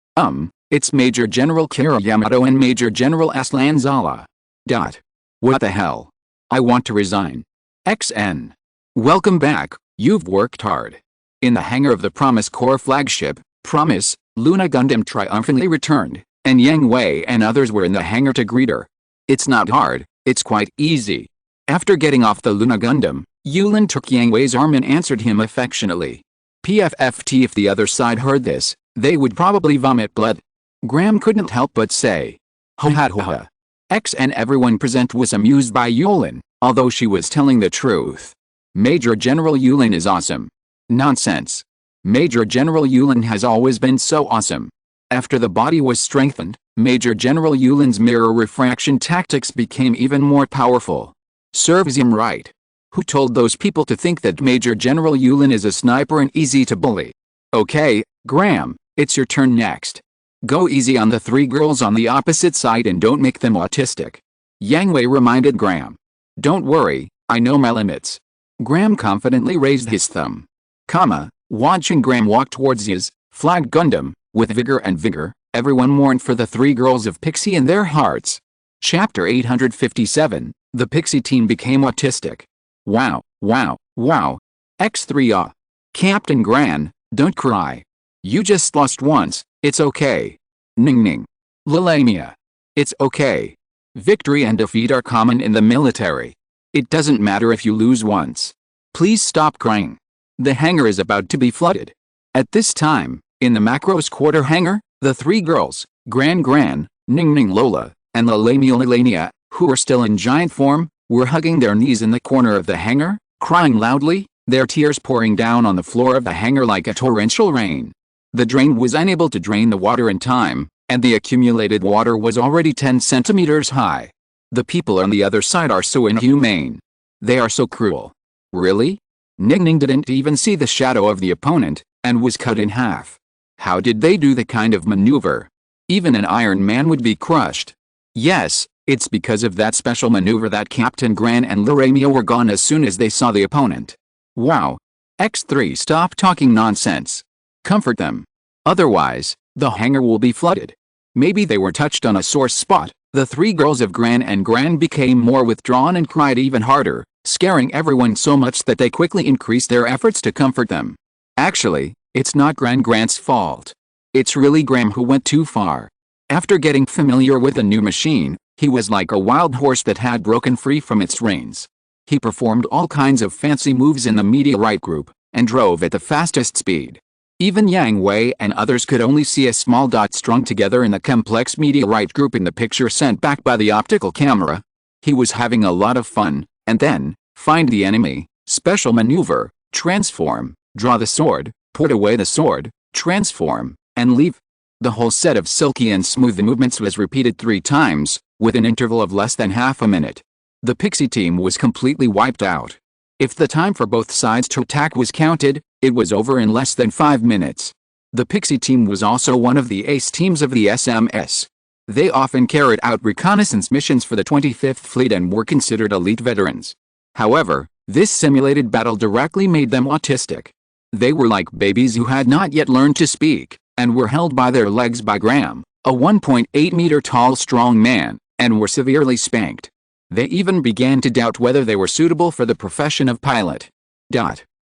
It's Major General Kira Yamato and Major General Aslan Zala. What the hell? I want to resign. XN. Welcome back, you've worked hard. In the hangar of the Promise Corps flagship, Promise, Luna Gundam triumphantly returned, and Yang Hui and others were in the hangar to greet her. It's not hard, it's quite easy. After getting off the Luna Gundam, Yulin took Yang Hui's arm and answered him affectionately. PFFT, if the other side heard this, they would probably vomit blood. Graham couldn't help but say. Ho ha ho ha. And everyone present was amused by Yulin, although she was telling the truth. Major General Yulin is awesome. Nonsense. Major General Yulin has always been so awesome. After the body was strengthened, Major General Yulin's mirror refraction tactics became even more powerful. Serves him right. Who told those people to think that Major General Yulin is a sniper and easy to bully? Okay, Graham, It's your turn next. Go easy on the three girls on the opposite side and don't make them autistic. Yang Hui reminded Graham. Don't worry, I know my limits. Graham confidently raised his thumb. Watching Graham walk towards his flag Gundam, with vigor, everyone mourned for the three girls of Pixie in their hearts. Chapter 857, the Pixie team became autistic. Wow. X3 Captain Gran, don't cry. You just lost once, it's okay. Ning. Lalamia. It's okay. Victory and defeat are common in the military. It doesn't matter if you lose once. Please stop crying. The hangar is about to be flooded. At this time, in the Macro's quarter hangar, the three girls, Gran, Ning Lola, and Lalania, who were still in giant form, were hugging their knees in the corner of the hangar, crying loudly, their tears pouring down on the floor of the hangar like a torrential rain. The drain was unable to drain the water in time, and the accumulated water was already 10 centimeters high. The people on the other side are so inhumane. They are so cruel. Really? Ning didn't even see the shadow of the opponent, and was cut in half. How did they do the kind of maneuver? Even an Iron Man would be crushed. Yes, it's because of that special maneuver that Captain Gran and Laramia were gone as soon as they saw the opponent. Wow. X3, stop talking nonsense. Comfort them. Otherwise, the hangar will be flooded. Maybe they were touched on a sore spot. The three girls of Gran became more withdrawn and cried even harder, scaring everyone so much that they quickly increased their efforts to comfort them. Actually, it's not Gran's fault. It's really Graham who went too far. After getting familiar with the new machine, he was like a wild horse that had broken free from its reins. He performed all kinds of fancy moves in the meteorite group, and drove at the fastest speed. Even Yang Hui and others could only see a small dot strung together in the complex meteorite group in the picture sent back by the optical camera. He was having a lot of fun, and then, find the enemy, special maneuver, transform, draw the sword, put away the sword, transform, and leave. The whole set of silky and smooth movements was repeated 3 times, with an interval of less than half a minute. The Pixie team was completely wiped out. If the time for both sides to attack was counted, it was over in less than 5 minutes. The Pixie team was also one of the ace teams of the SMS. They often carried out reconnaissance missions for the 25th Fleet and were considered elite veterans. However, this simulated battle directly made them autistic. They were like babies who had not yet learned to speak, and were held by their legs by Graham, a 1.8-meter tall strong man, and were severely spanked. They even began to doubt whether they were suitable for the profession of pilot.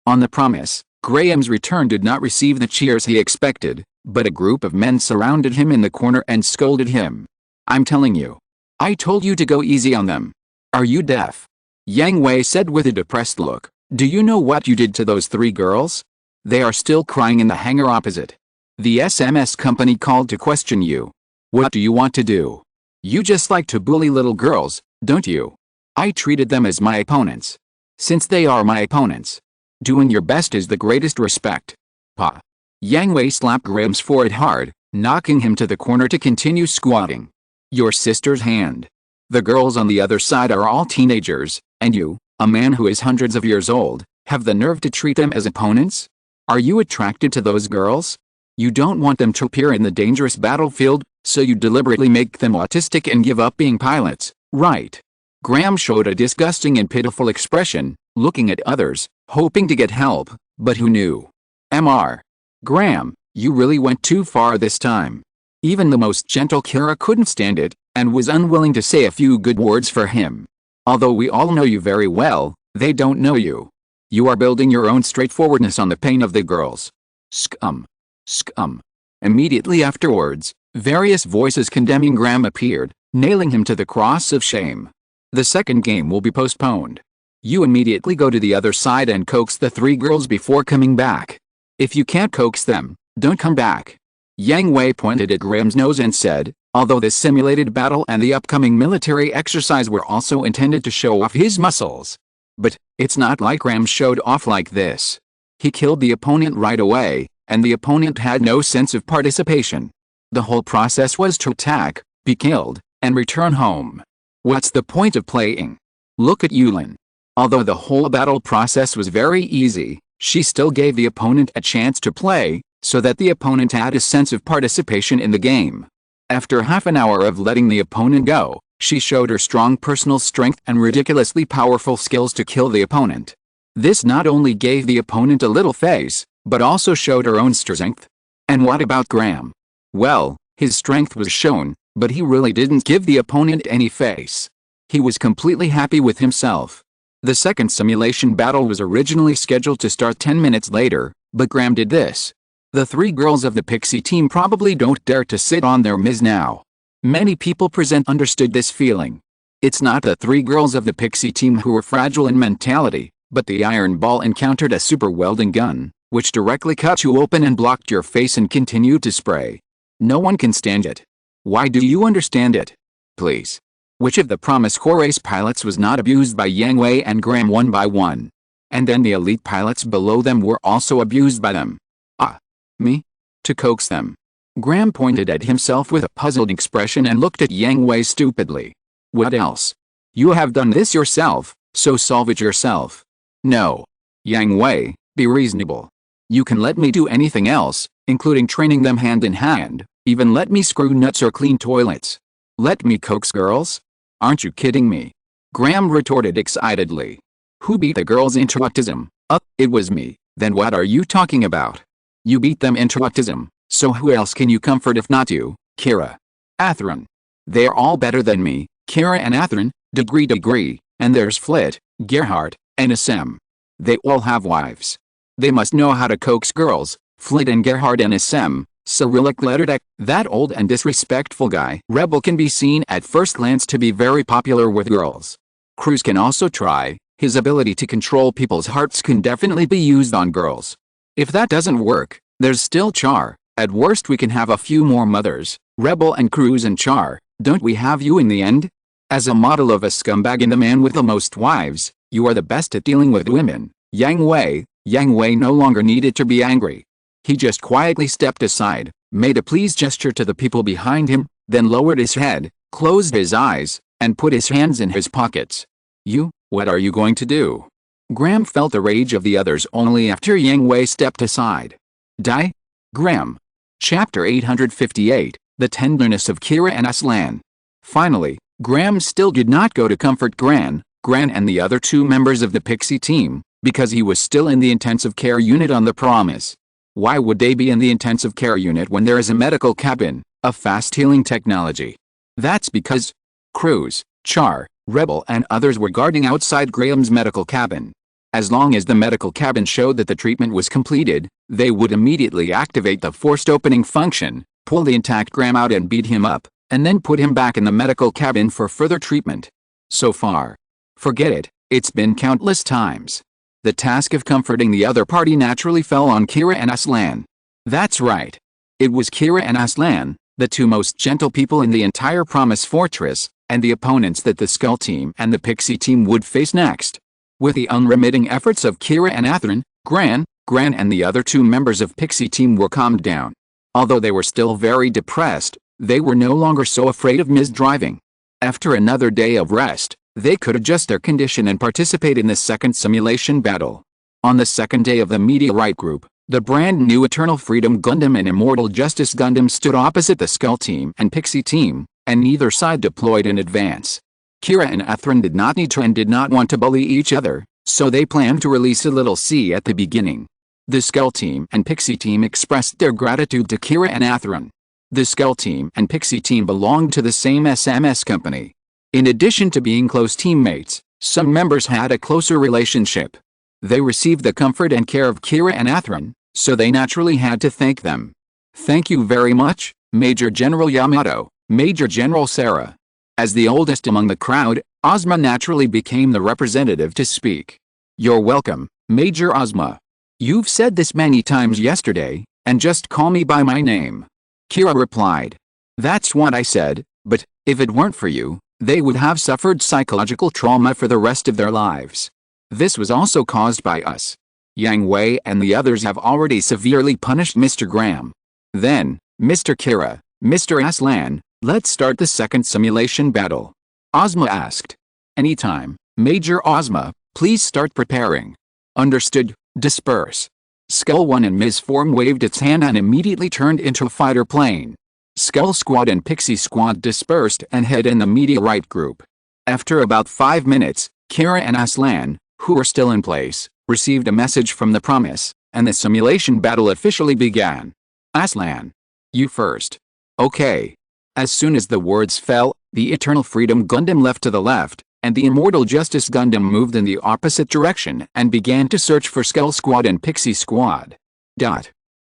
On the promise, Graham's return did not receive the cheers he expected, but a group of men surrounded him in the corner and scolded him. I'm telling you. I told you to go easy on them. Are you deaf? Yang Hui said with a depressed look. Do you know what you did to those 3 girls? They are still crying in the hangar opposite. The SMS company called to question you. What do you want to do? You just like to bully little girls, don't you? I treated them as my opponents. Since they are my opponents, doing your best is the greatest respect. Pa. Yang Hui slapped Graham's forehead hard, knocking him to the corner to continue squatting. Your sister's hand. The girls on the other side are all teenagers, and you, a man who is hundreds of years old, have the nerve to treat them as opponents? Are you attracted to those girls? You don't want them to appear in the dangerous battlefield, so you deliberately make them autistic and give up being pilots, right? Graham showed a disgusting and pitiful expression, looking at others, hoping to get help, but who knew? Mr. Graham, you really went too far this time. Even the most gentle Kira couldn't stand it, and was unwilling to say a few good words for him. Although we all know you very well, they don't know you. You are building your own straightforwardness on the pain of the girls. Scum. Scum. Immediately afterwards, various voices condemning Graham appeared, nailing him to the cross of shame. The second game will be postponed. You immediately go to the other side and coax the 3 girls before coming back. If you can't coax them, don't come back. Yang Hui pointed at Graham's nose and said, although this simulated battle and the upcoming military exercise were also intended to show off his muscles. But, it's not like Graham showed off like this. He killed the opponent right away, and the opponent had no sense of participation. The whole process was to attack, be killed, and return home. What's the point of playing? Look at Yulin. Although the whole battle process was very easy, she still gave the opponent a chance to play, so that the opponent had a sense of participation in the game. After half an hour of letting the opponent go, she showed her strong personal strength and ridiculously powerful skills to kill the opponent. This not only gave the opponent a little face, but also showed her own strength. And what about Graham? Well, his strength was shown, but he really didn't give the opponent any face. He was completely happy with himself. The second simulation battle was originally scheduled to start 10 minutes later, but Graham did this. The three girls of the Pixie team probably don't dare to sit on their Ms. now. Many people present understood this feeling. It's not the three girls of the Pixie team who were fragile in mentality, but the iron ball encountered a super welding gun, which directly cut you open and blocked your face and continued to spray. No one can stand it. Why do you understand it? Please. Which of the Promise Corps ace pilots was not abused by Yang Hui and Graham one by one? And then the elite pilots below them were also abused by them. Ah. Me? To coax them. Graham pointed at himself with a puzzled expression and looked at Yang Hui stupidly. What else? You have done this yourself, so solve it yourself. No. Yang Hui, be reasonable. You can let me do anything else, including training them hand in hand, even let me screw nuts or clean toilets. Let me coax girls? Aren't you kidding me? Graham retorted excitedly. Who beat the girls into autism? It was me. Then what are you talking about? You beat them into autism, so who else can you comfort if not you, Kira? Athrun. They're all better than me, Kira and Athrun, degree, and there's Flit, Gerhardt, and SM. They all have wives. They must know how to coax girls, Flit and Gerhardt and SM. Cyrillic letterdeck, that old and disrespectful guy. Rebel can be seen at first glance to be very popular with girls. Cruz can also try. His ability to control people's hearts can definitely be used on girls. If that doesn't work, there's still Char. At worst we can have a few more mothers, Rebel and Cruz and Char. Don't we have you in the end? As a model of a scumbag and the man with the most wives, you are the best at dealing with women. Yang Hui no longer needed to be angry. He just quietly stepped aside, made a please gesture to the people behind him, then lowered his head, closed his eyes, and put his hands in his pockets. What are you going to do? Graham felt the rage of the others only after Yang Hui stepped aside. Die? Graham. Chapter 858, The Tenderness of Kira and Aslan. Finally, Graham still did not go to comfort Gran and the other two members of the Pixie team, because he was still in the intensive care unit on the Promise. Why would they be in the intensive care unit when there is a medical cabin, a fast healing technology? That's because Cruz, Char, Rebel and others were guarding outside Graham's medical cabin. As long as the medical cabin showed that the treatment was completed, they would immediately activate the forced opening function, pull the intact Graham out and beat him up, and then put him back in the medical cabin for further treatment. So far. Forget it, it's been countless times. The task of comforting the other party naturally fell on Kira and Aslan. That's right. It was Kira and Aslan, the two most gentle people in the entire Promise Fortress, and the opponents that the Skull team and the Pixie team would face next. With the unremitting efforts of Kira and Athrun, Gran and the other two members of Pixie team were calmed down. Although they were still very depressed, they were no longer so afraid of misdriving. After another day of rest, they could adjust their condition and participate in the second simulation battle. On the second day of the Meteorite group, the brand new Eternal Freedom Gundam and Immortal Justice Gundam stood opposite the Skull team and Pixie team, and neither side deployed in advance. Kira and Athrun did not need to and did not want to bully each other, so they planned to release a little C at the beginning. The Skull team and Pixie team expressed their gratitude to Kira and Athrun. The Skull team and Pixie team belonged to the same SMS company. In addition to being close teammates, some members had a closer relationship. They received the comfort and care of Kira and Athrun, so they naturally had to thank them. Thank you very much, Major General Yamato, Major General Sarah. As the oldest among the crowd, Ozma naturally became the representative to speak. You're welcome, Major Ozma. You've said this many times yesterday, and just call me by my name. Kira replied. That's what I said, but if it weren't for you, they would have suffered psychological trauma for the rest of their lives. This was also caused by us. Yang Hui and the others have already severely punished Mr. Graham. Then, Mr. Kira, Mr. Aslan, let's start the second simulation battle. Ozma asked. Anytime, Major Ozma, please start preparing. Understood, disperse. Skull 1 in Ms. form waved its hand and immediately turned into a fighter plane. Skull Squad and Pixie Squad dispersed and hid in the meteorite group. After about 5 minutes, Kira and Aslan, who were still in place, received a message from the Promise, and the simulation battle officially began. Aslan. You first. Okay. As soon as the words fell, the Eternal Freedom Gundam left to the left, and the Immortal Justice Gundam moved in the opposite direction and began to search for Skull Squad and Pixie Squad.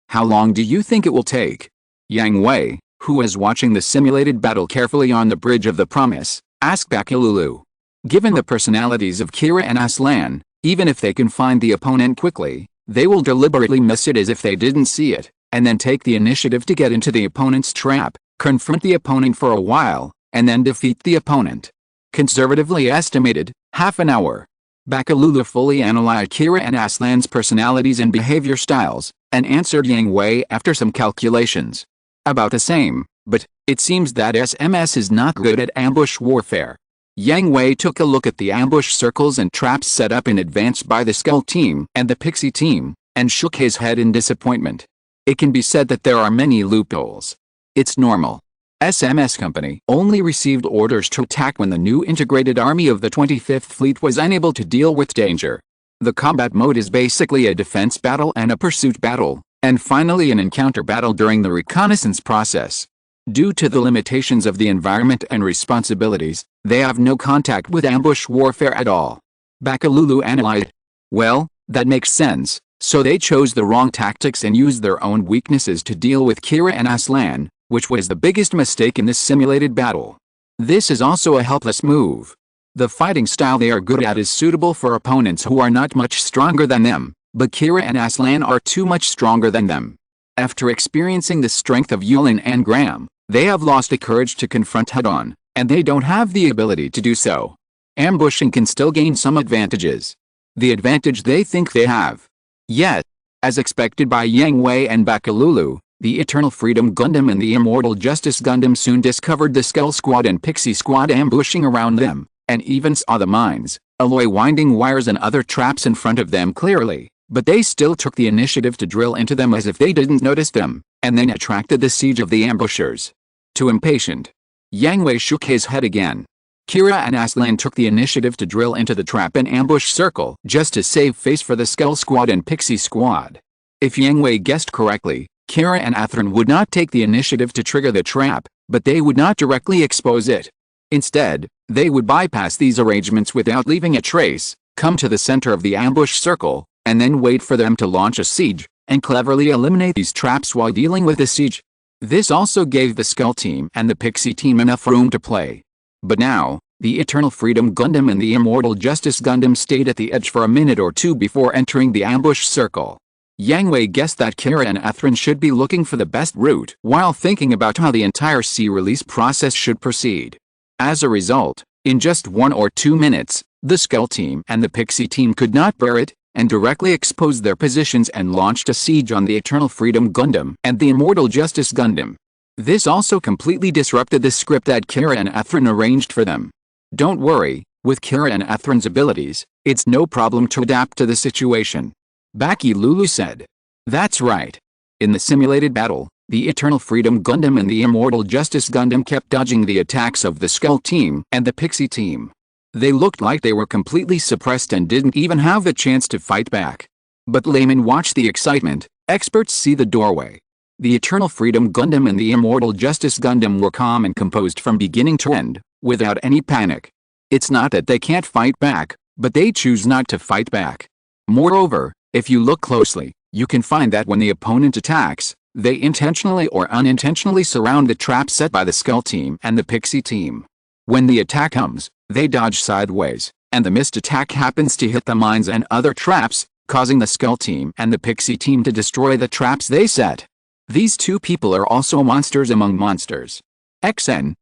How long do you think it will take? Yang Hui, who was watching the simulated battle carefully on the bridge of the Promise, asked Bakilulu. Given the personalities of Kira and Aslan, even if they can find the opponent quickly, they will deliberately miss it as if they didn't see it, and then take the initiative to get into the opponent's trap, confront the opponent for a while, and then defeat the opponent. Conservatively estimated, half an hour. Bakilulu fully analyzed Kira and Aslan's personalities and behavior styles, and answered Yang Hui after some calculations. About the same, but it seems that SMS is not good at ambush warfare. Yang Hui took a look at the ambush circles and traps set up in advance by the Skull team and the Pixie team, and shook his head in disappointment. It can be said that there are many loopholes. It's normal. SMS Company only received orders to attack when the new integrated army of the 25th Fleet was unable to deal with danger. The combat mode is basically a defense battle and a pursuit battle, and finally an encounter battle during the reconnaissance process. Due to the limitations of the environment and responsibilities, they have no contact with ambush warfare at all. Bakilulu analyzed. Well, that makes sense, so they chose the wrong tactics and used their own weaknesses to deal with Kira and Aslan, which was the biggest mistake in this simulated battle. This is also a helpless move. The fighting style they are good at is suitable for opponents who are not much stronger than them, but Kira and Aslan are too much stronger than them. After experiencing the strength of Yulin and Graham, they have lost the courage to confront head-on, and they don't have the ability to do so. Ambushing can still gain some advantages. The advantage they think they have. Yet, as expected by Yang Hui and Bakilulu, the Eternal Freedom Gundam and the Immortal Justice Gundam soon discovered the Skull Squad and Pixie Squad ambushing around them, and even saw the mines, alloy winding wires and other traps in front of them clearly, but they still took the initiative to drill into them as if they didn't notice them, and then attracted the siege of the ambushers. Too impatient. Yang Hui shook his head again. Kira and Aslan took the initiative to drill into the trap and ambush circle just to save face for the Skull Squad and Pixie Squad. If Yang Hui guessed correctly, Kira and Aslan would not take the initiative to trigger the trap, but they would not directly expose it. Instead, they would bypass these arrangements without leaving a trace, come to the center of the ambush circle, and then wait for them to launch a siege, and cleverly eliminate these traps while dealing with the siege. This also gave the Skull team and the Pixie team enough room to play. But now, the Eternal Freedom Gundam and the Immortal Justice Gundam stayed at the edge for a minute or two before entering the ambush circle. Yang Hui guessed that Kira and Aslan should be looking for the best route while thinking about how the entire C-release process should proceed. As a result, in just 1 or 2 minutes, the Skull team and the Pixie team could not bear it, and directly exposed their positions and launched a siege on the Eternal Freedom Gundam and the Immortal Justice Gundam. This also completely disrupted the script that Kira and Aslan arranged for them. Don't worry, with Kira and Aslan's abilities, it's no problem to adapt to the situation. Bakilulu said. That's right. In the simulated battle, the Eternal Freedom Gundam and the Immortal Justice Gundam kept dodging the attacks of the Skull team and the Pixie team. They looked like they were completely suppressed and didn't even have the chance to fight back. But laymen watch the excitement, experts see the doorway. The Eternal Freedom Gundam and the Immortal Justice Gundam were calm and composed from beginning to end, without any panic. It's not that they can't fight back, but they choose not to fight back. Moreover, if you look closely, you can find that when the opponent attacks, they intentionally or unintentionally surround the trap set by the Skull team and the Pixie team. When the attack comes, they dodge sideways, and the missed attack happens to hit the mines and other traps, causing the Skull team and the Pixie team to destroy the traps they set. These two people are also monsters among monsters.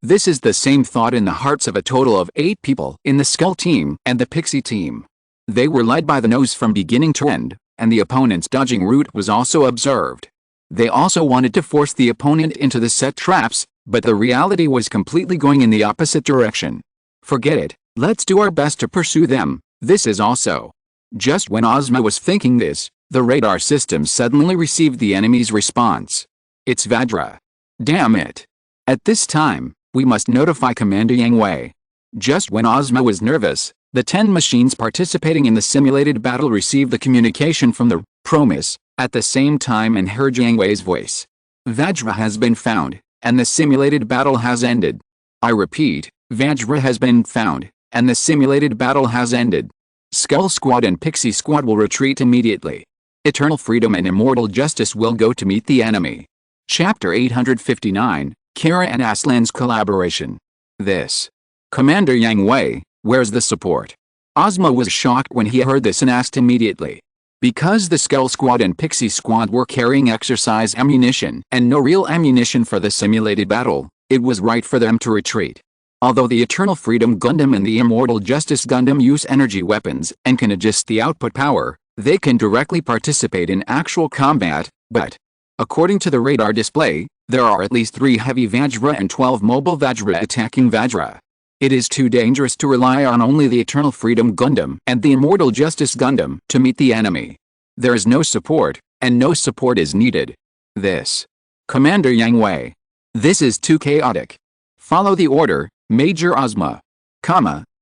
This is the same thought in the hearts of a total of 8 people in the Skull team and the Pixie team. They were led by the nose from beginning to end, and the opponent's dodging route was also observed. They also wanted to force the opponent into the set traps, but the reality was completely going in the opposite direction. Forget it, let's do our best to pursue them. This is also. Just when Ozma was thinking this, The radar system suddenly received the enemy's response. It's Vajra. Damn it. At this time, we must notify Commander Yang Hui. Just when Ozma was nervous, the 10 machines participating in the simulated battle received the communication from the Promise at the same time and heard Yang Hui's voice. Vajra has been found, and the simulated battle has ended. I repeat, Vajra has been found, and the simulated battle has ended. Skull Squad and Pixie Squad will retreat immediately. Eternal Freedom and Immortal Justice will go to meet the enemy. Chapter 859, Kira and Aslan's Collaboration. This. Commander Yang Hui, where's the support? Ozma was shocked when he heard this and asked immediately. Because the Skull Squad and Pixie Squad were carrying exercise ammunition and no real ammunition for the simulated battle, it was right for them to retreat. Although the Eternal Freedom Gundam and the Immortal Justice Gundam use energy weapons and can adjust the output power, they can directly participate in actual combat, but, according to the radar display, there are at least 3 heavy Vajra and 12 mobile Vajra attacking Vajra. It is too dangerous to rely on only the Eternal Freedom Gundam and the Immortal Justice Gundam to meet the enemy. There is no support, and no support is needed. This. Commander Yang Hui. This is too chaotic. Follow the order, Major Ozma.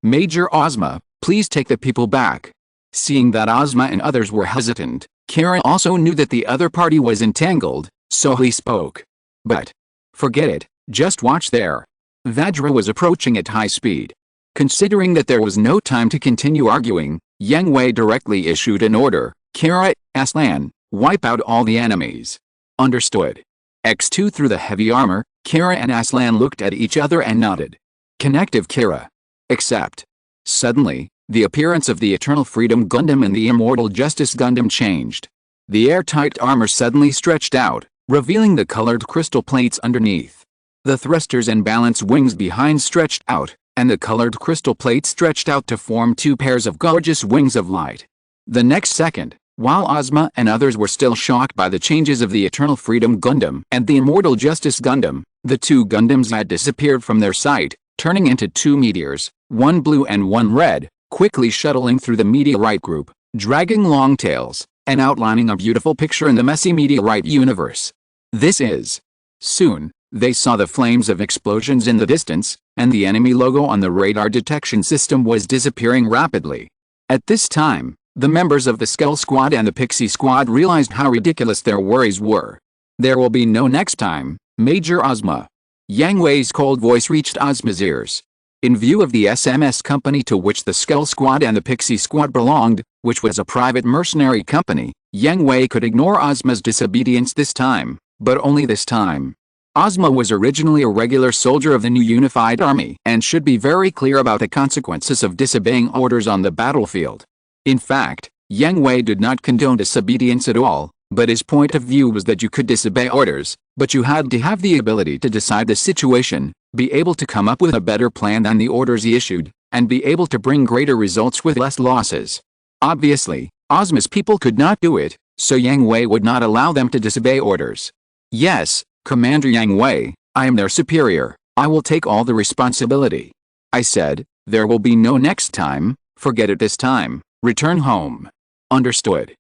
Major Ozma, please take the people back. Seeing that Ozma and others were hesitant, Kira also knew that the other party was entangled, so he spoke. But. Forget it, just watch there. Vajra was approaching at high speed. Considering that there was no time to continue arguing, Yang Hui directly issued an order, Kira, Aslan, wipe out all the enemies. Understood. X2 through the heavy armor, Kira and Aslan looked at each other and nodded. Connective Kira. Accept. Suddenly, the appearance of the Eternal Freedom Gundam and the Immortal Justice Gundam changed. The airtight armor suddenly stretched out, revealing the colored crystal plates underneath. The thrusters and balance wings behind stretched out, and the colored crystal plates stretched out to form 2 pairs of gorgeous wings of light. The next second, while Ozma and others were still shocked by the changes of the Eternal Freedom Gundam and the Immortal Justice Gundam, the 2 Gundams had disappeared from their sight, turning into 2 meteors, one blue and one red, quickly shuttling through the meteorite group, dragging long tails, and outlining a beautiful picture in the messy meteorite universe. This is. Soon, they saw the flames of explosions in the distance, and the enemy logo on the radar detection system was disappearing rapidly. At this time, the members of the Skull Squad and the Pixie Squad realized how ridiculous their worries were. There will be no next time, Major Ozma. Yang Hui's cold voice reached Ozma's ears. In view of the SMS company to which the Skull Squad and the Pixie Squad belonged, which was a private mercenary company, Yang Hui could ignore Ozma's disobedience this time, but only this time. Ozma was originally a regular soldier of the new unified army and should be very clear about the consequences of disobeying orders on the battlefield. In fact, Yang Hui did not condone disobedience at all, but his point of view was that you could disobey orders, but you had to have the ability to decide the situation, be able to come up with a better plan than the orders he issued, and be able to bring greater results with less losses. Obviously, Ozma's people could not do it, so Yang Hui would not allow them to disobey orders. Yes, Commander Yang Hui, I am their superior, I will take all the responsibility. I said, there will be no next time, forget it this time, return home. Understood.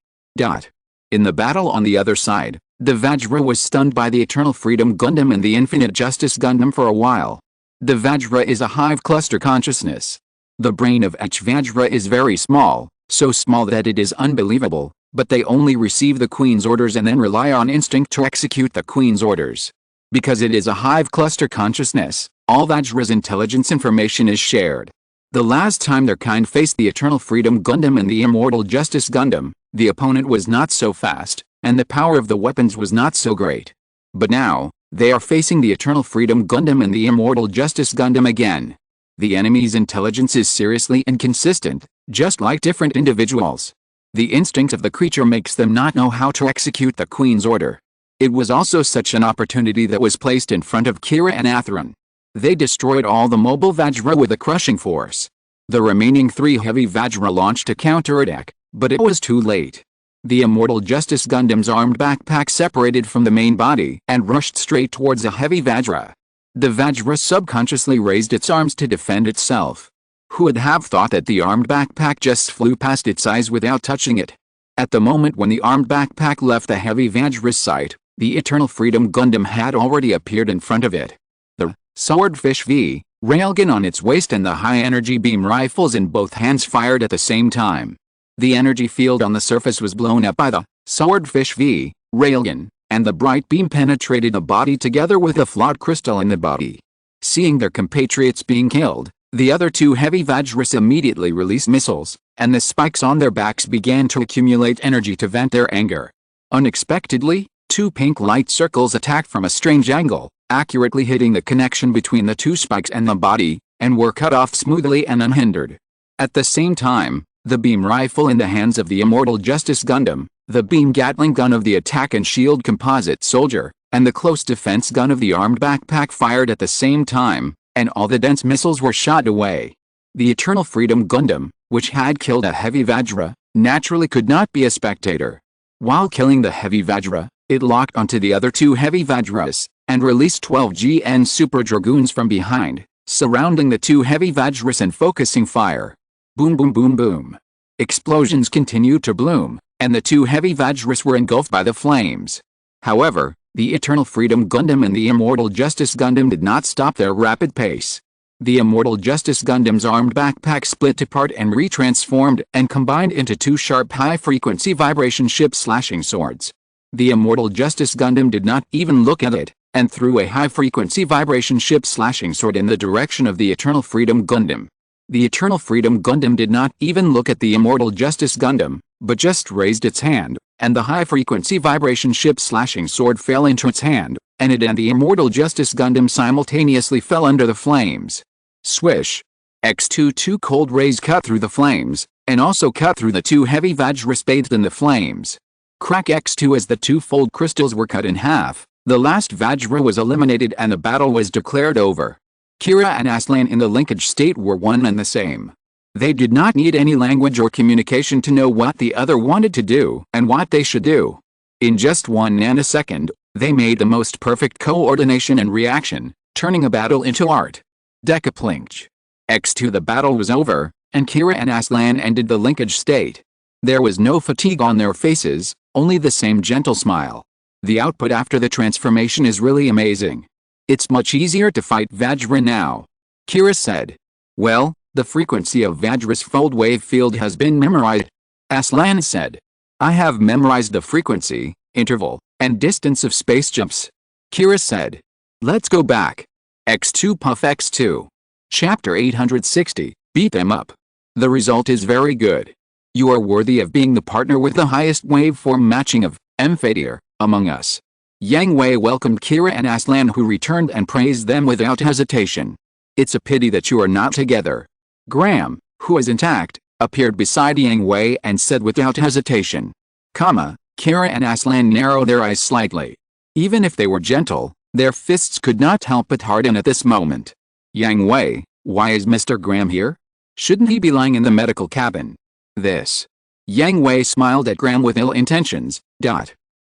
In the battle on the other side, the Vajra was stunned by the Eternal Freedom Gundam and the Infinite Justice Gundam for a while. The Vajra is a hive cluster consciousness. The brain of each Vajra is very small, so small that it is unbelievable, but they only receive the Queen's orders and then rely on instinct to execute the Queen's orders. Because it is a hive cluster consciousness, all Vajra's intelligence information is shared. The last time their kind faced the Eternal Freedom Gundam and the Immortal Justice Gundam, the opponent was not so fast, and the power of the weapons was not so great. But now, they are facing the Eternal Freedom Gundam and the Immortal Justice Gundam again. The enemy's intelligence is seriously inconsistent, just like different individuals. The instinct of the creature makes them not know how to execute the Queen's order. It was also such an opportunity that was placed in front of Kira and Atheron. They destroyed all the mobile Vajra with a crushing force. The remaining 3 heavy Vajra launched a counterattack, but it was too late. The Immortal Justice Gundam's armed backpack separated from the main body and rushed straight towards a heavy Vajra. The Vajra subconsciously raised its arms to defend itself. Who would have thought that the armed backpack just flew past its eyes without touching it? At the moment when the armed backpack left the heavy Vajra's sight, the Eternal Freedom Gundam had already appeared in front of it. The Swordfish V railgun on its waist and the high-energy beam rifles in both hands fired at the same time. The energy field on the surface was blown up by the Swordfish V railgun, and the bright beam penetrated the body together with a flawed crystal in the body. Seeing their compatriots being killed, the other two heavy Vajras immediately released missiles, and the spikes on their backs began to accumulate energy to vent their anger. Unexpectedly, two pink light circles attacked from a strange angle, accurately hitting the connection between the two spikes and the body, and were cut off smoothly and unhindered. At the same time, the beam rifle in the hands of the Immortal Justice Gundam, the beam Gatling gun of the attack and shield composite soldier, and the close defense gun of the armed backpack fired at the same time, and all the dense missiles were shot away. The Eternal Freedom Gundam, which had killed a heavy Vajra, naturally could not be a spectator. While killing the heavy Vajra, it locked onto the other two heavy Vajras, and released 12 GN Super Dragoons from behind, surrounding the two heavy Vajras and focusing fire. Boom boom boom boom. Explosions continued to bloom, and the two heavy Vajras were engulfed by the flames. However, the Eternal Freedom Gundam and the Immortal Justice Gundam did not stop their rapid pace. The Immortal Justice Gundam's armed backpack split apart and retransformed and combined into two sharp high-frequency vibration ship-slashing swords. The Immortal Justice Gundam did not even look at it, and threw a high-frequency vibration ship-slashing sword in the direction of the Eternal Freedom Gundam. The Eternal Freedom Gundam did not even look at the Immortal Justice Gundam, but just raised its hand, and the high-frequency vibration ship-slashing sword fell into its hand, and it and the Immortal Justice Gundam simultaneously fell under the flames. Swish! X-22 cold rays cut through the flames, and also cut through the two heavy Vajras bathed in the flames. Crack X2 as the two-fold crystals were cut in half, the last Vajra was eliminated and the battle was declared over. Kira and Aslan in the linkage state were one and the same. They did not need any language or communication to know what the other wanted to do and what they should do. In just 1 nanosecond, they made the most perfect coordination and reaction, turning a battle into art. Decaplinch. X2 the battle was over, and Kira and Aslan ended the linkage state. There was no fatigue on their faces, only the same gentle smile. The output after the transformation is really amazing. It's much easier to fight Vajra now. Kira said. Well, the frequency of Vajra's fold wave field has been memorized. Aslan said. I have memorized the frequency, interval, and distance of space jumps. Kira said. Let's go back. X2 Puff X2. Chapter 860, Beat Them Up. The result is very good. You are worthy of being the partner with the highest waveform matching of Fadir among us. Yang Hui welcomed Kira and Aslan, who returned and praised them without hesitation. It's a pity that you are not together. Graham, who is intact, appeared beside Yang Hui and said without hesitation. Kira and Aslan narrowed their eyes slightly. Even if they were gentle, their fists could not help but harden at this moment. Yang Hui, why is Mr. Graham here? Shouldn't he be lying in the medical cabin? This. Yang Hui smiled at Graham with ill intentions.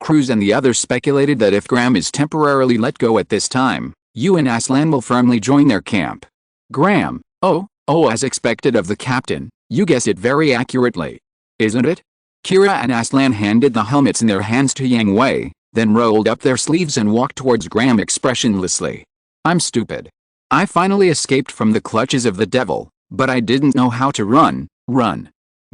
Cruz and the others speculated that if Graham is temporarily let go at this time, you and Aslan will firmly join their camp. Graham, oh, as expected of the captain, you guess it very accurately. Isn't it? Kira and Aslan handed the helmets in their hands to Yang Hui, then rolled up their sleeves and walked towards Graham expressionlessly. I'm stupid. I finally escaped from the clutches of the devil, but I didn't know how to run.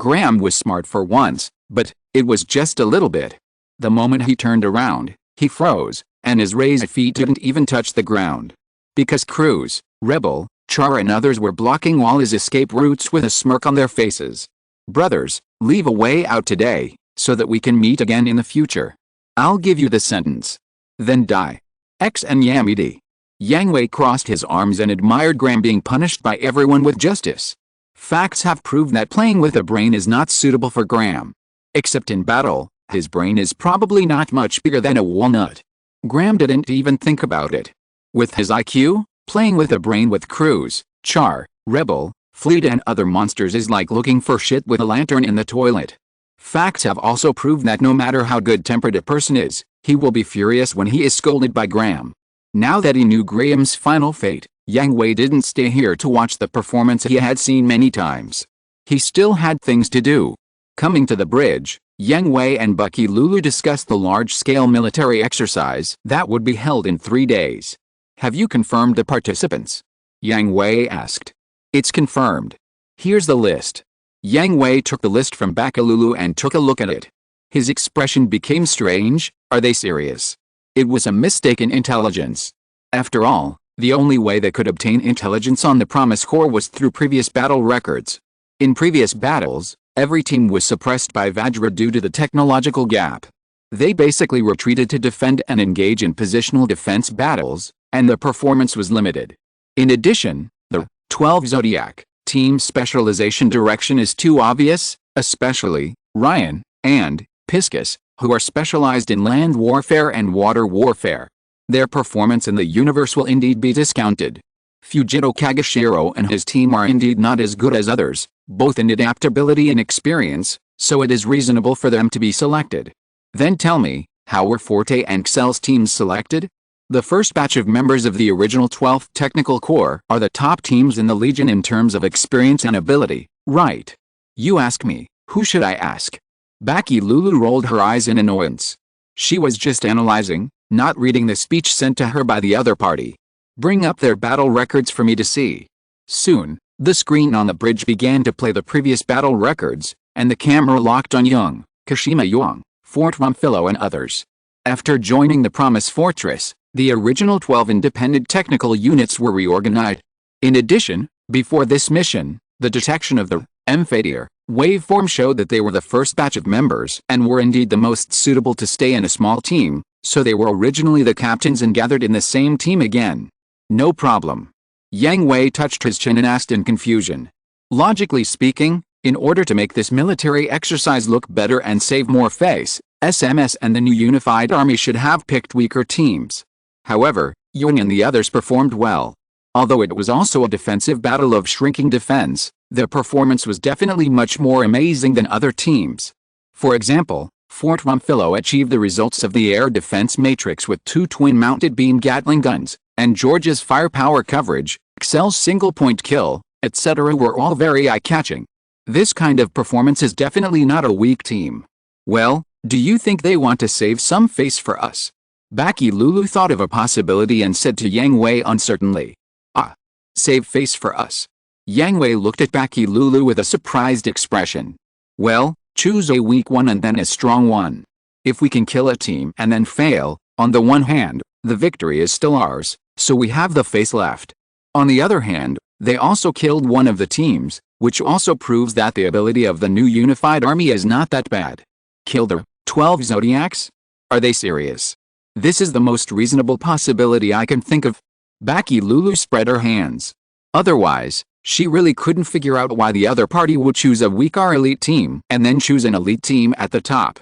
Graham was smart for once, but it was just a little bit. The moment he turned around, he froze, and his raised feet didn't even touch the ground. Because Cruz, Rebel, Char and others were blocking all his escape routes with a smirk on their faces. Brothers, leave a way out today, so that we can meet again in the future. I'll give you the sentence. Then die. X and Yamidi. Yang Hui crossed his arms and admired Graham being punished by everyone with justice. Facts have proved that playing with a brain is not suitable for Graham. Except in battle, his brain is probably not much bigger than a walnut. Graham didn't even think about it. With his IQ, playing with a brain with Cruz, Char, Rebel, Fleet and other monsters is like looking for shit with a lantern in the toilet. Facts have also proved that no matter how good-tempered a person is, he will be furious when he is scolded by Graham. Now that he knew Graham's final fate, Yang Hui didn't stay here to watch the performance he had seen many times. He still had things to do. Coming to the bridge, Yang Hui and Bucky Lulu discussed the large-scale military exercise that would be held in 3 days. Have you confirmed the participants? Yang Hui asked. It's confirmed. Here's the list. Yang Hui took the list from Bucky Lulu and took a look at it. His expression became strange. Are they serious? It was a mistaken intelligence. After all, the only way they could obtain intelligence on the Promise Corps was through previous battle records. In previous battles, every team was suppressed by Vajra due to the technological gap. They basically retreated to defend and engage in positional defense battles, and the performance was limited. In addition, the 12 Zodiac team specialization direction is too obvious, especially Ryan and Piscus, who are specialized in land warfare and water warfare. Their performance in the universe will indeed be discounted. Fujito Kagashiro and his team are indeed not as good as others, both in adaptability and experience, so it is reasonable for them to be selected. Then tell me, how were Forte and Excel's teams selected? The first batch of members of the original 12th Technical Corps are the top teams in the Legion in terms of experience and ability, right? You ask me, who should I ask? Bucky Lulu rolled her eyes in annoyance. She was just analyzing, not reading the speech sent to her by the other party. Bring up their battle records for me to see. Soon, the screen on the bridge began to play the previous battle records, and the camera locked on Young, Kashima Yang, Fort Rumphilo and others. After joining the Promise Fortress, the original 12 independent technical units were reorganized. In addition, before this mission, the detection of the Amphitheater waveform showed that they were the first batch of members and were indeed the most suitable to stay in a small team, so they were originally the captains and gathered in the same team again. No problem. Yang Hui touched his chin and asked in confusion. Logically speaking, in order to make this military exercise look better and save more face, SMS and the new unified army should have picked weaker teams. However, Yang and the others performed well. Although it was also a defensive battle of shrinking defense, their performance was definitely much more amazing than other teams. For example, Fort Rumphilo achieved the results of the air defense matrix with 2 twin-mounted beam Gatling guns, and George's firepower coverage, Excel's single-point kill, etc. were all very eye-catching. This kind of performance is definitely not a weak team. Well, do you think they want to save some face for us? Bucky Lulu thought of a possibility and said to Yang Hui uncertainly. Ah, save face for us. Yang Hui looked at Bucky Lulu with a surprised expression. Well, choose a weak one and then a strong one. If we can kill a team and then fail, on the one hand, the victory is still ours, so we have the face left. On the other hand, they also killed one of the teams, which also proves that the ability of the new unified army is not that bad. Kill the 12 Zodiacs? Are they serious? This is the most reasonable possibility I can think of. Bucky Lulu spread her hands. Otherwise, she really couldn't figure out why the other party would choose a weaker elite team and then choose an elite team at the top.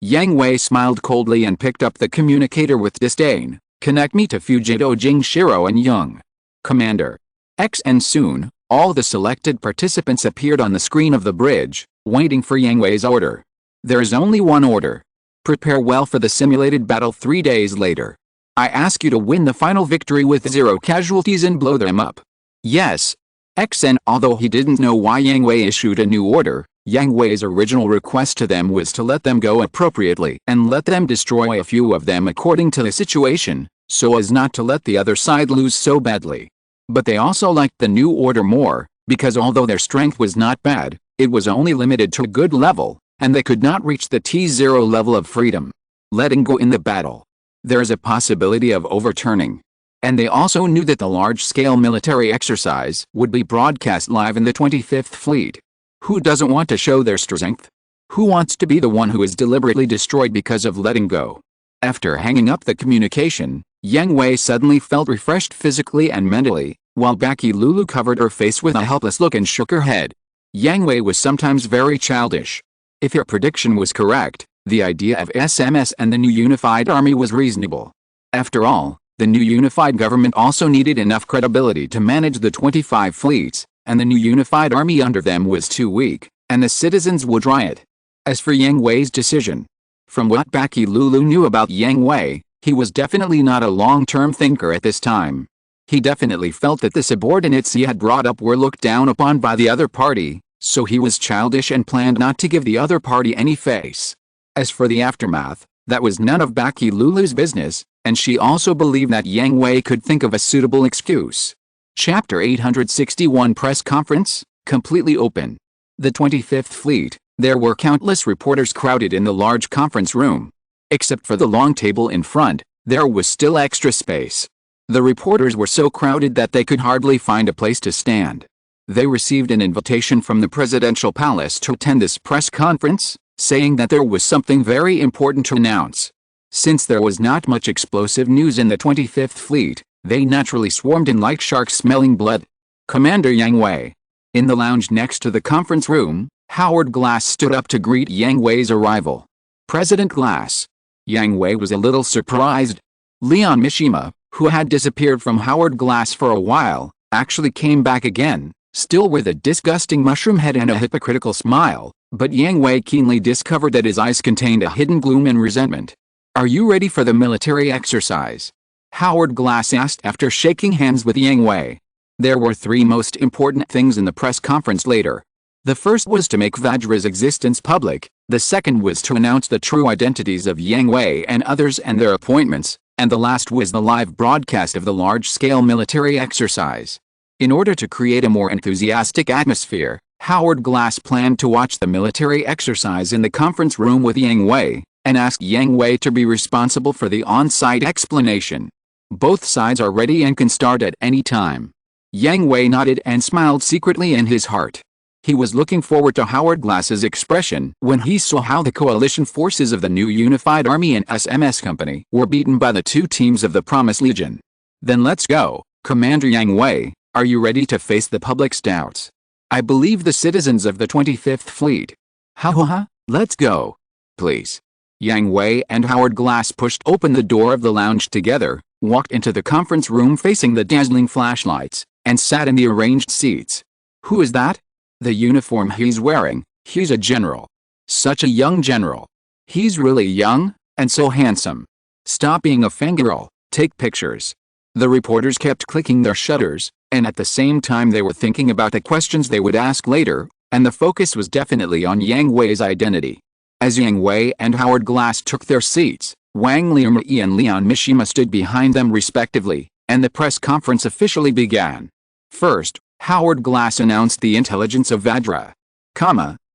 Yang Hui smiled coldly and picked up the communicator with disdain. Connect me to Fujito Jingshiro and Young. Commander. X, and soon, all the selected participants appeared on the screen of the bridge, waiting for Yang Hui's order. There is only one order. Prepare well for the simulated battle 3 days later. I ask you to win the final victory with 0 casualties and blow them up. Yes. X, and although he didn't know why Yang Hui issued a new order, Yang Hui's original request to them was to let them go appropriately and let them destroy a few of them according to the situation, so as not to let the other side lose so badly. But they also liked the new order more, because although their strength was not bad, it was only limited to a good level, and they could not reach the T0 level of freedom. Letting go in the battle. There is a possibility of overturning. And they also knew that the large-scale military exercise would be broadcast live in the 25th Fleet. Who doesn't want to show their strength? Who wants to be the one who is deliberately destroyed because of letting go? After hanging up the communication, Yang Hui suddenly felt refreshed physically and mentally, while Bucky Lulu covered her face with a helpless look and shook her head. Yang Hui was sometimes very childish. If her prediction was correct, the idea of SMS and the new unified army was reasonable. After all, the new unified government also needed enough credibility to manage the 25 fleets, and the new unified army under them was too weak, and the citizens would riot. As for Yang Hui's decision, from what Bucky Lulu knew about Yang Hui, he was definitely not a long-term thinker at this time. He definitely felt that the subordinates he had brought up were looked down upon by the other party, So he was childish and planned not to give the other party any face. As for the aftermath, that was none of Baki Lulu's business, and she also believed that Yang Hui could think of a suitable excuse. Chapter 861 Press Conference, completely open. The 25th Fleet. There were countless reporters crowded in the large conference room. Except for the long table in front, there was still extra space. The reporters were so crowded that they could hardly find a place to stand. They received an invitation from the presidential palace to attend this press conference, saying that there was something very important to announce. Since there was not much explosive news in the 25th Fleet, they naturally swarmed in like sharks smelling blood. Commander Yang Hui. In the lounge next to the conference room, Howard Glass stood up to greet Yang Hui's arrival. President Glass. Yang Hui was a little surprised. Leon Mishima, who had disappeared from Howard Glass for a while, actually came back again, still with a disgusting mushroom head and a hypocritical smile, but Yang Hui keenly discovered that his eyes contained a hidden gloom and resentment. "Are you ready for the military exercise?" Howard Glass asked after shaking hands with Yang Hui. There were three most important things in the press conference later. The first was to make Vajra's existence public, the second was to announce the true identities of Yang Hui and others and their appointments, and the last was the live broadcast of the large-scale military exercise. In order to create a more enthusiastic atmosphere, Howard Glass planned to watch the military exercise in the conference room with Yang Hui, and asked Yang Hui to be responsible for the on-site explanation. Both sides are ready and can start at any time. Yang Hui nodded and smiled secretly in his heart. He was looking forward to Howard Glass's expression when he saw how the coalition forces of the new Unified Army and SMS Company were beaten by the two teams of the Promised Legion. "Then let's go, Commander Yang Hui. Are you ready to face the public's doubts? I believe the citizens of the 25th Fleet." "Ha, let's go. Please." Yang Hui and Howard Glass pushed open the door of the lounge together, walked into the conference room facing the dazzling flashlights, and sat in the arranged seats. "Who is that?" "The uniform he's wearing, he's a general. Such a young general. He's really young, and so handsome. Stop being a fangirl, take pictures." The reporters kept clicking their shutters, and at the same time they were thinking about the questions they would ask later, and the focus was definitely on Yang Hui's identity. As Yang Hui and Howard Glass took their seats, Wang Lianmei and Leon Mishima stood behind them respectively, and the press conference officially began. First, Howard Glass announced the intelligence of Vajra.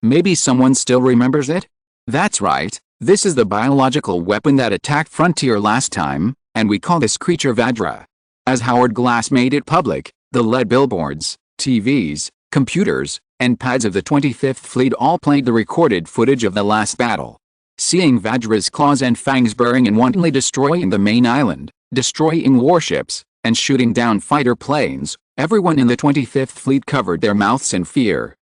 Maybe someone still remembers it? That's right, this is the biological weapon that attacked Frontier last time, and we call this creature Vajra. As Howard Glass made it public, the LED billboards, TVs, computers, and pads of the 25th Fleet all played the recorded footage of the last battle. Seeing Vajra's claws and fangs burrowing and wantonly destroying the main island, destroying warships, and shooting down fighter planes, everyone in the 25th Fleet covered their mouths in fear.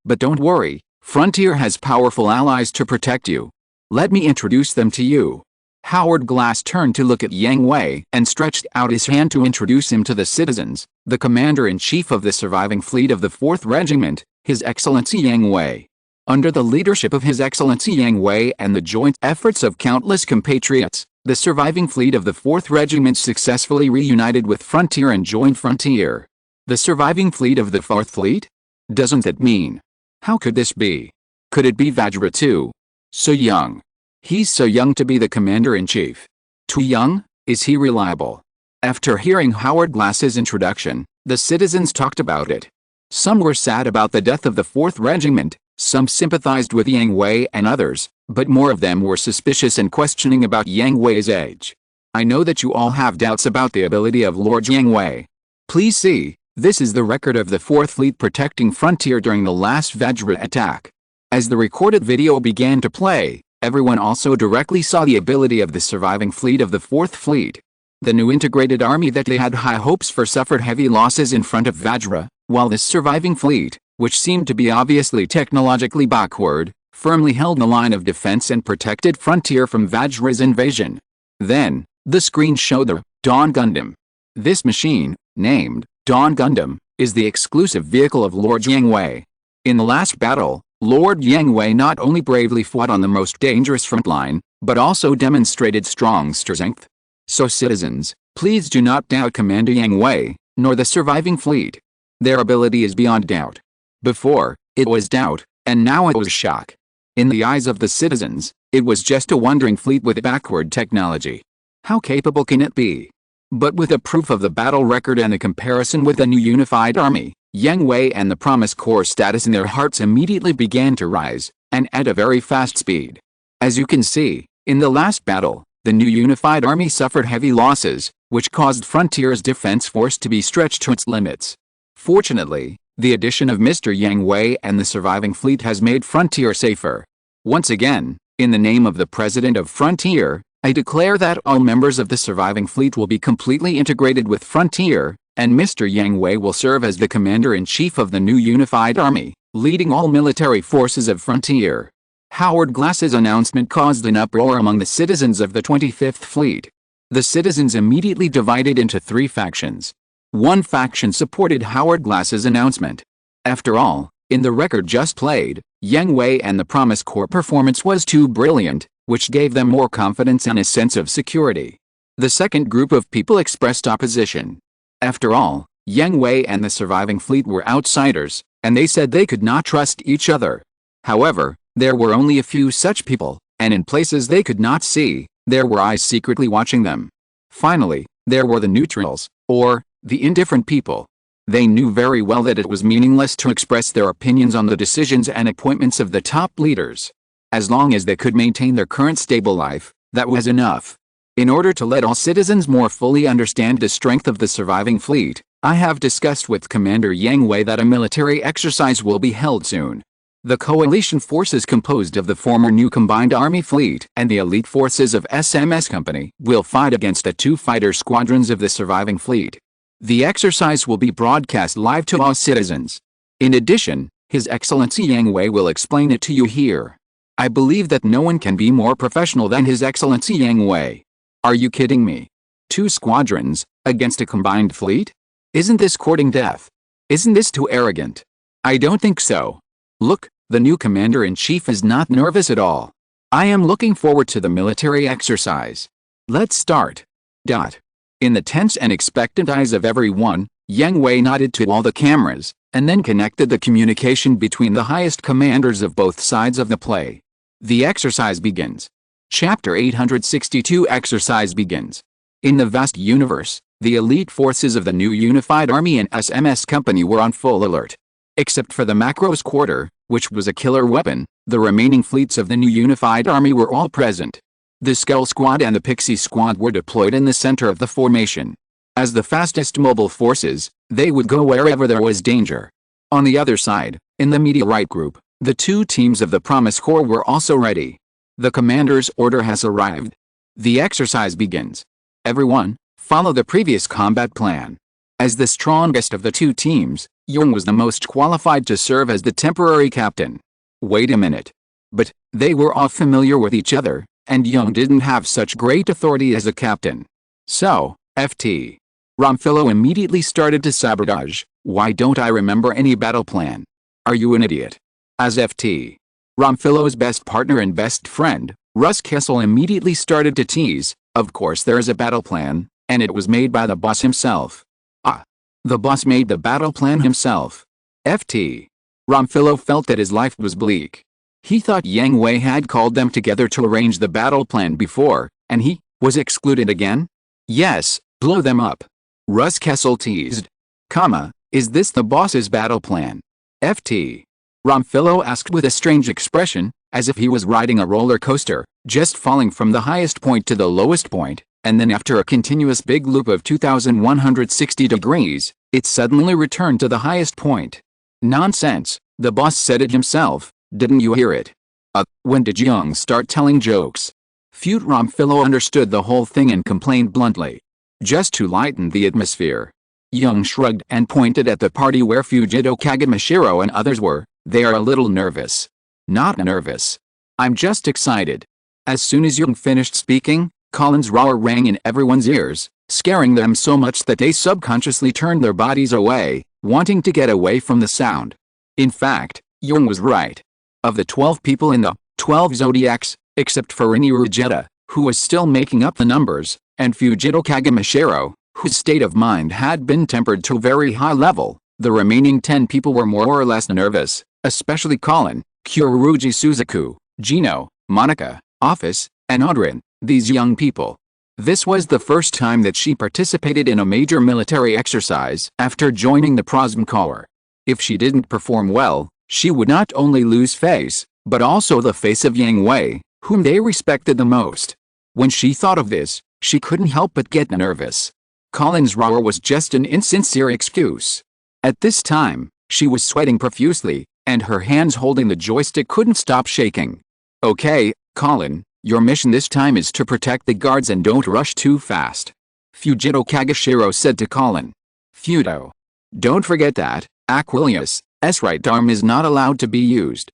But don't worry, Frontier has powerful allies to protect you. Let me introduce them to you. Howard Glass turned to look at Yang Hui and stretched out his hand to introduce him to the citizens, the commander-in-chief of the surviving fleet of the 4th Regiment, His Excellency Yang Hui. Under the leadership of His Excellency Yang Hui and the joint efforts of countless compatriots, the surviving fleet of the 4th Regiment successfully reunited with Frontier and joined Frontier. The surviving fleet of the 4th Fleet? Doesn't that mean? How could this be? Could it be Vajra too? So young. He's so young to be the commander-in-chief. Too young? Is he reliable? After hearing Howard Glass's introduction, the citizens talked about it. Some were sad about the death of the 4th Regiment, some sympathized with Yang Hui and others, but more of them were suspicious and questioning about Yang Hui's age. I know that you all have doubts about the ability of Lord Yang Hui. Please see, this is the record of the 4th Fleet protecting Frontier during the last Vajra attack. As the recorded video began to play, everyone also directly saw the ability of the surviving fleet of the 4th Fleet. The new integrated army that they had high hopes for suffered heavy losses in front of Vajra, while this surviving fleet, which seemed to be obviously technologically backward, firmly held the line of defense and protected Frontier from Vajra's invasion. Then, the screen showed the Dawn Gundam. This machine, named Dawn Gundam, is the exclusive vehicle of Lord Yang Hui. In the last battle, Lord Yang Hui not only bravely fought on the most dangerous front line, but also demonstrated strong strength. So citizens, please do not doubt Commander Yang Hui, nor the surviving fleet. Their ability is beyond doubt. Before, It was doubt, and now it was shock. In the eyes of the citizens, it was just a wandering fleet with backward technology. How capable can it be? But with the proof of the battle record and the comparison with the new unified army, Yang Hui and the Promise Corps status in their hearts immediately began to rise, and at a very fast speed. As you can see, in the last battle, the new unified army suffered heavy losses, which caused Frontier's defense force to be stretched to its limits. Fortunately, the addition of Mr. Yang Hui and the surviving fleet has made Frontier safer. Once again, in the name of the President of Frontier, I declare that all members of the surviving fleet will be completely integrated with Frontier, and Mr. Yang Hui will serve as the Commander-in-Chief of the new unified army, leading all military forces of Frontier. Howard Glass's announcement caused an uproar among the citizens of the 25th Fleet. The citizens immediately divided into three factions. One faction supported Howard Glass's announcement. After all, in the record just played, Yang Hui and the Promise Corps performance was too brilliant, which gave them more confidence and a sense of security. The second group of people expressed opposition. After all, Yang Hui and the surviving fleet were outsiders, and they said they could not trust each other. However, there were only a few such people, and in places they could not see, there were eyes secretly watching them. Finally, there were the neutrals, or the indifferent people. They knew very well that it was meaningless to express their opinions on the decisions and appointments of the top leaders. As long as they could maintain their current stable life, that was enough. In order to let all citizens more fully understand the strength of the surviving fleet, I have discussed with Commander Yang Hui that a military exercise will be held soon. The coalition forces composed of the former new combined army fleet and the elite forces of SMS Company will fight against the two fighter squadrons of the surviving fleet. The exercise will be broadcast live to all citizens. In addition, His Excellency Yang Hui will explain it to you here. I believe that no one can be more professional than His Excellency Yang Hui. Are you kidding me? 2 squadrons, against a combined fleet? Isn't this courting death? Isn't this too arrogant? I don't think so. Look, the new Commander-in-Chief is not nervous at all. I am looking forward to the military exercise. Let's start. In the tense and expectant eyes of everyone, Yang Hui nodded to all the cameras, and then connected the communication between the highest commanders of both sides of the play. The exercise begins. Chapter 862 Exercise begins. In the vast universe, the elite forces of the new unified army and SMS Company were on full alert. Except for the Macros Quarter, which was a killer weapon, the remaining fleets of the new unified army were all present. The Skull Squad and the Pixie Squad were deployed in the center of the formation. As the fastest mobile forces, they would go wherever there was danger. On the other side, in the Meteorite Group, the 2 teams of the Promise Corps were also ready. The commander's order has arrived. The exercise begins. Everyone, follow the previous combat plan. As the strongest of the 2 teams, Yang was the most qualified to serve as the temporary captain. Wait a minute. But they were all familiar with each other, and Yang didn't have such great authority as a captain. So, Ft. Romfilo immediately started to sabotage. Why don't I remember any battle plan? Are you an idiot? As Ft. Romfilo's best partner and best friend, Russ Kessel immediately started to tease. Of course there is a battle plan, and it was made by the boss himself. The boss made the battle plan himself. Ft. Romfilo felt that his life was bleak. He thought Yang Hui had called them together to arrange the battle plan before, and he was excluded again? Yes, blow them up. Russ Kessel teased. Is this the boss's battle plan? Ft. Romfilo asked with a strange expression, as if he was riding a roller coaster, just falling from the highest point to the lowest point, and then after a continuous big loop of 2160 degrees, it suddenly returned to the highest point. Nonsense, the boss said it himself, didn't you hear it? When did Yang start telling jokes? Fute Romfilo understood the whole thing and complained bluntly. Just to lighten the atmosphere. Yang shrugged and pointed at the party where Fujito Kagemashiro and others were. They are a little nervous. Not nervous. I'm just excited. As soon as Yang finished speaking, Colin's roar rang in everyone's ears, scaring them so much that they subconsciously turned their bodies away, wanting to get away from the sound. In fact, Yang was right. Of the 12 people in the 12 zodiacs, except for Rini Rujeta, who was still making up the numbers, and Fujito Kagemashiro, whose state of mind had been tempered to a very high level, the remaining 10 people were more or less nervous. especially Colin, Kyoruji Suzaku, Gino, Monica, Office, and Audrin, these young people. This was the first time that she participated in a major military exercise after joining the Prosm Corps. If she didn't perform well, she would not only lose face, but also the face of Yang Hui, whom they respected the most. When she thought of this, she couldn't help but get nervous. Colin's roar was just an insincere excuse. At this time, she was sweating profusely, and her hands holding the joystick couldn't stop shaking. Okay, Colin, your mission this time is to protect the guards and don't rush too fast. Fujito Kagashiro said to Colin. Fudo. Don't forget that, Aquilius' right arm is not allowed to be used.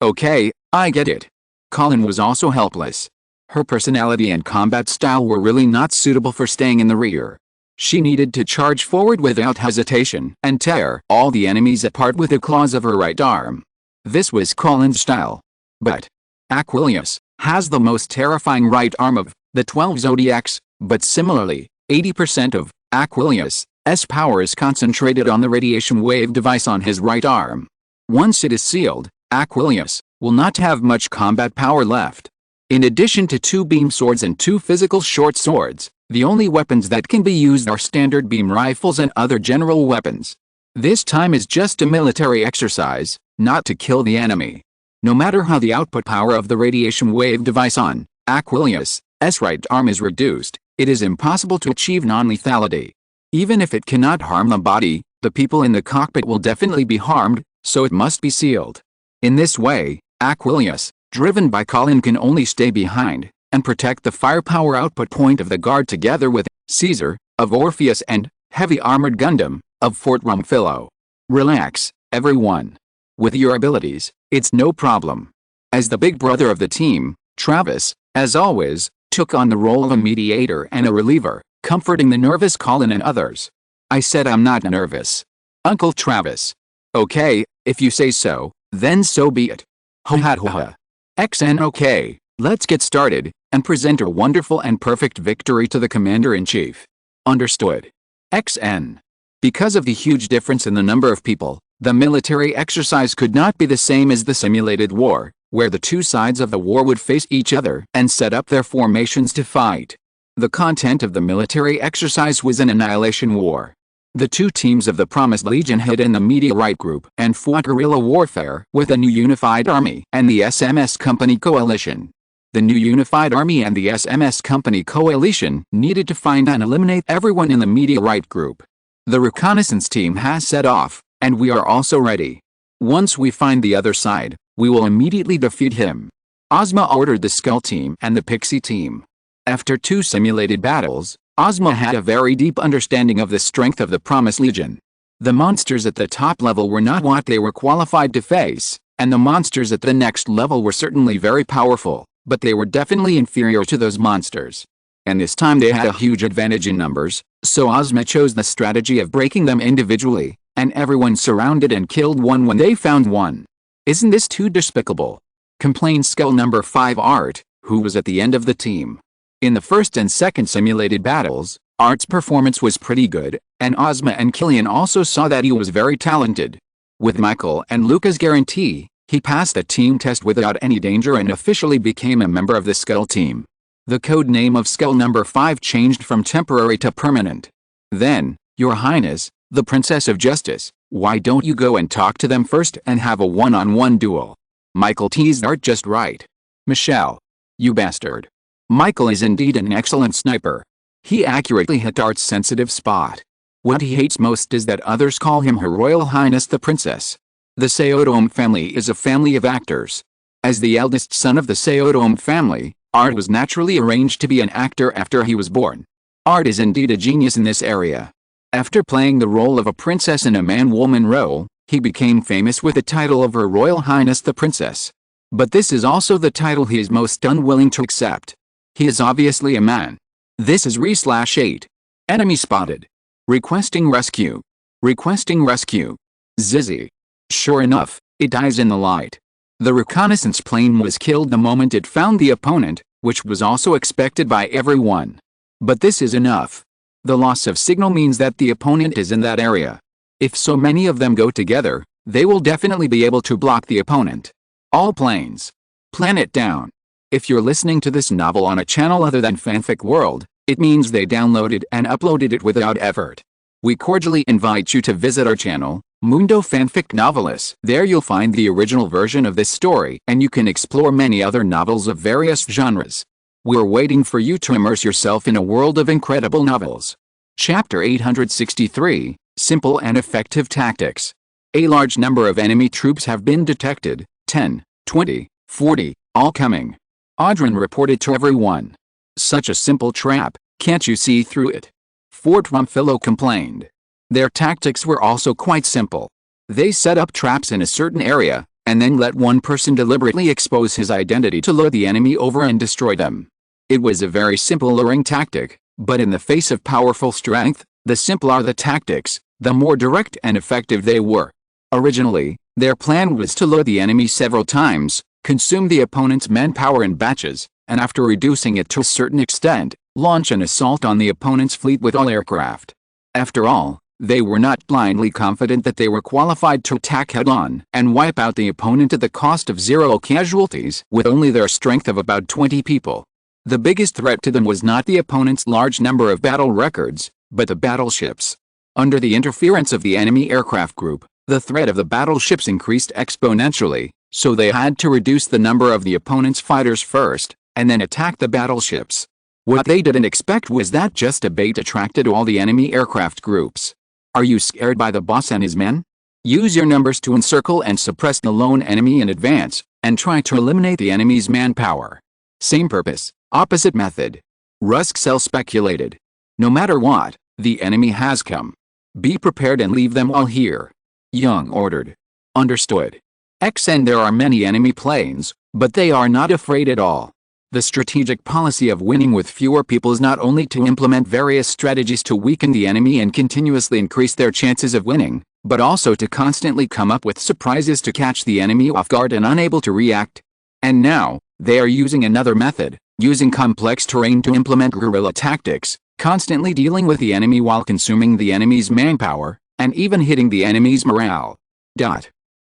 Okay, I get it. Colin was also helpless. Her personality and combat style were really not suitable for staying in the rear. She needed to charge forward without hesitation and tear all the enemies apart with the claws of her right arm. This was Colin's style. But Aquilius has the most terrifying right arm of the 12 zodiacs, but similarly, 80% of Aquilius' power is concentrated on the radiation wave device on his right arm. Once it is sealed, Aquilius will not have much combat power left. In addition to 2 beam swords and 2 physical short swords, the only weapons that can be used are standard beam rifles and other general weapons. This time is just a military exercise, not to kill the enemy. No matter how the output power of the radiation wave device on Aquilius' right arm is reduced, it is impossible to achieve non-lethality. Even if it cannot harm the body, the people in the cockpit will definitely be harmed, so it must be sealed. In this way, Aquilius, driven by Colin, can only stay behind and protect the firepower output point of the guard together with Caesar, of Orpheus, and Heavy Armored Gundam, of Fort Rumphilo. Relax, everyone. With your abilities, it's no problem. As the big brother of the team, Travis, as always, took on the role of a mediator and a reliever, comforting the nervous Colin and others. I said I'm not nervous. Uncle Travis. Okay, if you say so, then so be it. Ho ha ho ha. XN okay, let's get started, and present a wonderful and perfect victory to the Commander-in-Chief. Understood. XN. Because of the huge difference in the number of people, the military exercise could not be the same as the simulated war, where the 2 sides of the war would face each other and set up their formations to fight. The content of the military exercise was an annihilation war. The 2 teams of the Promised Legion hid in the Meteorite Group and fought guerrilla warfare with the new Unified Army and the SMS Company Coalition. The new Unified Army and the SMS Company Coalition needed to find and eliminate everyone in the Meteorite Group. The reconnaissance team has set off, and we are also ready. Once we find the other side, we will immediately defeat him. Ozma ordered the Skull Team and the Pixie Team. After 2 simulated battles, Ozma had a very deep understanding of the strength of the Promised Legion. The monsters at the top level were not what they were qualified to face, and the monsters at the next level were certainly very powerful, but they were definitely inferior to those monsters. And this time they had a huge advantage in numbers, so Ozma chose the strategy of breaking them individually, and everyone surrounded and killed one when they found one. Isn't this too despicable? Complained Skull number 5 Art, who was at the end of the team. In the first and second simulated battles, Art's performance was pretty good, and Ozma and Killian also saw that he was very talented. With Michael and Luca's guarantee, he passed the team test without any danger and officially became a member of the Skull Team. The code name of Skull number 5 changed from temporary to permanent. Then, Your Highness, the Princess of Justice, why don't you go and talk to them first and have a one-on-one duel? Michael teased Art just right. Michelle. You bastard. Michael is indeed an excellent sniper. He accurately hit Art's sensitive spot. What he hates most is that others call him Her Royal Highness the Princess. The Seodome family is a family of actors. As the eldest son of the Seodome family, Art was naturally arranged to be an actor after he was born. Art is indeed a genius in this area. After playing the role of a princess in a man-woman role, he became famous with the title of Her Royal Highness the Princess. But this is also the title he is most unwilling to accept. He is obviously a man. This is Re/8. Enemy spotted. Requesting rescue. Requesting rescue. Zizzy. Sure enough, it dies in the light. The reconnaissance plane was killed the moment it found the opponent, which was also expected by everyone. But this is enough. The loss of signal means that the opponent is in that area. If so many of them go together, they will definitely be able to block the opponent. All planes. Planet down. If you're listening to this novel on a channel other than Fanfic World, it means they downloaded and uploaded it without effort. We cordially invite you to visit our channel, Mundo Fanfic Novelis. There you'll find the original version of this story, and you can explore many other novels of various genres. We're waiting for you to immerse yourself in a world of incredible novels. Chapter 863, Simple and Effective Tactics. A large number of enemy troops have been detected, 10, 20, 40, all coming. Audrey reported to everyone. Such a simple trap, can't you see through it? Fort Rumphillo complained. Their tactics were also quite simple. They set up traps in a certain area, and then let one person deliberately expose his identity to lure the enemy over and destroy them. It was a very simple luring tactic, but in the face of powerful strength, the simpler the tactics, the more direct and effective they were. Originally, their plan was to lure the enemy several times, consume the opponent's manpower in batches, and after reducing it to a certain extent, launch an assault on the opponent's fleet with all aircraft. After all, they were not blindly confident that they were qualified to attack head-on and wipe out the opponent at the cost of 0 casualties with only their strength of about 20 people. The biggest threat to them was not the opponent's large number of battle records, but the battleships. Under the interference of the enemy aircraft group, the threat of the battleships increased exponentially, so they had to reduce the number of the opponent's fighters first, and then attack the battleships. What they didn't expect was that just a bait attracted all the enemy aircraft groups. Are you scared by the boss and his men? Use your numbers to encircle and suppress the lone enemy in advance, and try to eliminate the enemy's manpower. Same purpose, opposite method. Ruskcell speculated. No matter what, the enemy has come. Be prepared and leave them all here. Young ordered. Understood. XN There are many enemy planes, but they are not afraid at all. The strategic policy of winning with fewer people is not only to implement various strategies to weaken the enemy and continuously increase their chances of winning, but also to constantly come up with surprises to catch the enemy off guard and unable to react. And now, they are using another method, using complex terrain to implement guerrilla tactics, constantly dealing with the enemy while consuming the enemy's manpower, and even hitting the enemy's morale.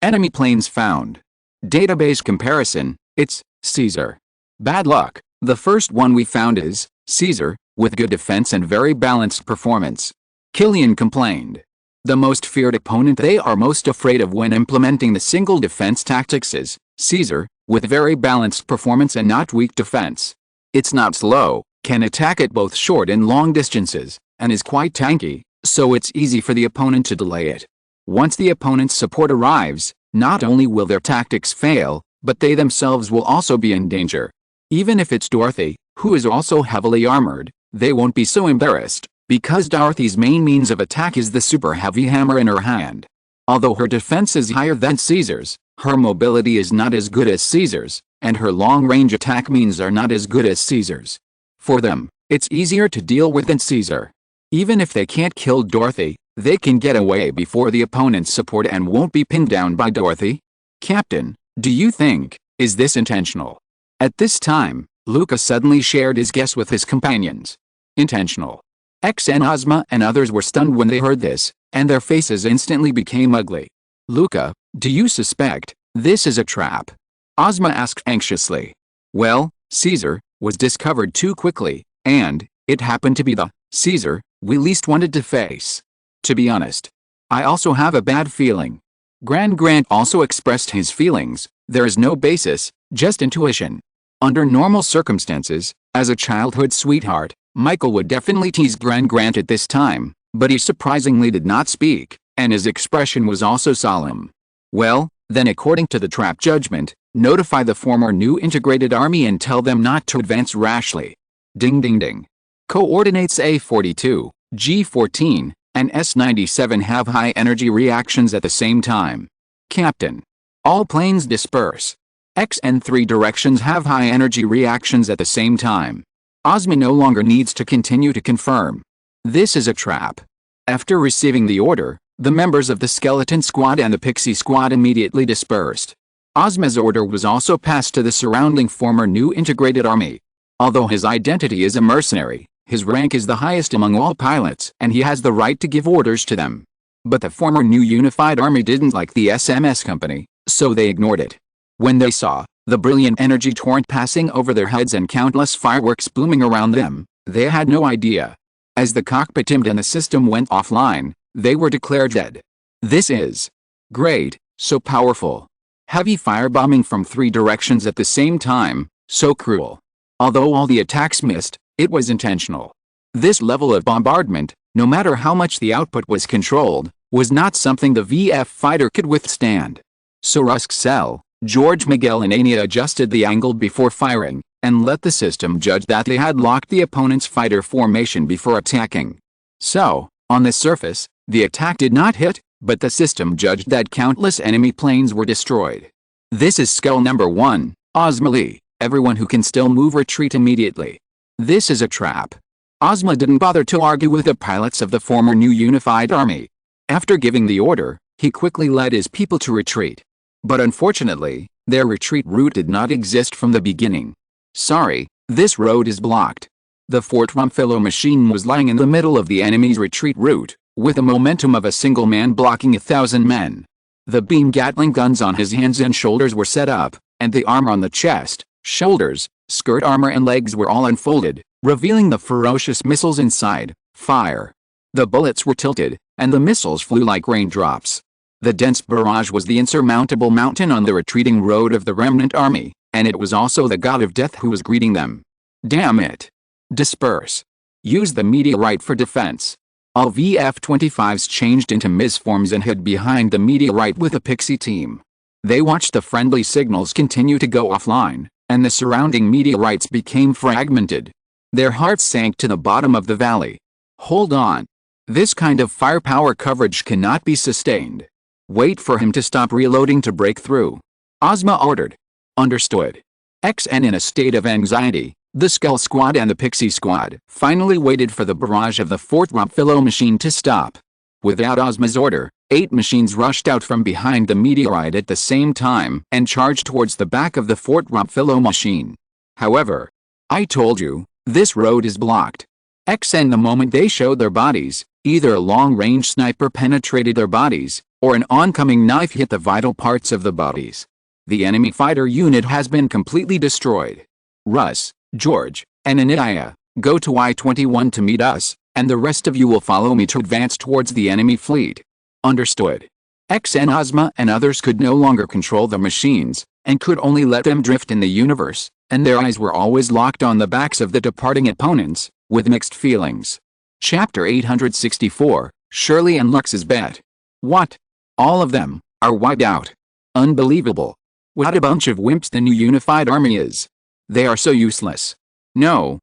Enemy planes found. Database comparison, it's Caesar. Bad luck, the first one we found is Caesar, with good defense and very balanced performance. Killian complained. The most feared opponent they are most afraid of when implementing the single defense tactics is Caesar, with very balanced performance and not weak defense. It's not slow, can attack at both short and long distances, and is quite tanky, so it's easy for the opponent to delay it. Once the opponent's support arrives, not only will their tactics fail, but they themselves will also be in danger. Even if it's Dorothy, who is also heavily armored, they won't be so embarrassed, because Dorothy's main means of attack is the super heavy hammer in her hand. Although her defense is higher than Caesar's, her mobility is not as good as Caesar's, and her long-range attack means are not as good as Caesar's. For them, it's easier to deal with than Caesar. Even if they can't kill Dorothy, they can get away before the opponent's support and won't be pinned down by Dorothy. Captain, do you think, is this intentional? At this time, Luca suddenly shared his guess with his companions. Intentional. XN Ozma and others were stunned when they heard this, and their faces instantly became ugly. Luca, do you suspect this is a trap? Ozma asked anxiously. Well, Caesar was discovered too quickly, and it happened to be the Caesar we least wanted to face. To be honest, I also have a bad feeling. Grant also expressed his feelings. There is no basis, just intuition. Under normal circumstances, as a childhood sweetheart, Michael would definitely tease Grant at this time, but he surprisingly did not speak, and his expression was also solemn. Well, then according to the trap judgment, notify the former new integrated army and tell them not to advance rashly. Ding ding ding. Coordinates A42, G14, and S97 have high energy reactions at the same time. Captain. All planes disperse. XN3 directions have high energy reactions at the same time. Ozma no longer needs to continue to confirm. This is a trap. After receiving the order, the members of the Skeleton Squad and the Pixie Squad immediately dispersed. Ozma's order was also passed to the surrounding former new integrated army. Although his identity is a mercenary, his rank is the highest among all pilots and he has the right to give orders to them. But the former new unified army didn't like the SMS company, so they ignored it. When they saw the brilliant energy torrent passing over their heads and countless fireworks blooming around them, they had no idea. As the cockpit dimmed and the system went offline, they were declared dead. This is great, so powerful. Heavy firebombing from 3 directions at the same time, so cruel. Although all the attacks missed, it was intentional. This level of bombardment, no matter how much the output was controlled, was not something the VF fighter could withstand. So Ruskcell, George Miguel and Ania adjusted the angle before firing, and let the system judge that they had locked the opponent's fighter formation before attacking. So, on the surface, the attack did not hit, but the system judged that countless enemy planes were destroyed. This is skill number 1, Osmali, everyone who can still move retreat immediately. This is a trap. Ozma didn't bother to argue with the pilots of the former new unified army. After giving the order, he quickly led his people to retreat. But unfortunately, their retreat route did not exist from the beginning. Sorry, this road is blocked. The Fort Rumphillo machine was lying in the middle of the enemy's retreat route, with the momentum of a single man blocking 1,000 men. The beam Gatling guns on his hands and shoulders were set up, and the armor on the chest, shoulders, skirt armor and legs were all unfolded, revealing the ferocious missiles inside. Fire. The bullets were tilted, and the missiles flew like raindrops. The dense barrage was the insurmountable mountain on the retreating road of the remnant army, and it was also the god of death who was greeting them. Damn it. Disperse. Use the meteorite for defense. All VF-25s changed into misforms and hid behind the meteorite with a pixie team. They watched the friendly signals continue to go offline, and the surrounding meteorites became fragmented. Their hearts sank to the bottom of the valley. Hold on. This kind of firepower coverage cannot be sustained. Wait for him to stop reloading to break through. Ozma ordered. Understood. XN in a state of anxiety, the Skull Squad and the Pixie Squad finally waited for the barrage of the Fort Rumphillo machine to stop. Without Ozma's order, 8 machines rushed out from behind the meteorite at the same time and charged towards the back of the Fort Rumphillo machine. However, I told you, this road is blocked. XN the moment they showed their bodies, either a long-range sniper penetrated their bodies, or an oncoming knife hit the vital parts of the bodies. The enemy fighter unit has been completely destroyed. Russ, George, and Ania, go to I-21 to meet us, and the rest of you will follow me to advance towards the enemy fleet. Understood. XN Ozma and others could no longer control the machines, and could only let them drift in the universe, and their eyes were always locked on the backs of the departing opponents, with mixed feelings. Chapter 864, Shirley and Lux's Bet. What? All of them are wiped out. Unbelievable. What a bunch of wimps the new unified army is. They are so useless. No,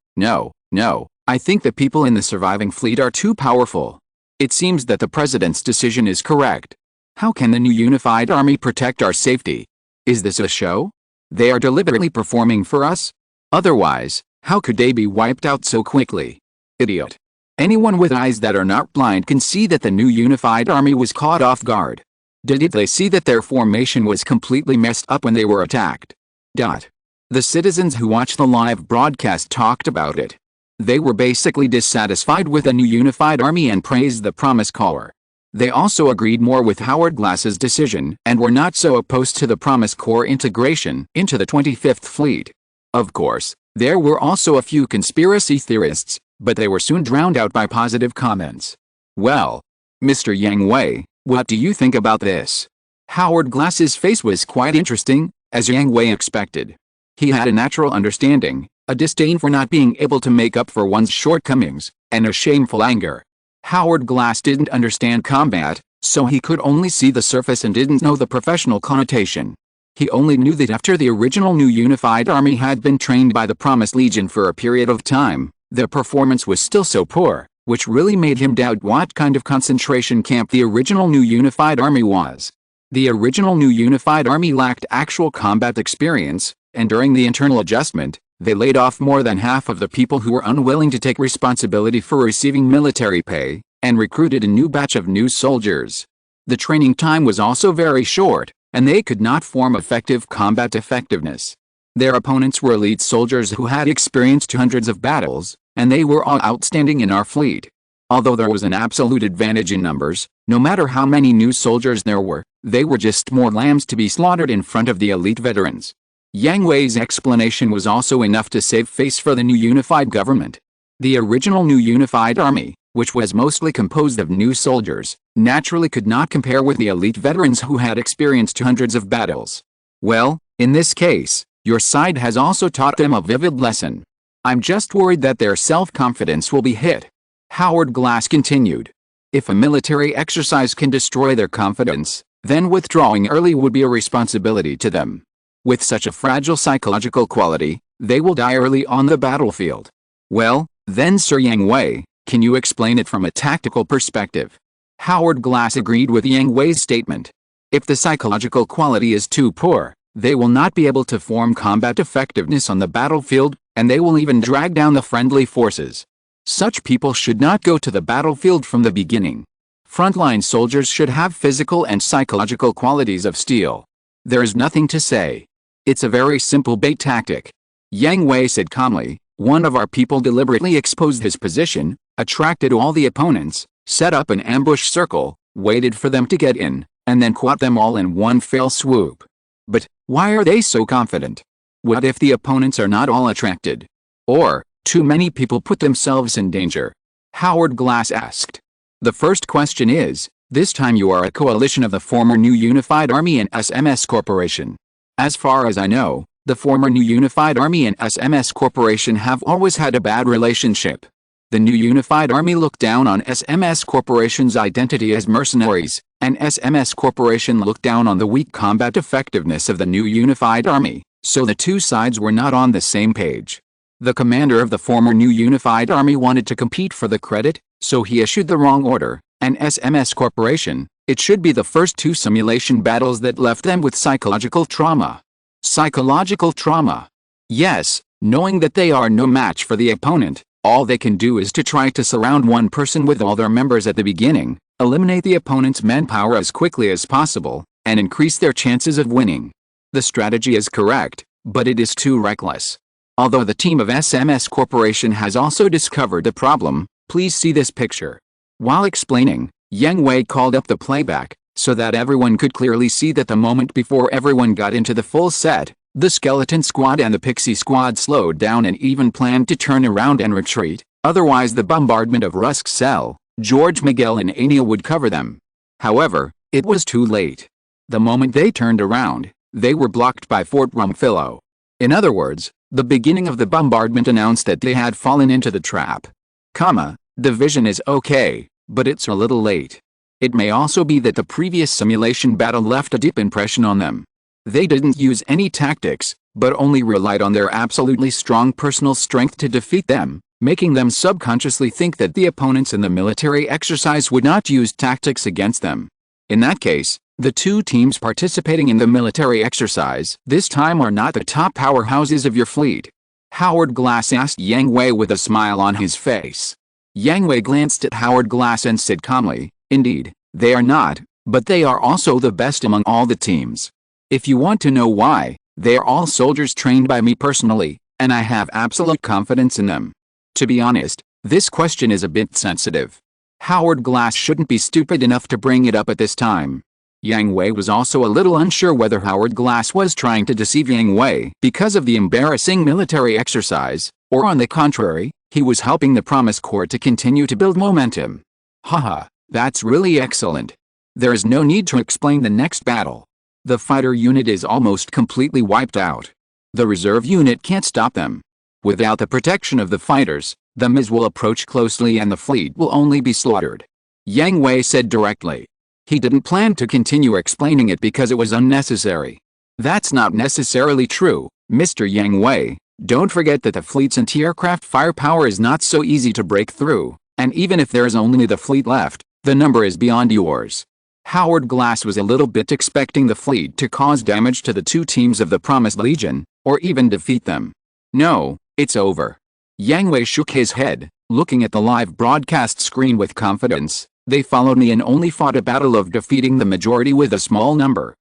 I think the people in the surviving fleet are too powerful. It seems that the president's decision is correct. How can the new unified army protect our safety? Is this a show? They are deliberately performing for us? Otherwise, how could they be wiped out so quickly? Idiot. Anyone with eyes that are not blind can see that the new unified army was caught off guard. Did they see that their formation was completely messed up when they were attacked? The citizens who watched the live broadcast talked about it. They were basically dissatisfied with the new unified army and praised the Promise Corps. They also agreed more with Howard Glass's decision and were not so opposed to the Promise Corps integration into the 25th Fleet. Of course, there were also a few conspiracy theorists, but they were soon drowned out by positive comments. Well, Mr. Yang Hui, what do you think about this? Howard Glass's face was quite interesting, as Yang Hui expected. He had a natural understanding, a disdain for not being able to make up for one's shortcomings, and a shameful anger. Howard Glass didn't understand combat, so he could only see the surface and didn't know the professional connotation. He only knew that after the original new unified army had been trained by the Promised Legion for a period of time, their performance was still so poor, which really made him doubt what kind of concentration camp the original new unified army was. The original new unified army lacked actual combat experience, and during the internal adjustment, they laid off more than half of the people who were unwilling to take responsibility for receiving military pay, and recruited a new batch of new soldiers. The training time was also very short, and they could not form effective combat effectiveness. Their opponents were elite soldiers who had experienced hundreds of battles, and they were all outstanding in our fleet. Although there was an absolute advantage in numbers, no matter how many new soldiers there were, they were just more lambs to be slaughtered in front of the elite veterans. Yang Hui's explanation was also enough to save face for the new unified government. The original new unified army, which was mostly composed of new soldiers, naturally could not compare with the elite veterans who had experienced hundreds of battles. Well, in this case, your side has also taught them a vivid lesson. I'm just worried that their self-confidence will be hit. Howard Glass continued. If a military exercise can destroy their confidence, then withdrawing early would be a responsibility to them. With such a fragile psychological quality, they will die early on the battlefield. Well, then Sir Yang Hui, can you explain it from a tactical perspective? Howard Glass agreed with Yang Hui's statement. If the psychological quality is too poor, they will not be able to form combat effectiveness on the battlefield, and they will even drag down the friendly forces. Such people should not go to the battlefield from the beginning. Frontline soldiers should have physical and psychological qualities of steel. There is nothing to say. It's a very simple bait tactic. Yang Hui said calmly. One of our people deliberately exposed his position, attracted all the opponents, set up an ambush circle, waited for them to get in, and then caught them all in one fell swoop. But why are they so confident? What if the opponents are not all attracted? Or, too many people put themselves in danger? Howard Glass asked. The first question is, this time you are a coalition of the former New Unified Army and SMS Corporation. As far as I know, the former New Unified Army and SMS Corporation have always had a bad relationship. The New Unified Army looked down on SMS Corporation's identity as mercenaries, and SMS Corporation looked down on the weak combat effectiveness of the New Unified Army, so the two sides were not on the same page. The commander of the former New Unified Army wanted to compete for the credit, so he issued the wrong order, and SMS Corporation, it should be the first two simulation battles that left them with psychological trauma. Psychological trauma. Yes, knowing that they are no match for the opponent, all they can do is to try to surround one person with all their members at the beginning, eliminate the opponent's manpower as quickly as possible, and increase their chances of winning. The strategy is correct, but it is too reckless. Although the team of SMS Corporation has also discovered the problem, please see this picture. While explaining, Yang Hui called up the playback, so that everyone could clearly see that the moment before everyone got into the full set, the Skeleton Squad and the Pixie Squad slowed down and even planned to turn around and retreat, otherwise the bombardment of Rusk's cell, George Miguel and Ania would cover them. However, it was too late. The moment they turned around, they were blocked by Fort Rumphillo. In other words, the beginning of the bombardment announced that they had fallen into the trap. The vision is okay, but it's a little late. It may also be that the previous simulation battle left a deep impression on them. They didn't use any tactics, but only relied on their absolutely strong personal strength to defeat them, making them subconsciously think that the opponents in the military exercise would not use tactics against them. In that case, the two teams participating in the military exercise this time are not the top powerhouses of your fleet. Howard Glass asked Yang Hui with a smile on his face. Yang Hui glanced at Howard Glass and said calmly, indeed, they are not, but they are also the best among all the teams. If you want to know why, they are all soldiers trained by me personally, and I have absolute confidence in them. To be honest, this question is a bit sensitive. Howard Glass shouldn't be stupid enough to bring it up at this time. Yang Hui was also a little unsure whether Howard Glass was trying to deceive Yang Hui because of the embarrassing military exercise, or on the contrary, he was helping the Promise Corps to continue to build momentum. Haha, that's really excellent. There is no need to explain the next battle. The fighter unit is almost completely wiped out. The reserve unit can't stop them. Without the protection of the fighters, the Miz will approach closely and the fleet will only be slaughtered. Yang Hui said directly. He didn't plan to continue explaining it because it was unnecessary. That's not necessarily true, Mr. Yang Hui. Don't forget that the fleet's anti-aircraft firepower is not so easy to break through, and even if there is only the fleet left, the number is beyond yours. Howard Glass was a little bit expecting the fleet to cause damage to the two teams of the Promised Legion, or even defeat them. No, it's over. Yang Hui shook his head, looking at the live broadcast screen with confidence. They followed me and only fought a battle of defeating the majority with a small number.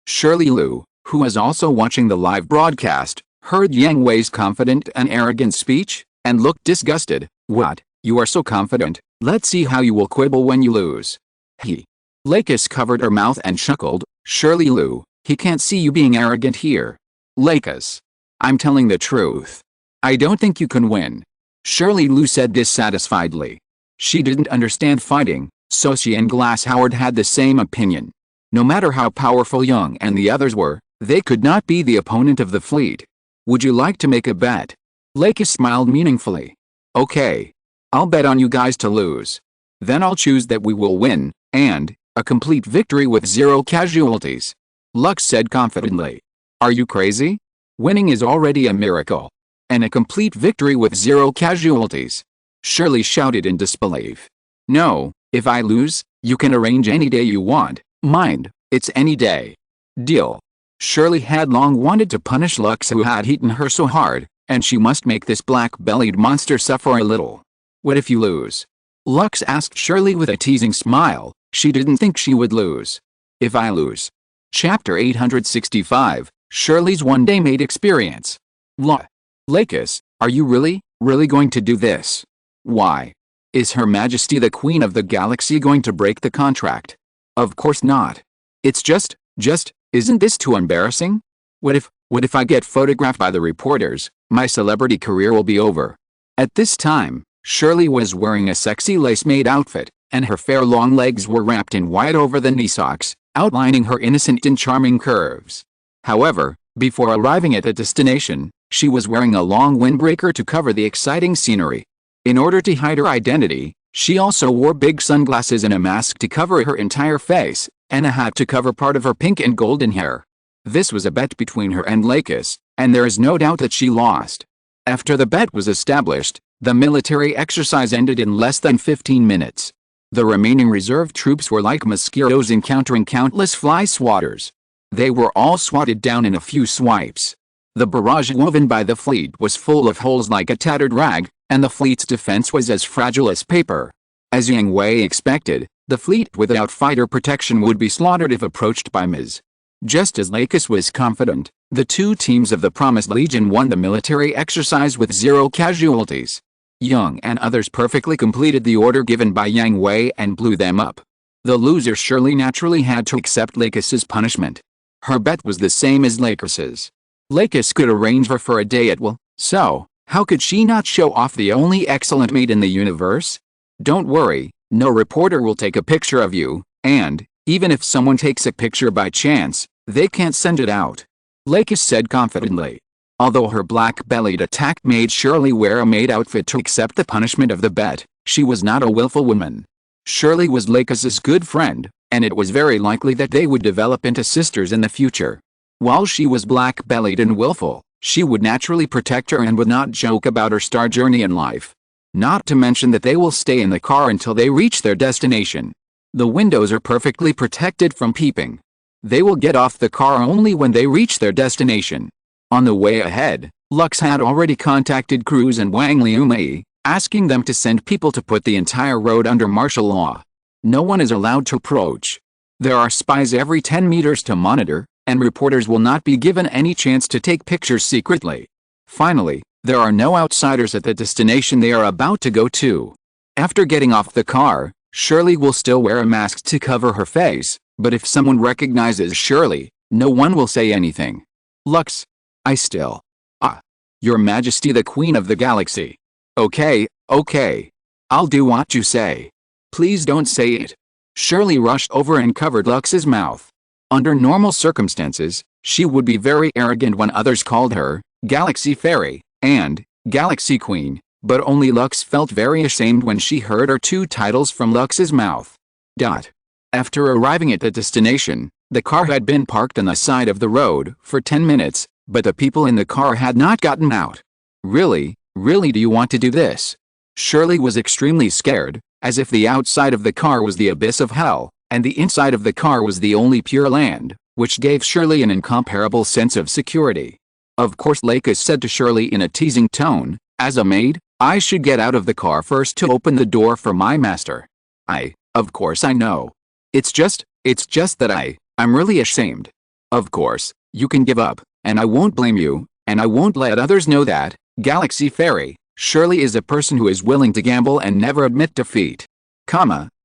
Shirley Liu, who was also watching the live broadcast, heard Yang Hui's confident and arrogant speech, and looked disgusted. What? You are so confident, let's see how you will quibble when you lose. Lakis covered her mouth and chuckled, Shirley Lou, he can't see you being arrogant here. Lakis. I'm telling the truth. I don't think you can win. Shirley Lou said dissatisfiedly. She didn't understand fighting, so she and Glass Howard had the same opinion. No matter how powerful Young and the others were, they could not be the opponent of the fleet. Would you like to make a bet? Lakis smiled meaningfully. Okay. I'll bet on you guys to lose. Then I'll choose that we will win, and a complete victory with 0 casualties. Lux said confidently. Are you crazy? Winning is already a miracle. And a complete victory with 0 casualties. Shirley shouted in disbelief. No, if I lose, you can arrange any day you want. Mind, it's any day. Deal. Shirley had long wanted to punish Lux, who had eaten her so hard, and she must make this black-bellied monster suffer a little. What if you lose? Lux asked Shirley with a teasing smile. She didn't think she would lose. If I lose. Chapter 865, Shirley's one-day maid experience. Lakis, are you really going to do this? Why? Is Her Majesty the Queen of the Galaxy going to break the contract? Of course not. It's just, isn't this too embarrassing? What if I get photographed by the reporters? My celebrity career will be over. At this time, Shirley was wearing a sexy lace-made outfit, and her fair long legs were wrapped in white over the knee socks, outlining her innocent and charming curves. However, before arriving at the destination, she was wearing a long windbreaker to cover the exciting scenery. In order to hide her identity, she also wore big sunglasses and a mask to cover her entire face, and a hat to cover part of her pink and golden hair. This was a bet between her and Lakis, and there is no doubt that she lost. After the bet was established, the military exercise ended in less than 15 minutes. The remaining reserve troops were like mosquitoes encountering countless fly swatters. They were all swatted down in a few swipes. The barrage woven by the fleet was full of holes like a tattered rag, and the fleet's defense was as fragile as paper. As Yang Hui expected, the fleet without fighter protection would be slaughtered if approached by Ms. Just as Lakis was confident, the two teams of the Promised Legion won the military exercise with 0 casualties. Young and others perfectly completed the order given by Yang Hui and blew them up. The loser Shirley naturally had to accept Lakis's punishment. Her bet was the same as Lakis's. Lakis could arrange her for a day at will, so how could she not show off the only excellent maid in the universe? Don't worry, no reporter will take a picture of you, and, even if someone takes a picture by chance, they can't send it out. Lakis said confidently. Although her black-bellied attack made Shirley wear a maid outfit to accept the punishment of the bet, she was not a willful woman. Shirley was Lakis's good friend, and it was very likely that they would develop into sisters in the future. While she was black-bellied and willful, she would naturally protect her and would not joke about her star journey in life. Not to mention that they will stay in the car until they reach their destination. The windows are perfectly protected from peeping. They will get off the car only when they reach their destination. On the way ahead, Lux had already contacted Cruz and Wang Liumei, asking them to send people to put the entire road under martial law. No one is allowed to approach. There are spies every 10 meters to monitor, and reporters will not be given any chance to take pictures secretly. Finally, there are no outsiders at the destination they are about to go to. After getting off the car, Shirley will still wear a mask to cover her face, but if someone recognizes Shirley, no one will say anything. Lux. Your Majesty the Queen of the Galaxy. Okay. I'll do what you say. Please don't say it. Shirley rushed over and covered Lux's mouth. Under normal circumstances, she would be very arrogant when others called her Galaxy Fairy and Galaxy Queen, but only Lux felt very ashamed when she heard her two titles from Lux's mouth. After arriving at the destination, the car had been parked on the side of the road for 10 minutes, but the people in the car had not gotten out. Really do you want to do this? Shirley was extremely scared, as if the outside of the car was the abyss of hell, and the inside of the car was the only pure land, which gave Shirley an incomparable sense of security. Of course, Lakis said to Shirley in a teasing tone, as a maid, I should get out of the car first to open the door for my master. Of course I know. It's just that I'm really ashamed. Of course, you can give up, and I won't blame you, and I won't let others know that, Galaxy Fairy, Shirley is a person who is willing to gamble and never admit defeat.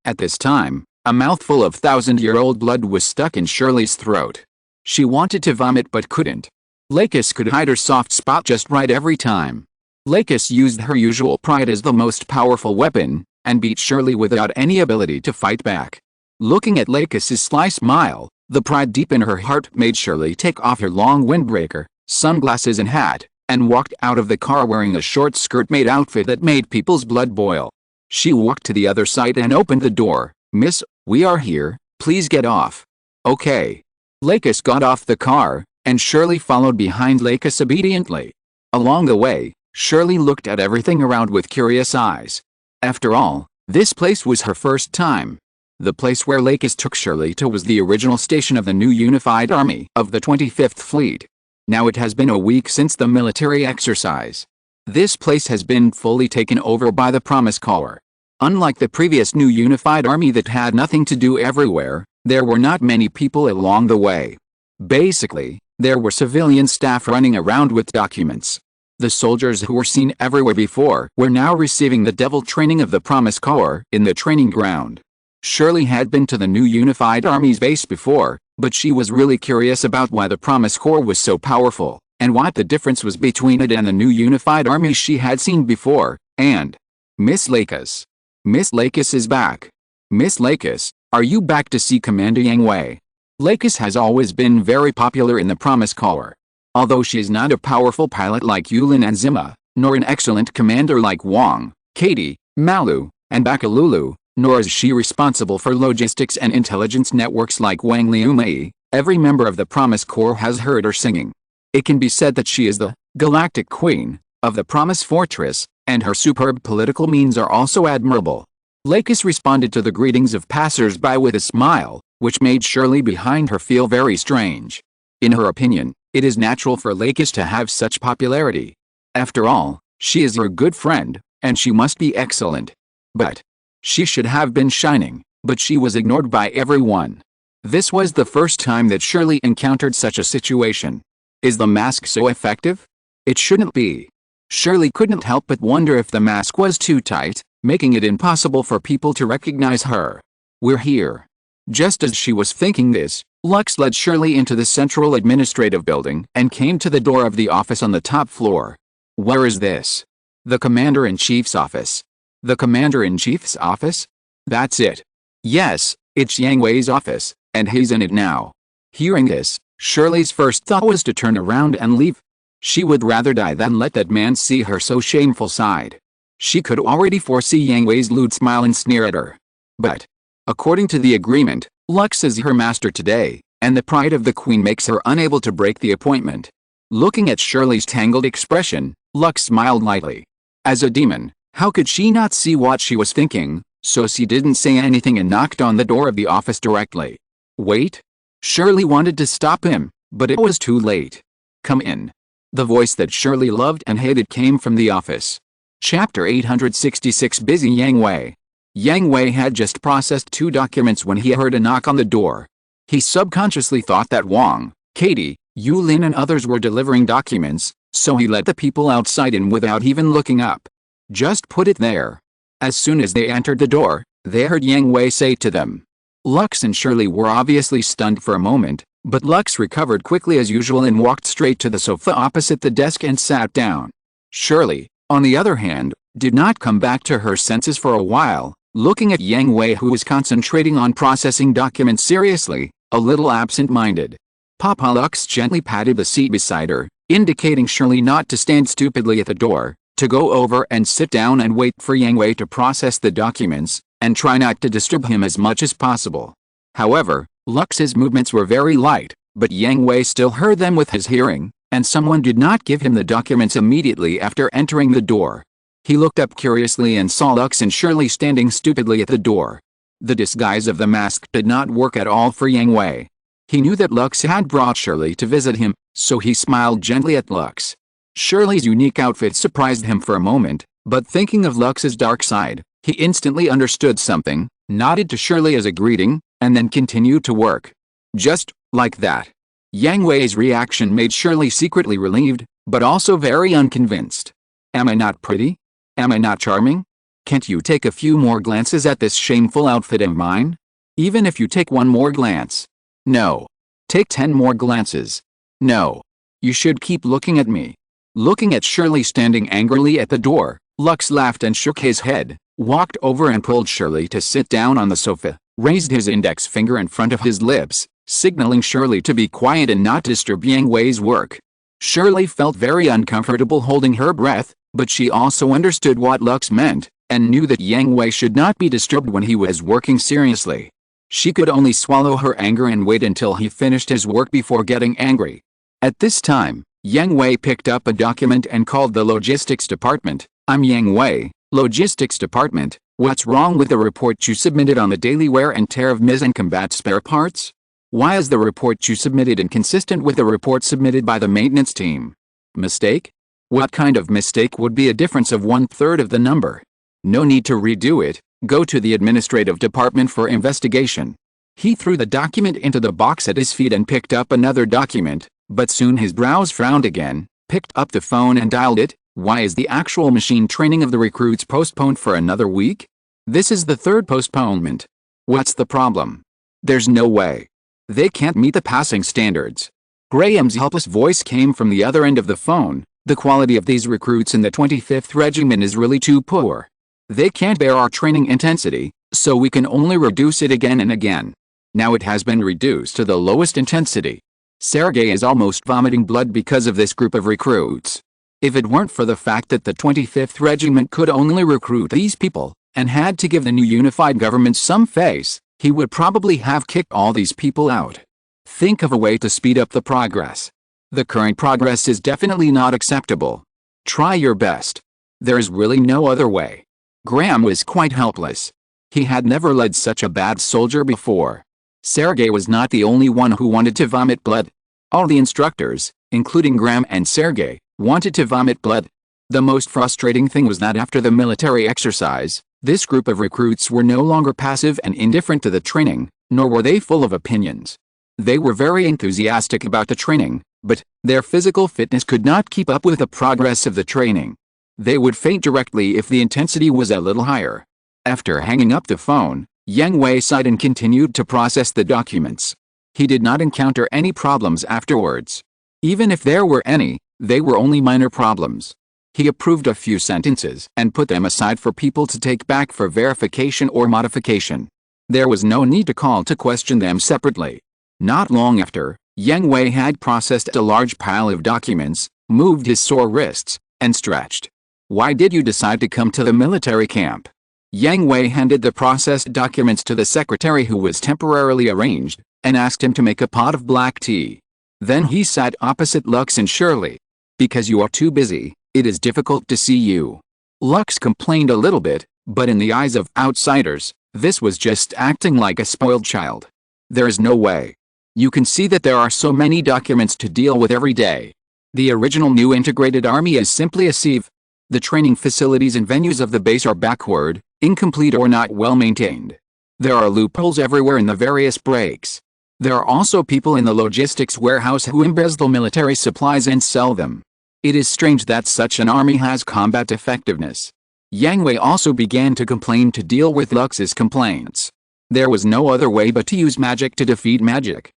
At this time, a mouthful of thousand-year-old blood was stuck in Shirley's throat. She wanted to vomit but couldn't. Lakis could hide her soft spot just right every time. Lakis used her usual pride as the most powerful weapon, and beat Shirley without any ability to fight back. Looking at Lakis's sly smile, the pride deep in her heart made Shirley take off her long windbreaker, sunglasses and hat, and walked out of the car wearing a short skirt-made outfit that made people's blood boil. She walked to the other side and opened the door. "Miss, we are here, please get off." "Okay." Lakis got off the car, and Shirley followed behind Lakis obediently. Along the way, Shirley looked at everything around with curious eyes. After all, this place was her first time. The place where Lakis took Shirley to was the original station of the new Unified Army of the 25th Fleet. Now it has been a week since the military exercise. This place has been fully taken over by the Promise Caller. Unlike the previous new Unified Army that had nothing to do everywhere, there were not many people along the way. Basically, there were civilian staff running around with documents. The soldiers who were seen everywhere before were now receiving the devil training of the Promise Corps in the training ground. Shirley had been to the new Unified Army's base before, but she was really curious about why the Promise Corps was so powerful, and what the difference was between it and the new Unified Army she had seen before, and Miss Lakis. Miss Lakis is back. Miss Lakis, are you back to see Commander Yang Hui? Lakis has always been very popular in the Promise Corps. Although she is not a powerful pilot like Yulin and Zima, nor an excellent commander like Wang, Katie, Malu, and Bakalulu, nor is she responsible for logistics and intelligence networks like Wang Liumei, every member of the Promise Corps has heard her singing. It can be said that she is the Galactic Queen of the Promise Fortress, and her superb political means are also admirable. Lakis responded to the greetings of passers-by with a smile, which made Shirley behind her feel very strange. In her opinion, it is natural for Lakis to have such popularity. After all, she is her good friend, and she must be excellent. But she should have been shining, but she was ignored by everyone. This was the first time that Shirley encountered such a situation. Is the mask so effective? It shouldn't be. Shirley couldn't help but wonder if the mask was too tight, making it impossible for people to recognize her. "We're here." Just as she was thinking this, Lux led Shirley into the central administrative building and came to the door of the office on the top floor. "Where is this?" "The Commander-in-Chief's office." "The Commander-in-Chief's office?" "That's it." "Yes, it's Yang Hui's office, and he's in it now." Hearing this, Shirley's first thought was to turn around and leave. She would rather die than let that man see her so shameful side. She could already foresee Yang Hui's lewd smile and sneer at her. But according to the agreement, Lux is her master today, and the pride of the Queen makes her unable to break the appointment. Looking at Shirley's tangled expression, Lux smiled lightly. As a demon, how could she not see what she was thinking? So she didn't say anything and knocked on the door of the office directly. "Wait." Shirley wanted to stop him, but it was too late. "Come in." The voice that Shirley loved and hated came from the office. Chapter 866 Busy Yang Hui. Yang Hui had just processed 2 documents when he heard a knock on the door. He subconsciously thought that Wang, Katie, Yulin and others were delivering documents, so he let the people outside in without even looking up. "Just put it there." As soon as they entered the door, they heard Yang Hui say to them. Lux and Shirley were obviously stunned for a moment, but Lux recovered quickly as usual and walked straight to the sofa opposite the desk and sat down. Shirley, on the other hand, did not come back to her senses for a while, looking at Yang Hui who was concentrating on processing documents seriously, a little absent-minded. Papa Lux gently patted the seat beside her, indicating Shirley not to stand stupidly at the door, to go over and sit down and wait for Yang Hui to process the documents, and try not to disturb him as much as possible. However, Lux's movements were very light, but Yang Hui still heard them with his hearing, and someone did not give him the documents immediately after entering the door. He looked up curiously and saw Lux and Shirley standing stupidly at the door. The disguise of the mask did not work at all for Yang Hui. He knew that Lux had brought Shirley to visit him, so he smiled gently at Lux. Shirley's unique outfit surprised him for a moment, but thinking of Lux's dark side, he instantly understood something, nodded to Shirley as a greeting, and then continued to work. Just like that. Yang Hui's reaction made Shirley secretly relieved, but also very unconvinced. "Am I not pretty?" Am I not charming? Can't you take a few more glances at this shameful outfit of mine? Even if you take one more glance. No. Take 10 more glances. No. You should keep looking at me. Looking at Shirley standing angrily at the door, Lux laughed and shook his head, walked over and pulled Shirley to sit down on the sofa, raised his index finger in front of his lips, signaling Shirley to be quiet and not disturb Yang Hui's work. Shirley felt very uncomfortable holding her breath, but she also understood what Lux meant, and knew that Yang Hui should not be disturbed when he was working seriously. She could only swallow her anger and wait until he finished his work before getting angry. At this time, Yang Hui picked up a document and called the logistics department. I'm Yang Hui, logistics department. What's wrong with the report you submitted on the daily wear and tear of MIS and combat spare parts? Why is the report you submitted inconsistent with the report submitted by the maintenance team? Mistake? What kind of mistake would be a difference of 1/3 of the number? No need to redo it, go to the administrative department for investigation. He threw the document into the box at his feet and picked up another document, but soon his brows frowned again, picked up the phone and dialed it. Why is the actual machine training of the recruits postponed for another week? This is the third postponement. What's the problem? There's no way. They can't meet the passing standards. Graham's helpless voice came from the other end of the phone. The quality of these recruits in the 25th Regiment is really too poor. They can't bear our training intensity, so we can only reduce it again and again. Now it has been reduced to the lowest intensity. Sergei is almost vomiting blood because of this group of recruits. If it weren't for the fact that the 25th Regiment could only recruit these people, and had to give the new unified government some face, he would probably have kicked all these people out. Think of a way to speed up the progress. The current progress is definitely not acceptable. Try your best. There is really no other way. Graham was quite helpless. He had never led such a bad soldier before. Sergei was not the only one who wanted to vomit blood. All the instructors, including Graham and Sergei, wanted to vomit blood. The most frustrating thing was that after the military exercise, this group of recruits were no longer passive and indifferent to the training, nor were they full of opinions. They were very enthusiastic about the training, but their physical fitness could not keep up with the progress of the training. They would faint directly if the intensity was a little higher. After hanging up the phone, Yang Hui sighed and continued to process the documents. He did not encounter any problems afterwards. Even if there were any, they were only minor problems. He approved a few sentences and put them aside for people to take back for verification or modification. There was no need to call to question them separately. Not long after, Yang Hui had processed a large pile of documents, moved his sore wrists, and stretched. Why did you decide to come to the military camp? Yang Hui handed the processed documents to the secretary who was temporarily arranged, and asked him to make a pot of black tea. Then he sat opposite Lux and Shirley. Because you are too busy, it is difficult to see you. Lux complained a little bit, but in the eyes of outsiders, this was just acting like a spoiled child. There is no way. You can see that there are so many documents to deal with every day. The original new integrated army is simply a sieve. The training facilities and venues of the base are backward, incomplete or not well maintained. There are loopholes everywhere in the various breaks. There are also people in the logistics warehouse who embezzle military supplies and sell them. It is strange that such an army has combat effectiveness. Yang Hui also began to complain to deal with Lux's complaints. There was no other way but to use magic to defeat magic.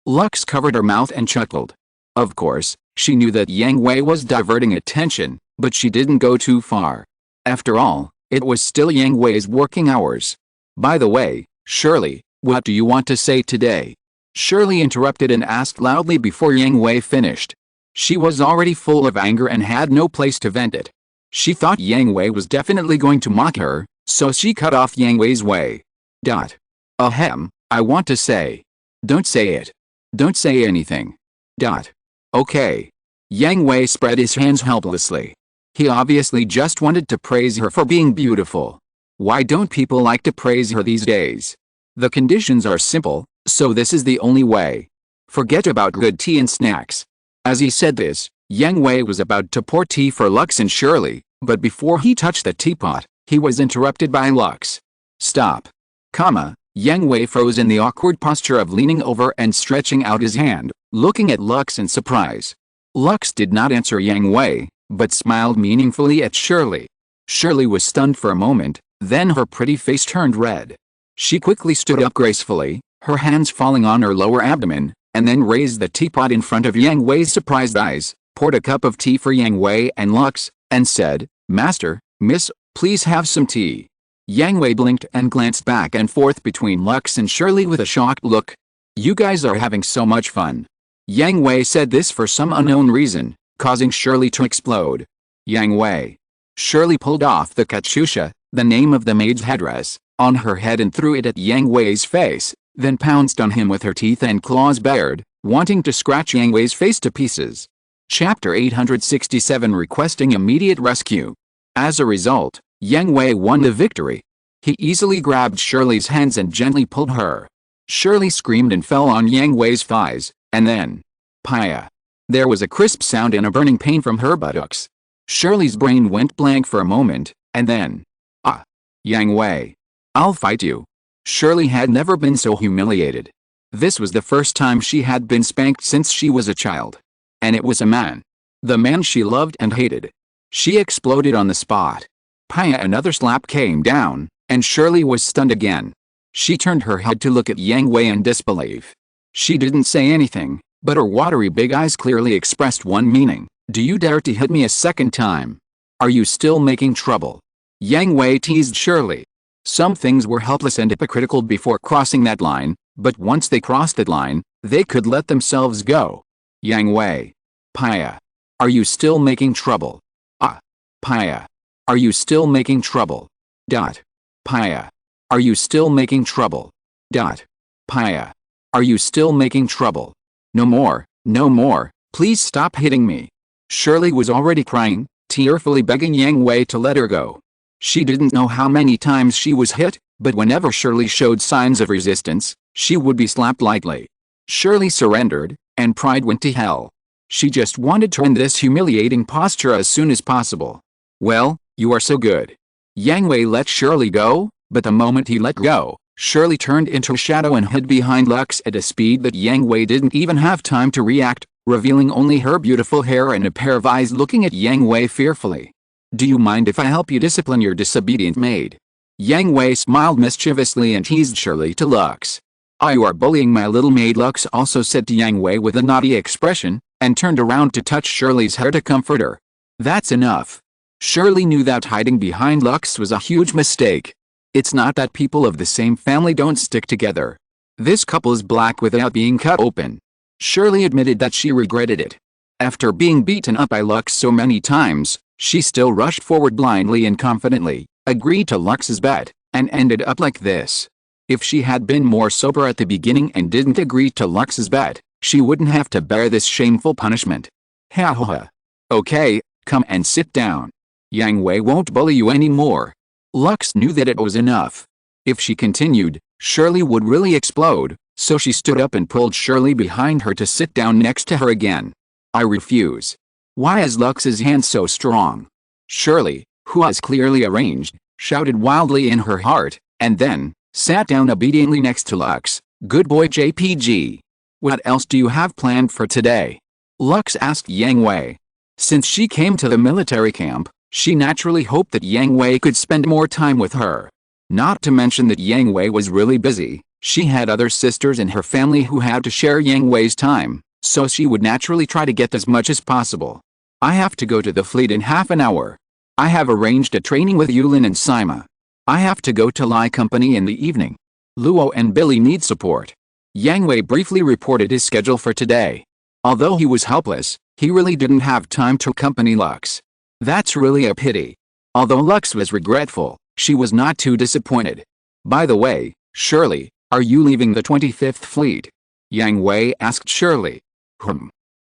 Lux covered her mouth and chuckled. Of course, she knew that Yang Hui was diverting attention, but she didn't go too far. After all, it was still Yang Hui's working hours. By the way, Shirley, what do you want to say today? Shirley interrupted and asked loudly before Yang Hui finished. She was already full of anger and had no place to vent it. She thought Yang Hui was definitely going to mock her, so she cut off Yang Hui's way. Ahem, I want to say. Don't say it. Don't say anything. Okay. Yang Hui spread his hands helplessly. He obviously just wanted to praise her for being beautiful. Why don't people like to praise her these days? The conditions are simple, so this is the only way. Forget about good tea and snacks. As he said this, Yang Hui was about to pour tea for Lux and Shirley, but before he touched the teapot, he was interrupted by Lux. Stop. Yang Hui froze in the awkward posture of leaning over and stretching out his hand, looking at Lux in surprise. Lux did not answer Yang Hui, but smiled meaningfully at Shirley. Shirley was stunned for a moment, then her pretty face turned red. She quickly stood up gracefully, her hands falling on her lower abdomen, and then raised the teapot in front of Yang Hui's surprised eyes, poured a cup of tea for Yang Hui and Lux, and said, "Master, Miss, please have some tea." Yang Hui blinked and glanced back and forth between Lux and Shirley with a shocked look. "You guys are having so much fun." Yang Hui said this for some unknown reason, causing Shirley to explode. Yang Hui. Shirley pulled off the katyusha, the name of the maid's headdress, on her head and threw it at Yang Hui's face, then pounced on him with her teeth and claws bared, wanting to scratch Yang Hui's face to pieces. Chapter 867 Requesting Immediate Rescue. As a result, Yang Hui won the victory. He easily grabbed Shirley's hands and gently pulled her. Shirley screamed and fell on Yang Hui's thighs, and then, Paya. There was a crisp sound and a burning pain from her buttocks. Shirley's brain went blank for a moment, and then, Yang Hui. I'll fight you. Shirley had never been so humiliated. This was the first time she had been spanked since she was a child. And it was a man. The man she loved and hated. She exploded on the spot. Paya, another slap came down, and Shirley was stunned again. She turned her head to look at Yang Hui in disbelief. She didn't say anything, but her watery big eyes clearly expressed one meaning. "Do you dare to hit me a second time? Are you still making trouble?" Yang Hui teased Shirley. Some things were helpless and hypocritical before crossing that line, but once they crossed that line, they could let themselves go. Yang Hui. Paya. Are you still making trouble? Paya. Are you still making trouble? Paya. Are you still making trouble? Paya. Are you still making trouble? No more, no more, please stop hitting me. Shirley was already crying, tearfully begging Yang Hui to let her go. She didn't know how many times she was hit, but whenever Shirley showed signs of resistance, she would be slapped lightly. Shirley surrendered, and pride went to hell. She just wanted to end this humiliating posture as soon as possible. "Well, you are so good." Yang Hui let Shirley go, but the moment he let go, Shirley turned into a shadow and hid behind Lux at a speed that Yang Hui didn't even have time to react, revealing only her beautiful hair and a pair of eyes looking at Yang Hui fearfully. "Do you mind if I help you discipline your disobedient maid?" Yang Hui smiled mischievously and teased Shirley to Lux. "You are bullying my little maid," Lux also said to Yang Hui with a naughty expression, and turned around to touch Shirley's hair to comfort her. "That's enough." Shirley knew that hiding behind Lux was a huge mistake. It's not that people of the same family don't stick together. This couple is black without being cut open. Shirley admitted that she regretted it. After being beaten up by Lux so many times, she still rushed forward blindly and confidently, agreed to Lux's bet, and ended up like this. If she had been more sober at the beginning and didn't agree to Lux's bet, she wouldn't have to bear this shameful punishment. Ha ha ha. "Okay, come and sit down. Yang Hui won't bully you anymore." Lux knew that it was enough. If she continued, Shirley would really explode, so she stood up and pulled Shirley behind her to sit down next to her again. "I refuse." "Why is Lux's hand so strong?" Shirley, who was clearly arranged, shouted wildly in her heart, and then sat down obediently next to Lux. "Good boy JPG. What else do you have planned for today?" Lux asked Yang Hui. Since she came to the military camp, she naturally hoped that Yang Hui could spend more time with her. Not to mention that Yang Hui was really busy, she had other sisters in her family who had to share Yang Hui's time, so she would naturally try to get as much as possible. "I have to go to the fleet in half an hour. I have arranged a training with Yulin and Sima. I have to go to Lai Company in the evening. Luo and Billy need support." Yang Hui briefly reported his schedule for today. Although he was helpless, he really didn't have time to accompany Lux. That's really a pity. Although Lux was regretful, she was not too disappointed. "By the way, Shirley, are you leaving the 25th Fleet?" Yang Hui asked Shirley.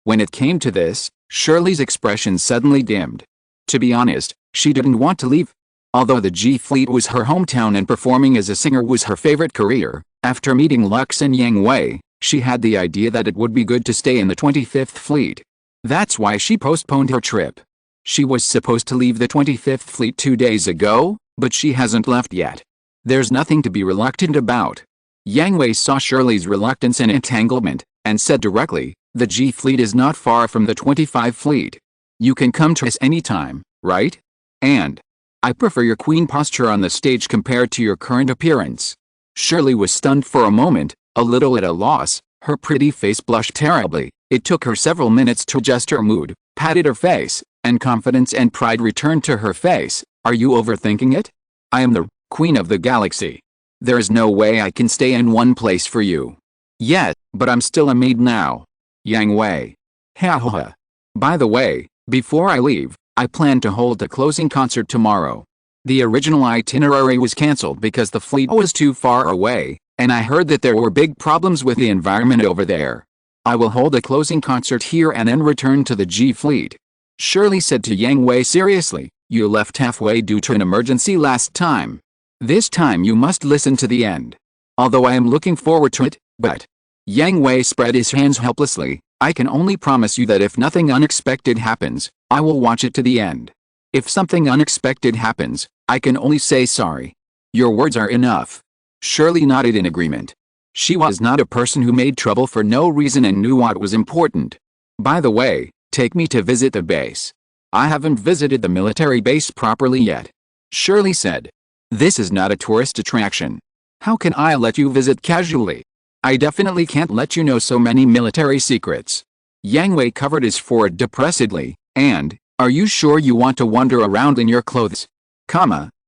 When it came to this, Shirley's expression suddenly dimmed. To be honest, she didn't want to leave. Although the G Fleet was her hometown and performing as a singer was her favorite career, after meeting Lux and Yang Hui, she had the idea that it would be good to stay in the 25th Fleet. That's why she postponed her trip. She was supposed to leave the 25th Fleet 2 days ago, but she hasn't left yet. There's nothing to be reluctant about. Yang Hui saw Shirley's reluctance and entanglement, and said directly, "The G Fleet is not far from the 25 Fleet. You can come to us anytime, right? And I prefer your queen posture on the stage compared to your current appearance. Shirley was stunned for a moment, a little at a loss. Her pretty face blushed terribly. It took her several minutes to adjust her mood, patted her face, and confidence and pride returned to her face. Are you overthinking it? I am the queen of the galaxy. There is no way I can stay in one place for you. Yet, but I'm still a maid now. Yang Hui. Ha ha ha. By the way, before I leave, I plan to hold a closing concert tomorrow. The original itinerary was cancelled because the fleet was too far away, and I heard that there were big problems with the environment over there. I will hold a closing concert here and then return to the G fleet. Shirley said to Yang Hui seriously, you left halfway due to an emergency last time. This time you must listen to the end. Although I am looking forward to it, but... Yang Hui spread his hands helplessly. I can only promise you that if nothing unexpected happens, I will watch it to the end. If something unexpected happens, I can only say sorry. Your words are enough. Shirley nodded in agreement. She was not a person who made trouble for no reason and knew what was important. By the way, take me to visit the base. I haven't visited the military base properly yet. Shirley said. This is not a tourist attraction. How can I let you visit casually? I definitely can't let you know so many military secrets. Yang Hui covered his forehead depressedly, and, are you sure you want to wander around in your clothes?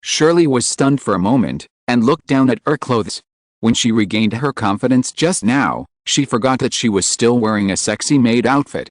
Shirley was stunned for a moment, and looked down at her clothes. When she regained her confidence just now, she forgot that she was still wearing a sexy maid outfit.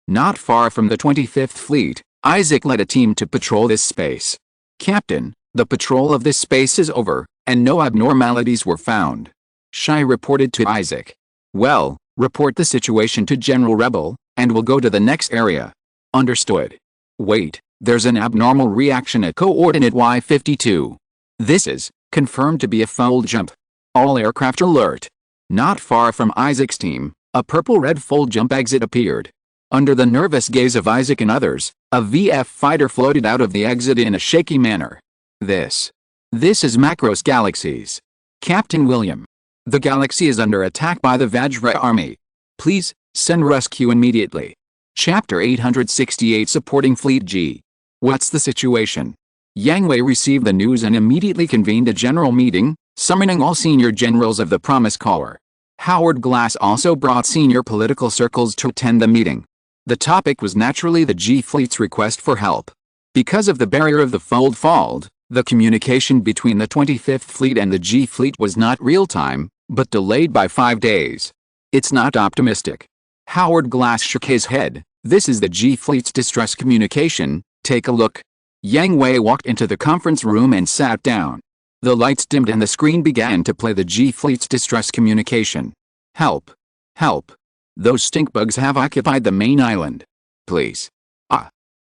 Not far from the 25th Fleet, Isaac led a team to patrol this space. Captain, the patrol of this space is over, and no abnormalities were found. Shai reported to Isaac. Well, report the situation to General Rebel, and we'll go to the next area. Understood. Wait, there's an abnormal reaction at coordinate Y52. This is confirmed to be a fold jump. All aircraft alert. Not far from Isaac's team, a purple-red fold jump exit appeared. Under the nervous gaze of Isaac and others, a VF fighter floated out of the exit in a shaky manner. This is Macros Galaxies. Captain William. The galaxy is under attack by the Vajra army. Please, send rescue immediately. Chapter 868 Supporting Fleet G. What's the situation? Yang Hui received the news and immediately convened a general meeting, summoning all senior generals of the Promise Corps. Howard Glass also brought senior political circles to attend the meeting. The topic was naturally the G Fleet's request for help. Because of the barrier of the fold, the communication between the 25th Fleet and the G Fleet was not real-time, but delayed by 5 days. It's not optimistic. Howard Glass shook his head. This is the G Fleet's distress communication, take a look. Yang Hui walked into the conference room and sat down. The lights dimmed and the screen began to play the G Fleet's distress communication. Help. Help. Those stink bugs have occupied the main island. Please.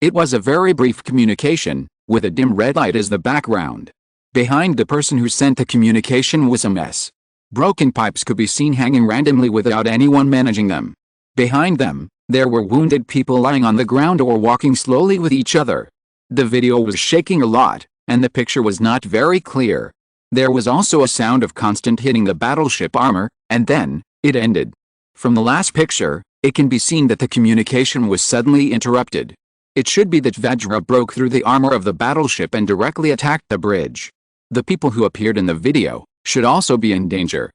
It was a very brief communication, with a dim red light as the background. Behind the person who sent the communication was a mess. Broken pipes could be seen hanging randomly without anyone managing them. Behind them, there were wounded people lying on the ground or walking slowly with each other. The video was shaking a lot, and the picture was not very clear. There was also a sound of constant hitting the battleship armor, and then, it ended. From the last picture, it can be seen that the communication was suddenly interrupted. It should be that Vajra broke through the armor of the battleship and directly attacked the bridge. The people who appeared in the video should also be in danger.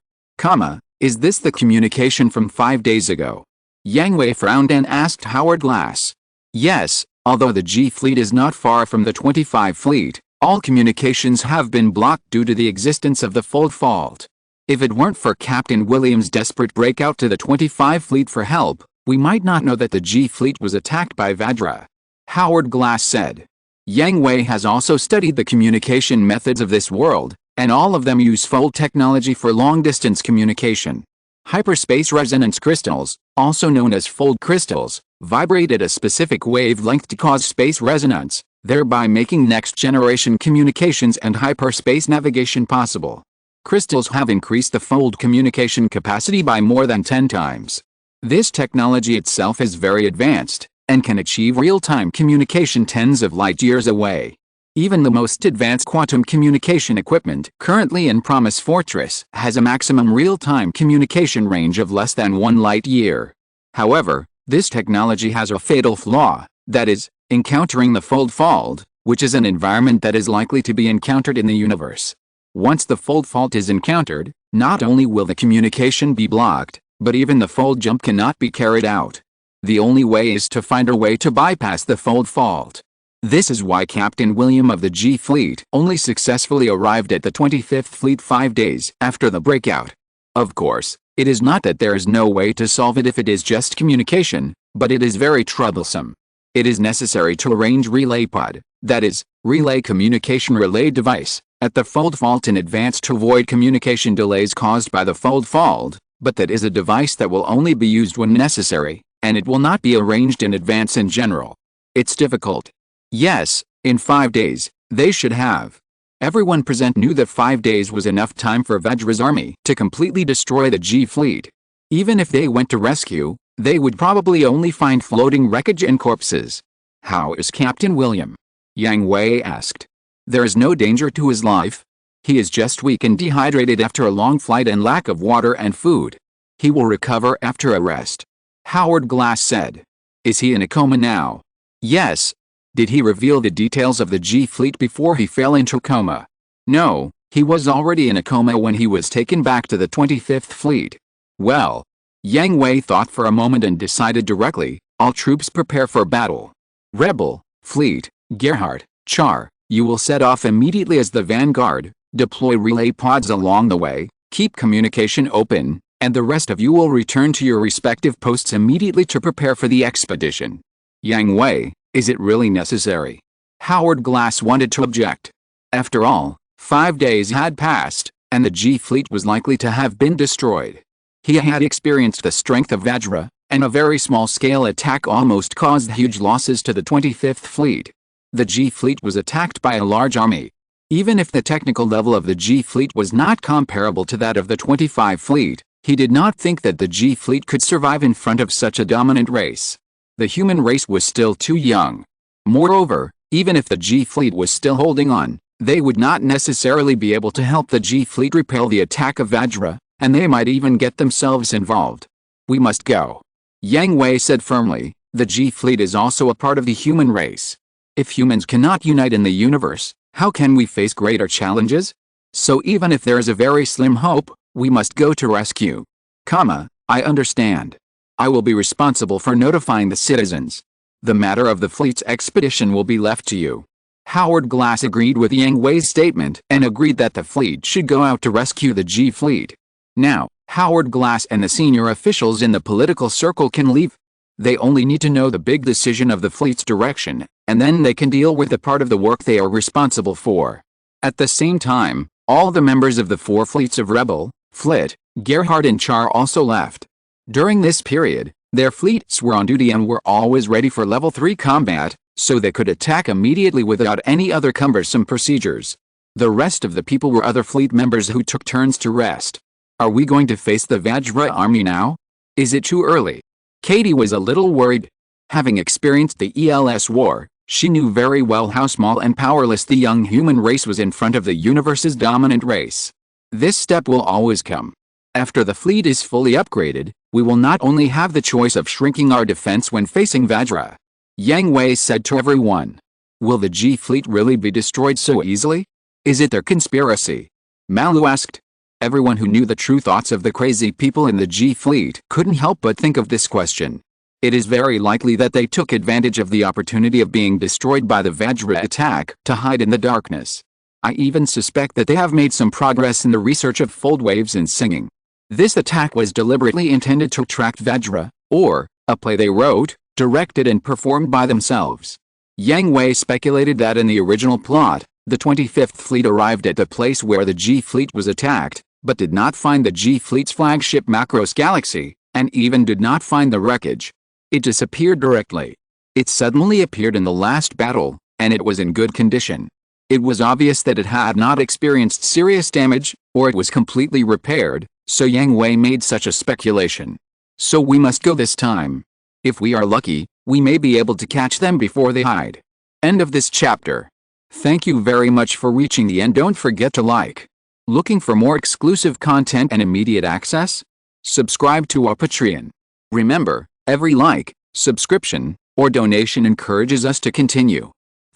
Is this the communication from 5 days ago? Yang Hui frowned and asked Howard Glass. Yes, although the G Fleet is not far from the 25 Fleet, all communications have been blocked due to the existence of the fold fault. If it weren't for Captain Williams' desperate breakout to the 25 Fleet for help, we might not know that the G Fleet was attacked by Vajra. Howard Glass said. Yang Hui has also studied the communication methods of this world, and all of them use fold technology for long-distance communication. Hyperspace resonance crystals, also known as fold crystals, vibrate at a specific wavelength to cause space resonance, thereby making next-generation communications and hyperspace navigation possible. Crystals have increased the fold communication capacity by more than 10 times. This technology itself is very advanced, and can achieve real-time communication tens of light-years away. Even the most advanced quantum communication equipment currently in Promise Fortress has a maximum real-time communication range of less than 1 light-year. However, this technology has a fatal flaw, that is, encountering the fold fault, which is an environment that is likely to be encountered in the universe. Once the fold fault is encountered, not only will the communication be blocked, but even the fold jump cannot be carried out. The only way is to find a way to bypass the fold fault. This is why Captain William of the G Fleet only successfully arrived at the 25th Fleet 5 days after the breakout. Of course, it is not that there is no way to solve it if it is just communication, but it is very troublesome. It is necessary to arrange relay pod, that is, relay communication relay device, at the fold fault in advance to avoid communication delays caused by the fold fault, but that is a device that will only be used when necessary, and it will not be arranged in advance in general. It's difficult. Yes, in 5 days, they should have. Everyone present knew that 5 days was enough time for Vajra's army to completely destroy the G Fleet. Even if they went to rescue, they would probably only find floating wreckage and corpses. How is Captain William? Yang Hui asked. There is no danger to his life. He is just weak and dehydrated after a long flight and lack of water and food. He will recover after a rest. Howard Glass said. Is he in a coma now? Yes. Did he reveal the details of the G Fleet before he fell into coma? No, he was already in a coma when he was taken back to the 25th Fleet. Well, Yang Hui thought for a moment and decided directly, all troops prepare for battle. Rebel, Fleet, Gerhardt, Char, you will set off immediately as the vanguard, deploy relay pods along the way, keep communication open, and the rest of you will return to your respective posts immediately to prepare for the expedition. Yang Hui, is it really necessary? Howard Glass wanted to object. After all, 5 days had passed, and the G Fleet was likely to have been destroyed. He had experienced the strength of Vajra, and a very small-scale attack almost caused huge losses to the 25th Fleet. The G Fleet was attacked by a large army. Even if the technical level of the G Fleet was not comparable to that of the 25th Fleet, he did not think that the G Fleet could survive in front of such a dominant race. The human race was still too young. Moreover, even if the G Fleet was still holding on, they would not necessarily be able to help the G Fleet repel the attack of Vajra, and they might even get themselves involved. We must go. Yang Hui said firmly, the G Fleet is also a part of the human race. If humans cannot unite in the universe, how can we face greater challenges? So even if there is a very slim hope, we must go to rescue. I understand. I will be responsible for notifying the citizens. The matter of the fleet's expedition will be left to you. Howard Glass agreed with Yang Hui's statement and agreed that the fleet should go out to rescue the G Fleet. Now, Howard Glass and the senior officials in the political circle can leave. They only need to know the big decision of the fleet's direction, and then they can deal with the part of the work they are responsible for. At the same time, all the members of the 4 fleets of Rebel, Flit, Gerhardt and Char also left. During this period, their fleets were on duty and were always ready for level 3 combat, so they could attack immediately without any other cumbersome procedures. The rest of the people were other fleet members who took turns to rest. Are we going to face the Vajra army now? Is it too early? Katie was a little worried. Having experienced the ELS war, she knew very well how small and powerless the young human race was in front of the universe's dominant race. This step will always come. After the fleet is fully upgraded, we will not only have the choice of shrinking our defense when facing Vajra. Yang Hui said to everyone. Will the G Fleet really be destroyed so easily? Is it their conspiracy? Malu asked. Everyone who knew the true thoughts of the crazy people in the G Fleet couldn't help but think of this question. It is very likely that they took advantage of the opportunity of being destroyed by the Vajra attack to hide in the darkness. I even suspect that they have made some progress in the research of fold waves and singing. This attack was deliberately intended to attract Vajra, or a play they wrote, directed and performed by themselves. Yang Hui speculated that in the original plot, the 25th Fleet arrived at the place where the G Fleet was attacked, but did not find the G Fleet's flagship Macros Galaxy, and even did not find the wreckage. It disappeared directly. It suddenly appeared in the last battle, and it was in good condition. It was obvious that it had not experienced serious damage, or it was completely repaired, so Yang Hui made such a speculation. So we must go this time. If we are lucky, we may be able to catch them before they hide. End of this chapter. Thank you very much for reaching the end. Don't forget to like. Looking for more exclusive content and immediate access? Subscribe to our Patreon. Remember, every like, subscription, or donation encourages us to continue.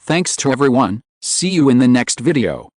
Thanks to everyone, see you in the next video.